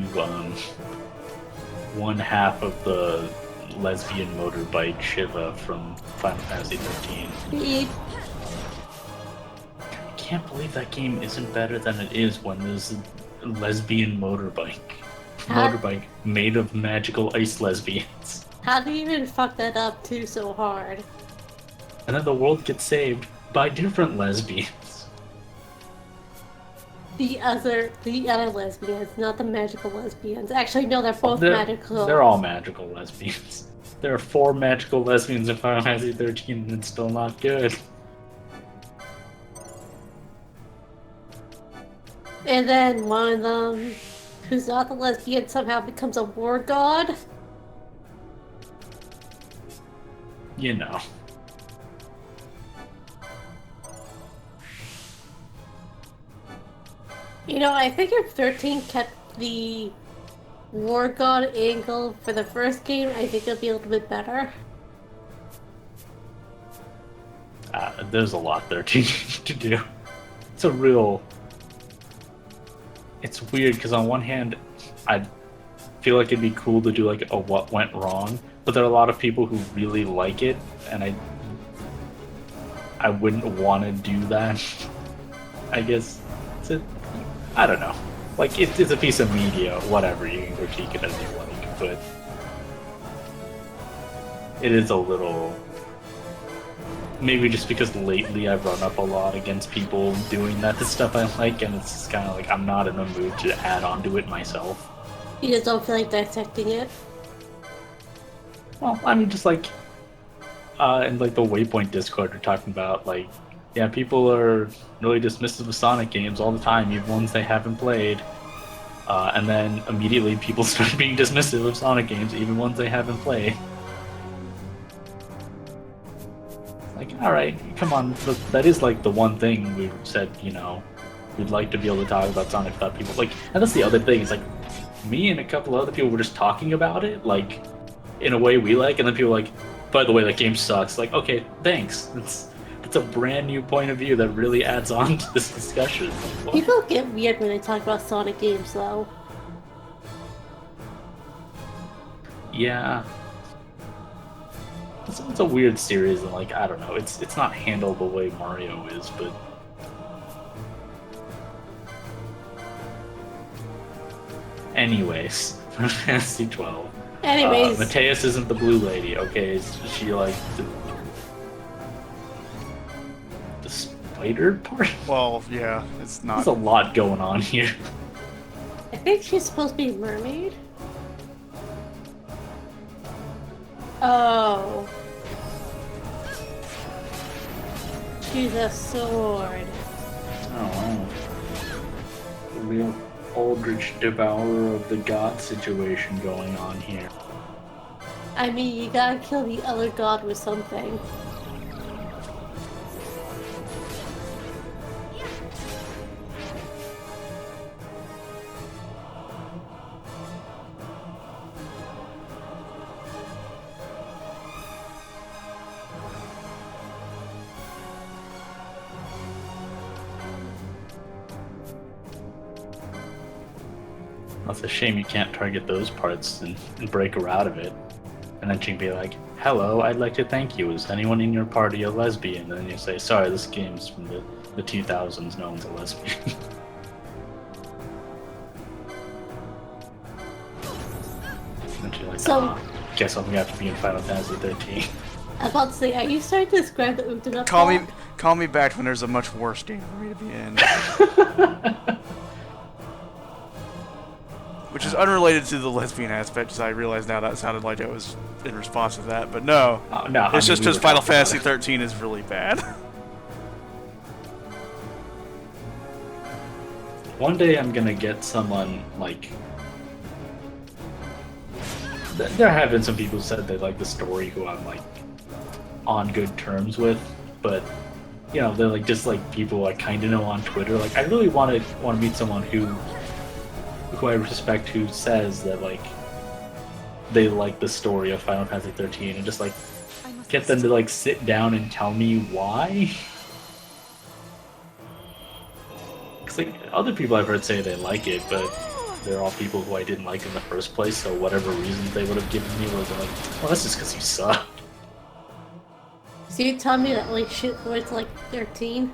one half of the lesbian motorbike Shiva from Final Fantasy XIII. I can't believe that game isn't better than it is when there's a lesbian motorbike. Motorbike made of magical ice lesbians.
How do you even fuck that up too so hard?
And then the world gets saved by different lesbians.
The other lesbians, not the magical lesbians. Actually, no, they're both magical.
They're all magical lesbians. There are 4 magical lesbians in Final Fantasy XIII, and it's still not good.
And then one of them, who's not the lesbian, somehow becomes a war god.
You know.
You know, I think if 13 kept the war god angle for the first game, I think it'll be a little bit better.
There's a lot there to do. It's weird because on one hand, I feel like it'd be cool to do like a what went wrong, but there are a lot of people who really like it, and I wouldn't want to do that. I guess I don't know. Like it's a piece of media, whatever. You can critique it as you like, but it is a little. Maybe just because lately I've run up a lot against people doing that stuff I like, and it's just kind of like I'm not in the mood to add on to it myself.
You just don't feel like dissecting it?
Well, I mean, just like in like the Waypoint Discord, we're talking about like, yeah, people are really dismissive of Sonic games all the time, even ones they haven't played. And then immediately people start being dismissive of Sonic games, even ones they haven't played. Like, alright, come on, that is like the one thing we said, you know, we'd like to be able to talk about Sonic without people. Like, and that's the other thing, is like, me and a couple other people were just talking about it, like, in a way we like, and then people were like, by the way, that game sucks. Like, okay, thanks. It's a brand new point of view that really adds on to this discussion. Like,
people get weird when they talk about Sonic games, though.
Yeah. It's a weird series, and like, I don't know, it's not handled the way Mario is, but anyways, Final Fantasy 12.
Anyways,
Mateus isn't the blue lady, okay? Is she like the spider part?
Well, yeah, it's not.
There's a lot going on here.
I think she's supposed to be a mermaid. Oh. She's a sword.
Oh, wow. Real Aldrich Devourer of the God situation going on here.
I mean, you gotta kill the other god with something.
That's a shame you can't target those parts and break her out of it. And then she'd be like, hello, I'd like to thank you. Is anyone in your party a lesbian? And then you say, sorry, this game's from the 2000s, no one's a lesbian. And she's like,
So-
guess I'm gonna have to be in Final Fantasy 13.
I was about to say, are you starting to describe the Utena
Call me back when there's a much worse game for me to be in. Which is unrelated to the lesbian aspect, because I realize now that sounded like I was in response to that, but no.
No,
it's just because Final Fantasy 13 is really bad.
One day I'm gonna get someone, like... There have been some people who said they like the story who I'm, like, on good terms with, but, you know, they're, like, just, like, people I kind of know on Twitter. Like, I really want to meet someone who I respect, who says that, like, they like the story of Final Fantasy 13, and just, like, get them to, like, sit down and tell me why. Because, like, other people I've heard say they like it, but they're all people who I didn't like in the first place, so whatever reasons they would have given me was like, well, that's just because you suck.
So you tell me that like shit where it's like 13?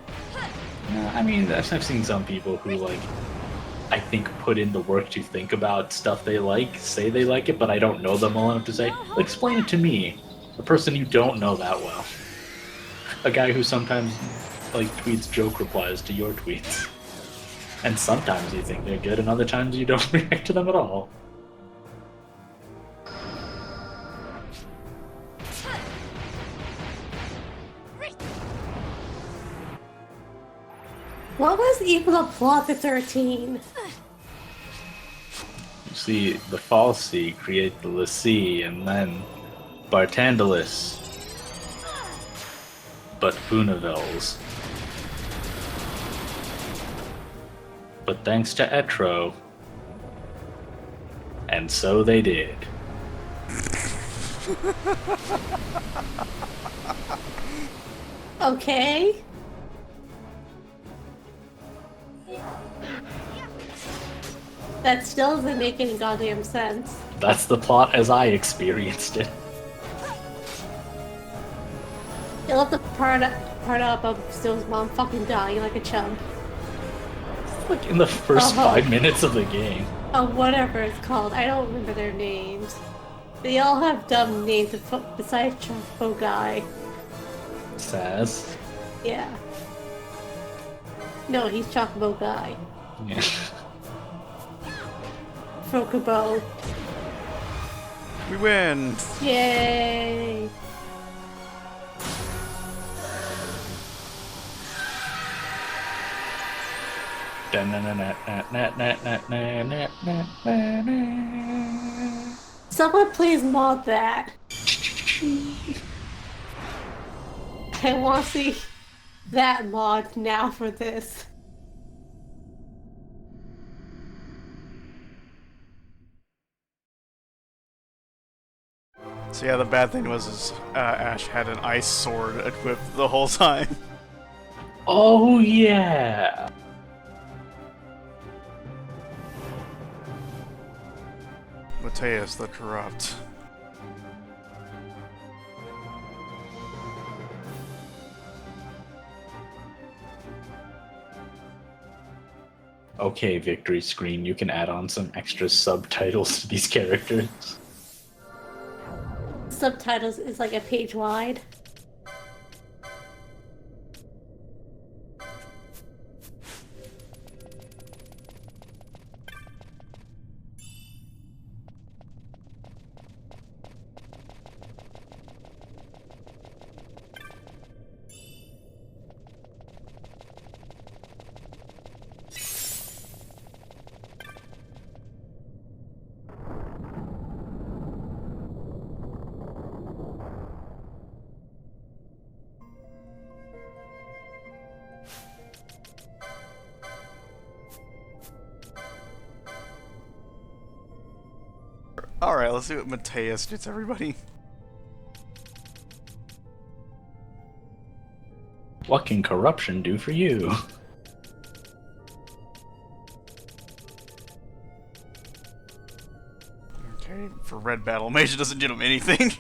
No, I mean, I've seen some people who, like, I think put in the work to think about stuff they like, say they like it, but I don't know them well enough to say, explain it to me, a person you don't know that well. A guy who sometimes, like, tweets joke replies to your tweets. And sometimes you think they're good, and other times you don't react to them at all.
What was even the plot to 13?
You see, the Falsi create the Lassie, and then Bartandalis. But Boonavels. But thanks to Etro, and so they did.
Okay. That still doesn't make any goddamn sense.
That's the plot as I experienced it.
I love the part part about Still's mom fucking dying like a chump.
Like in the first 5 minutes of the game.
Oh, whatever it's called. I don't remember their names. They all have dumb names besides Chocobo Guy.
Saz.
Yeah. No, he's Chocobo Guy.
Yeah.
Chocobo.
We win!
Yay! Someone please mod that. I want to see that mod now for this.
So yeah, the bad thing was Ash had an ice sword equipped the whole time.
Oh yeah.
Mateus the Corrupt.
Okay, victory screen, you can add on some extra subtitles to these characters.
Subtitles is like a page wide.
Alright, let's see what Mateus gets everybody.
What can corruption do for you?
Okay, for Red Battle Mage, it doesn't get him anything.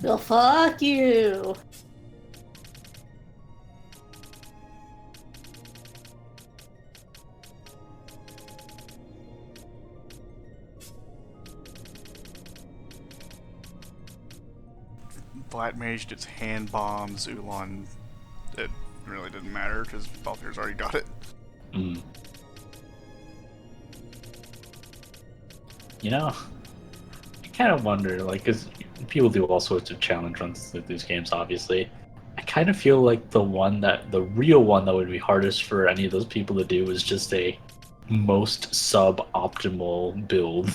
Well, fuck you.
Black Mage gets hand bombs, Ulan. It really didn't matter because Balthier's already got it.
Mm. You know, I kind of wonder, like, because people do all sorts of challenge runs with these games, obviously. I kind of feel like the real one that would be hardest for any of those people to do is just a most suboptimal build.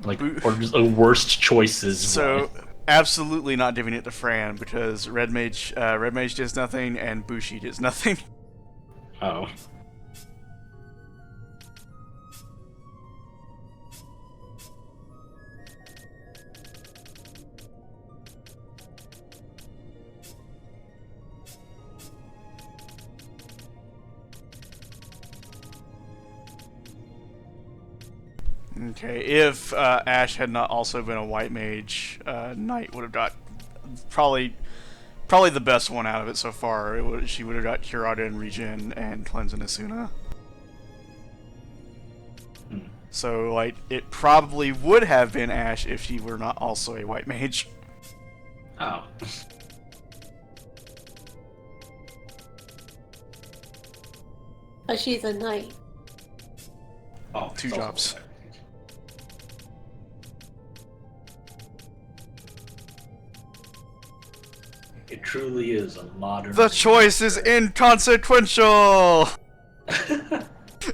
Like, or just a worst choices.
So,
one.
absolutely not giving it to Fran because Red Mage does nothing and Bushi does nothing.
Oh.
Okay, if Ash had not also been a white mage, Knight would have got probably the best one out of it so far. She would have got Curada and Regen and Cleanse and Asuna. So, like, it probably would have been Ash if she were not also a white mage.
Oh.
But she's a knight.
Oh,
two jobs.
It truly is a modern...
The choice is inconsequential!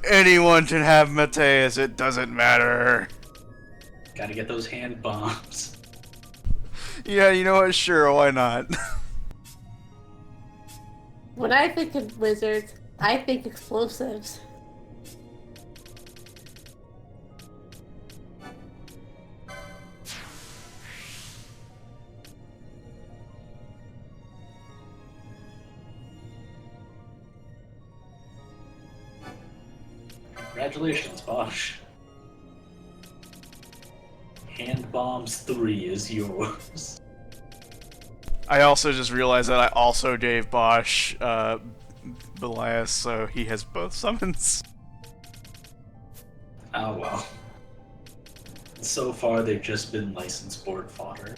Anyone can have Mateus, it doesn't matter.
Gotta get those hand bombs.
Yeah, you know what? Sure, why not?
When I think of wizards, I think explosives.
Congratulations, Bosch. Hand Bombs 3 is yours.
I also just realized that I also gave Bosch Belias, so he has both summons.
Oh well. So far, they've just been license board fodder.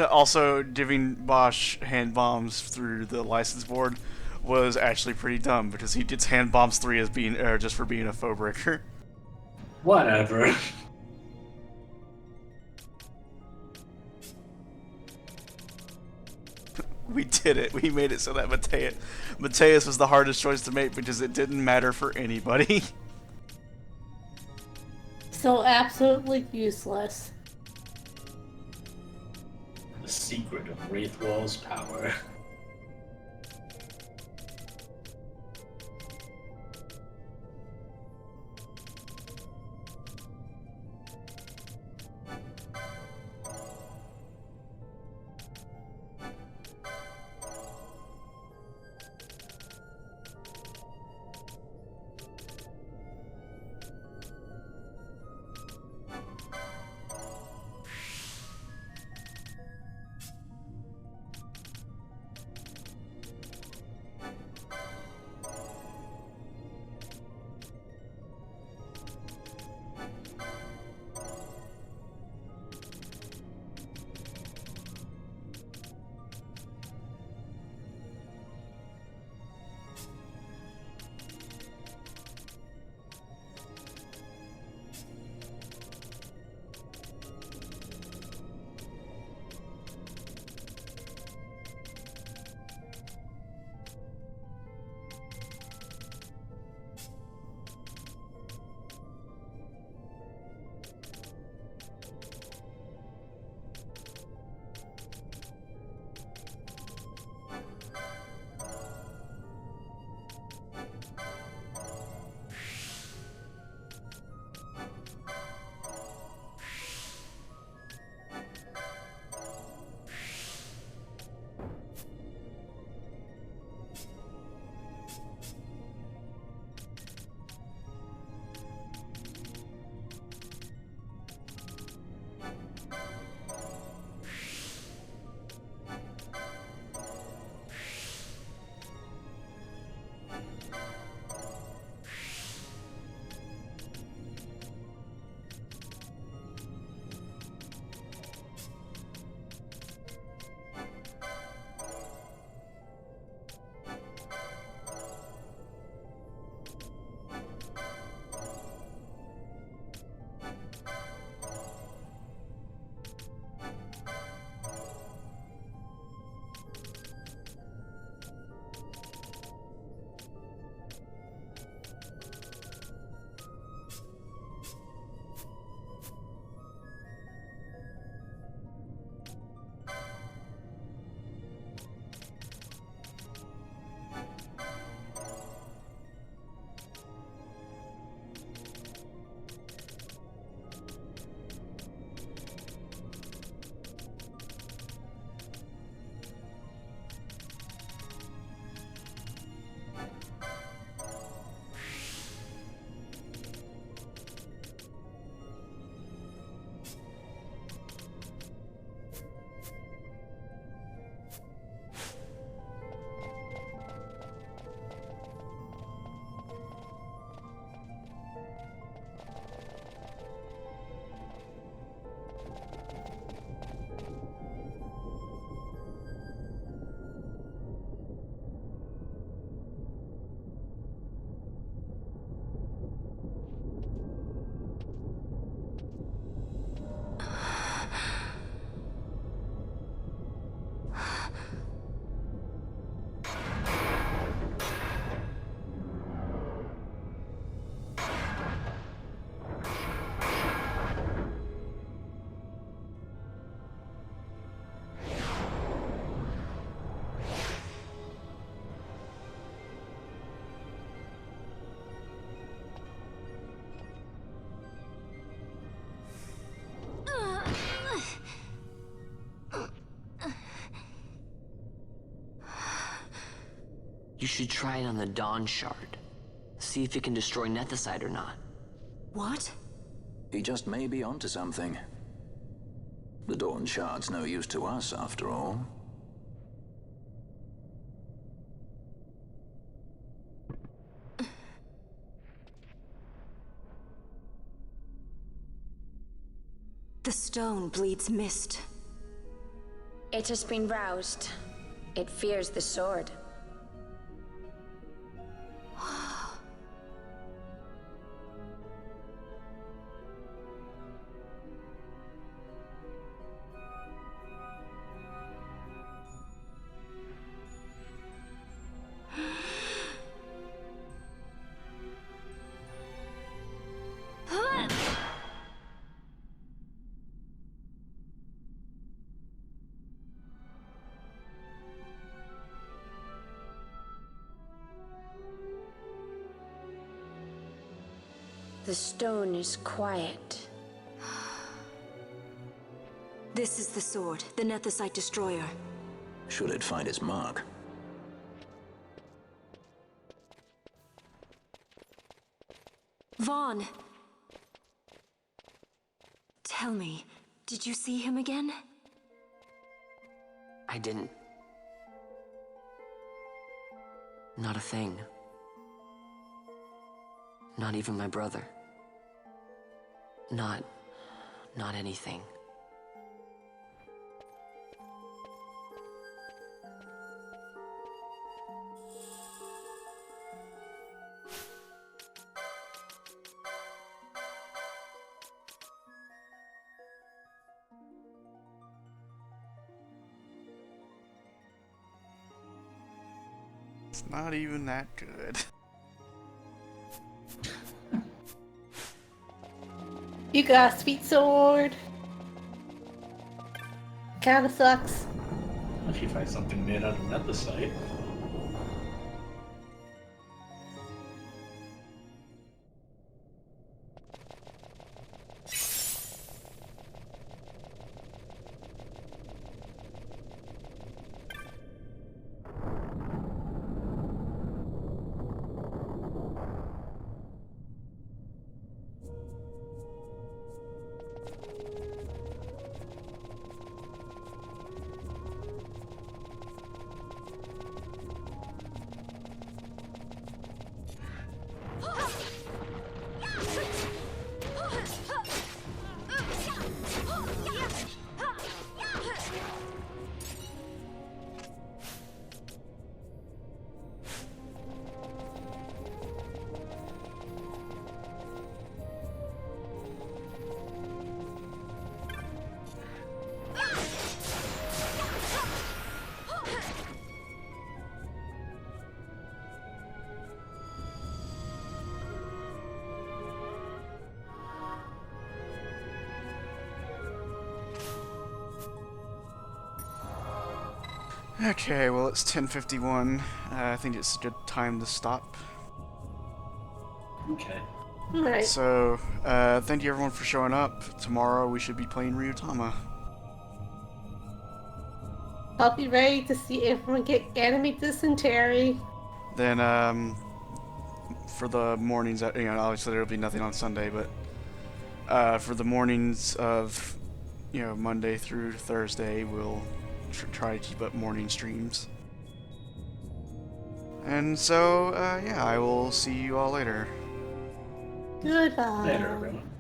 Also, giving Bosch hand bombs through the license board was actually pretty dumb because he gets hand bombs 3 as being just for being a foe breaker.
Whatever.
We did it. We made it so that Mateus was the hardest choice to make because it didn't matter for anybody.
So absolutely useless.
The secret of Wraithwall's power.
You should try it on the Dawn Shard. See if it can destroy Nethicite or not.
What?
He just may be onto something. The Dawn Shard's no use to us, after all.
The stone bleeds mist.
It has been roused. It fears the sword. The stone is quiet.
This is the sword, the Nethicite destroyer.
Should it find its mark?
Vaughn! Tell me, did you see him again?
I didn't. Not a thing. Not even my brother. Not anything.
It's not even that good.
You got a sweet sword. Kinda sucks.
If you find something made out of Nethicite.
Okay, well it's 10:51. I think it's a good time to stop.
Okay.
Alright.
So, thank you everyone for showing up. Tomorrow we should be playing Ryutama.
I'll be ready to see everyone get anime dysentery.
Then, for the mornings, obviously there'll be nothing on Sunday, but for the mornings of, Monday through Thursday, we'll try to keep up morning streams. And so, yeah, I will see you all later.
Goodbye.
Later, everyone.